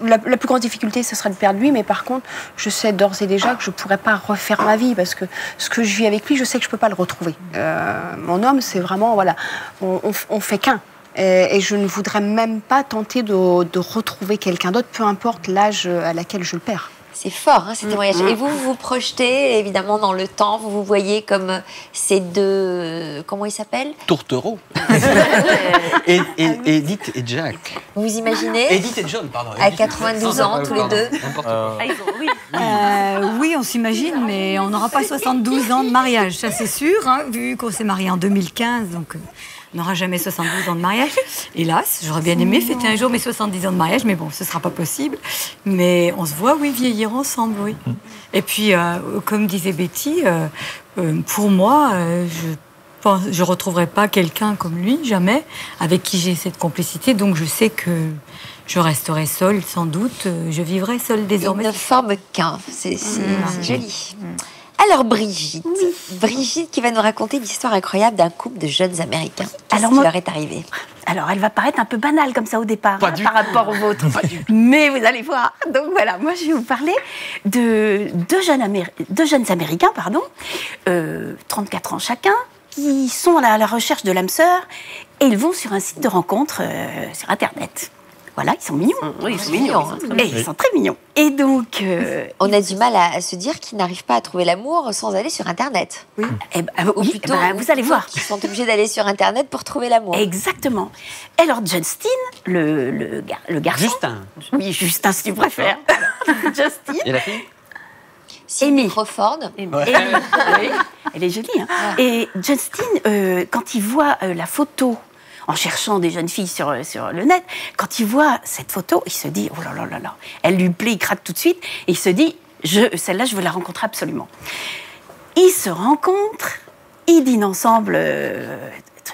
[SPEAKER 2] la plus grande difficulté, ce serait de perdre lui, mais par contre, je sais d'ores et déjà que je ne pourrais pas refaire ma vie parce que ce que je vis avec lui, je sais que je ne peux pas le retrouver. Mon homme, c'est vraiment, voilà, on fait qu'un. Et je ne voudrais même pas tenter de retrouver quelqu'un d'autre, peu importe l'âge à laquelle je le perds.
[SPEAKER 6] C'est fort, hein, ces témoignages. Et vous vous projetez, évidemment, dans le temps, vous vous voyez comme ces deux... Comment ils s'appellent?
[SPEAKER 11] Tourtereaux. Edith et Jack.
[SPEAKER 6] Vous vous imaginez?
[SPEAKER 11] Edith et John, pardon.
[SPEAKER 6] À 92 ans, tous les deux.
[SPEAKER 3] Oui, on s'imagine, mais on n'aura pas 72 ans de mariage, ça c'est sûr, hein, vu qu'on s'est mariés en 2015, donc... On n'aura jamais 72 ans de mariage. Hélas, j'aurais bien aimé fêter un jour mes 70 ans de mariage, mais bon, ce ne sera pas possible. Mais on se voit, oui, vieillir ensemble, oui. Et puis, comme disait Betty, pour moi, je ne retrouverai pas quelqu'un comme lui, jamais, avec qui j'ai cette complicité. Donc, je sais que je resterai seule, sans doute. Je vivrai seule désormais.
[SPEAKER 6] Il ne forme qu'un. C'est joli. Alors Brigitte, Brigitte qui va nous raconter l'histoire incroyable d'un couple de jeunes Américains. Qu'est-ce qui leur est arrivé?
[SPEAKER 12] Alors elle va paraître un peu banale comme ça au départ, par rapport au vôtre. Mais vous allez voir. Donc voilà, moi je vais vous parler de deux jeunes Américains, 34 ans chacun, qui sont à la recherche de l'âme sœur et ils vont sur un site de rencontre sur Internet. Voilà, ils sont mignons.
[SPEAKER 6] Oui, ils sont mignons.
[SPEAKER 12] Ils sont très mignons. Et donc...
[SPEAKER 6] on a du mal à se dire qu'ils n'arrivent pas à trouver l'amour sans aller sur Internet.
[SPEAKER 12] Oui.
[SPEAKER 6] Ou plutôt,
[SPEAKER 12] vous allez voir.
[SPEAKER 6] Qu'ils sont obligés d'aller sur Internet pour trouver l'amour.
[SPEAKER 12] Exactement. Et alors, Justin, le garçon...
[SPEAKER 11] Justin.
[SPEAKER 12] Oui, Justin, si tu préfères. Justin.
[SPEAKER 11] Et la fille
[SPEAKER 12] Amy
[SPEAKER 6] Crawford.
[SPEAKER 12] Amy. Oui, elle est jolie. Hein. Et Justin, quand il voit la photo, en cherchant des jeunes filles sur le net, quand il voit cette photo, il se dit, oh là là là là, elle lui plaît, il craque tout de suite, et il se dit, celle-là, je veux la rencontrer absolument. Ils se rencontrent, ils dînent ensemble,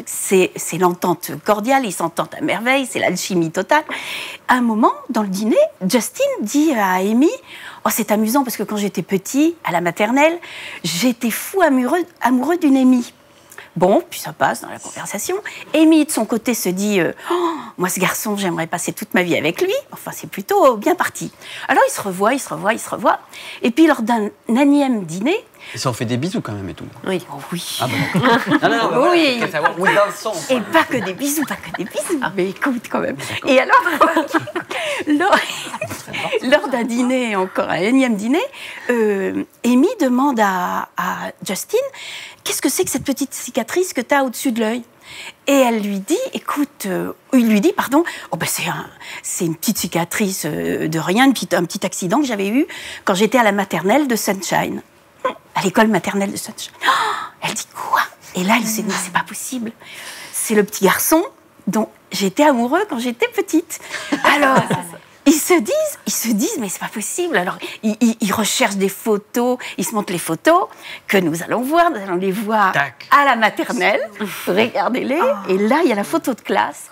[SPEAKER 12] c'est l'entente cordiale, ils s'entendent à merveille, c'est l'alchimie totale. À un moment, dans le dîner, Justin dit à Amy, oh, c'est amusant parce que quand j'étais petit, à la maternelle, j'étais fou amoureux d'une Amy. Bon, puis ça passe dans la conversation. Amy, de son côté, se dit oh, moi, ce garçon, j'aimerais passer toute ma vie avec lui. Enfin, c'est plutôt bien parti. Alors, ils se revoient. Et puis, lors d'un énième dîner...
[SPEAKER 11] Ils se sont fait des bisous quand même et tout.
[SPEAKER 12] Oui. Oh, oui.
[SPEAKER 11] Ah bon, d'accord. Non,
[SPEAKER 12] oui.
[SPEAKER 11] Faut savoir où ils en sont.
[SPEAKER 12] Et pas que des bisous. Mais écoute, quand même. Et alors, lors d'un dîner, encore un énième dîner, Amy demande à Justin, qu'est-ce que c'est que cette petite cicatrice que tu as au-dessus de l'œil? Et elle lui dit, oh ben c'est une petite cicatrice de rien, un petit accident que j'avais eu quand j'étais à la maternelle de Sunshine. À l'école maternelle de Sunshine. Oh, elle dit quoi? Et là, elle se dit, c'est pas possible. C'est le petit garçon dont j'étais amoureux quand j'étais petite. Alors, ils se disent, mais c'est pas possible. Alors, ils recherchent des photos, ils se montrent les photos que nous allons les voir à la maternelle. Regardez-les. Et là, il y a la photo de classe.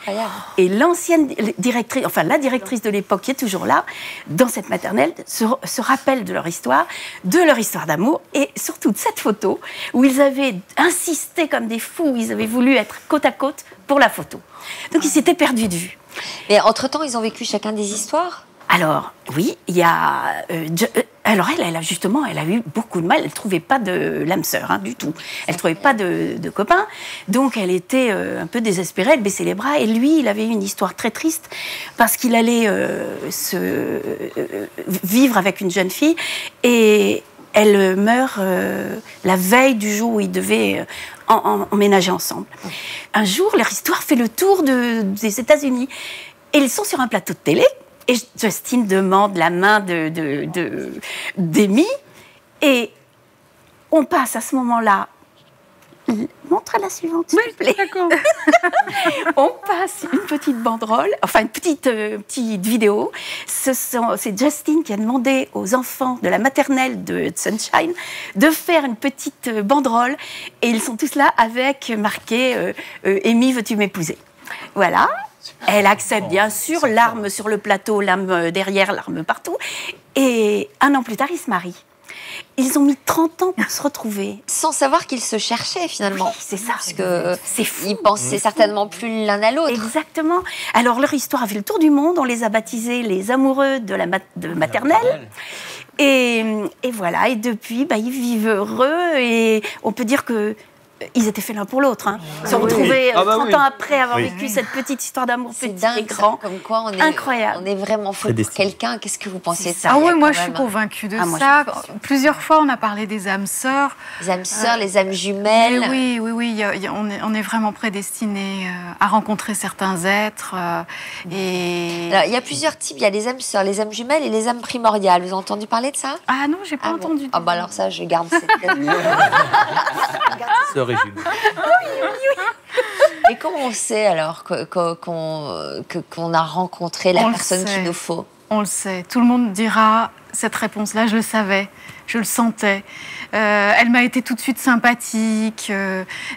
[SPEAKER 12] Et l'ancienne directrice, enfin la directrice de l'époque qui est toujours là, dans cette maternelle, se rappelle de leur histoire d'amour, et surtout de cette photo où ils avaient insisté comme des fous, ils avaient voulu être côte à côte pour la photo. Donc, ils s'étaient perdus de vue.
[SPEAKER 6] Mais entre-temps, ils ont vécu chacun des histoires?
[SPEAKER 12] Alors, oui, il y a... alors, elle a eu beaucoup de mal. Elle ne trouvait pas l'âme sœur, du tout. Elle ne trouvait pas de copain. Donc, elle était un peu désespérée. Elle baissait les bras. Et lui, il avait eu une histoire très triste parce qu'il allait vivre avec une jeune fille. Et elle meurt la veille du jour où ils devaient emménager ensemble. Un jour, leur histoire fait le tour des États-Unis. Et ils sont sur un plateau de télé. Et Justin demande la main d'Amy. Et on passe à ce moment-là. Montre à la suivante, s'il vous plaît.
[SPEAKER 7] D'accord.
[SPEAKER 12] On passe une petite banderole, enfin une petite vidéo. C'est Justin qui a demandé aux enfants de la maternelle de Sunshine de faire une petite banderole. Et ils sont tous là avec marqué Amy, veux-tu m'épouser? Voilà. Elle accepte bien sûr, larmes sur le plateau, larmes derrière, larmes partout. Et un an plus tard, ils se marient. Ils ont mis 30 ans pour se retrouver.
[SPEAKER 6] Sans savoir qu'ils se cherchaient, finalement.
[SPEAKER 12] Oui, c'est ça.
[SPEAKER 6] Parce que
[SPEAKER 12] c'est fou.
[SPEAKER 6] Ils pensaient certainement plus l'un à l'autre.
[SPEAKER 12] Exactement. Alors, leur histoire a fait le tour du monde. On les a baptisés les amoureux de maternelle. Et voilà. Et depuis, ils vivent heureux. Et on peut dire que ils étaient faits l'un pour l'autre. Ils se sont retrouvés 30 ans après avoir vécu cette petite histoire d'amour petit et grand.
[SPEAKER 6] Comme quoi
[SPEAKER 12] incroyable.
[SPEAKER 6] On est vraiment fait pour quelqu'un. Qu'est-ce que vous pensez de ça?
[SPEAKER 7] Ah oui, moi je suis convaincue de ça. Plusieurs fois, on a parlé des âmes sœurs.
[SPEAKER 6] Les âmes sœurs, les âmes jumelles.
[SPEAKER 7] Oui, on est vraiment prédestinés à rencontrer certains êtres.
[SPEAKER 6] Alors, il y a plusieurs types. Il y a les âmes sœurs, les âmes jumelles et les âmes primordiales. Vous avez entendu parler de ça?
[SPEAKER 7] Ah non, j'ai pas entendu.
[SPEAKER 6] Ah bah alors ça, je garde cette... Et comment on sait alors qu'on a rencontré la personne qu'il nous faut?
[SPEAKER 7] On le sait. Tout le monde dira cette réponse-là, je le savais, je le sentais. Elle m'a été tout de suite sympathique.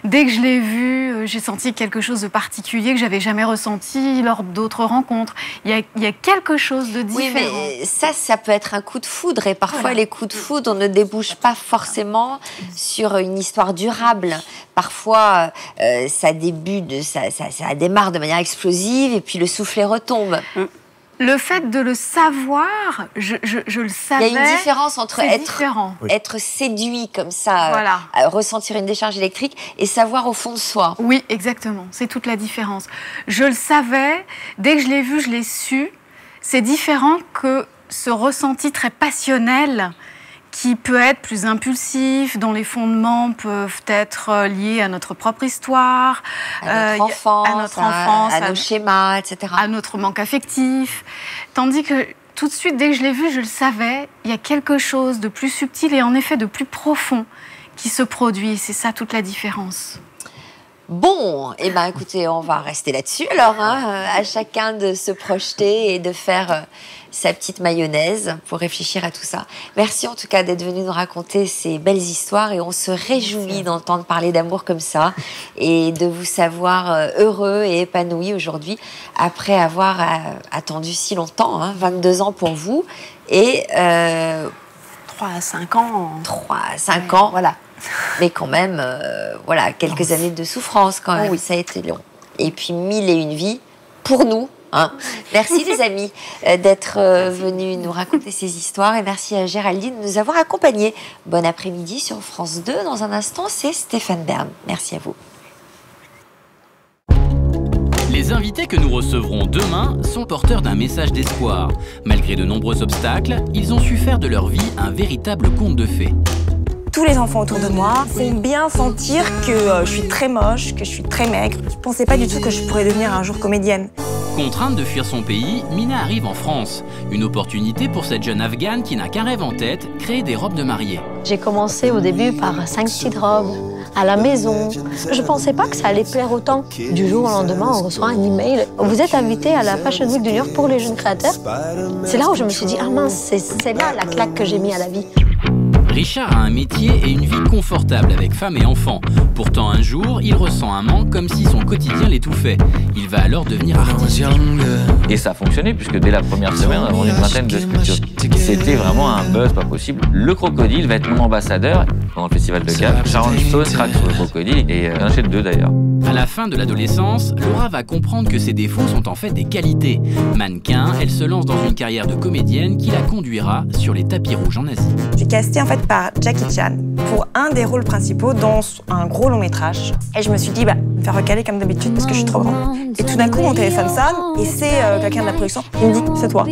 [SPEAKER 7] Dès que je l'ai vue, j'ai senti quelque chose de particulier que j'avais jamais ressenti lors d'autres rencontres. Il y a quelque chose de différent.
[SPEAKER 6] Oui, mais ça peut être un coup de foudre. Et parfois, les coups de foudre ne débouchent pas forcément sur une histoire durable. Parfois, ça démarre de manière explosive et puis le soufflet retombe.
[SPEAKER 7] Le fait de le savoir, je le savais.
[SPEAKER 6] Il y a une différence entre
[SPEAKER 7] être
[SPEAKER 6] séduit comme ça, voilà. Ressentir une décharge électrique, et savoir au fond de soi.
[SPEAKER 7] Oui, exactement. C'est toute la différence. Je le savais, dès que je l'ai vu, je l'ai su. C'est différent que ce ressenti très passionnel qui peut être plus impulsif, dont les fondements peuvent être liés à notre propre histoire,
[SPEAKER 6] à notre enfance, à nos schémas, etc.
[SPEAKER 7] À notre manque affectif. Tandis que tout de suite, dès que je l'ai vu, je le savais, il y a quelque chose de plus subtil et en effet de plus profond qui se produit. C'est ça toute la différence.
[SPEAKER 6] Bon, eh ben, écoutez, on va rester là-dessus alors, hein, à chacun de se projeter et de faire sa petite mayonnaise pour réfléchir à tout ça. Merci en tout cas d'être venu nous raconter ces belles histoires et on se réjouit d'entendre parler d'amour comme ça et de vous savoir heureux et épanoui aujourd'hui après avoir attendu si longtemps, hein, 22 ans pour vous et
[SPEAKER 2] 3 à 5 ans.
[SPEAKER 6] 3 à 5 ans.
[SPEAKER 2] Voilà.
[SPEAKER 6] Mais quand même, voilà, quelques années de souffrance quand même, ça a été long. Et puis 1001 vies pour nous. Hein. Merci les amis d'être venus nous raconter ces histoires et merci à Géraldine de nous avoir accompagnés. Bon après-midi sur France 2. Dans un instant, c'est Stéphane Bern. Merci à vous.
[SPEAKER 1] Les invités que nous recevrons demain sont porteurs d'un message d'espoir. Malgré de nombreux obstacles, ils ont su faire de leur vie un véritable conte de fées.
[SPEAKER 13] Tous les enfants autour de moi font bien sentir que je suis très moche, que je suis très maigre. Je pensais pas du tout que je pourrais devenir un jour comédienne.
[SPEAKER 1] Contrainte de fuir son pays, Mina arrive en France. Une opportunité pour cette jeune Afghane qui n'a qu'un rêve en tête, créer des robes de mariée.
[SPEAKER 14] J'ai commencé au début par 5 petites robes à la maison. Je pensais pas que ça allait plaire autant. Du jour au lendemain, on reçoit un email. Vous êtes invité à la Fashion Week de New York pour les jeunes créateurs. C'est là où je me suis dit, ah mince, c'est là la claque que j'ai mis à la vie.
[SPEAKER 1] Richard a un métier et une vie confortable avec femme et enfants. Pourtant, un jour, il ressent un manque comme si son quotidien l'étouffait. Il va alors devenir artiste.
[SPEAKER 15] Et ça a fonctionné puisque dès la première semaine, on a vendu une vingtaine de sculptures. C'était vraiment un buzz pas possible. Le crocodile va être mon ambassadeur pendant le festival de Cannes. Sharon Stone craque sur le crocodile et un chez deux d'ailleurs.
[SPEAKER 1] À la fin de l'adolescence, Laura va comprendre que ses défauts sont en fait des qualités. Mannequin, elle se lance dans une carrière de comédienne qui la conduira sur les tapis rouges en Asie.
[SPEAKER 13] Je suis castée en fait par Jackie Chan pour un des rôles principaux dans un gros long métrage. Et je me suis dit, me faire recaler comme d'habitude parce que je suis trop grande. Et tout d'un coup, mon téléphone sonne et c'est quelqu'un de la production. Il me dit, c'est toi.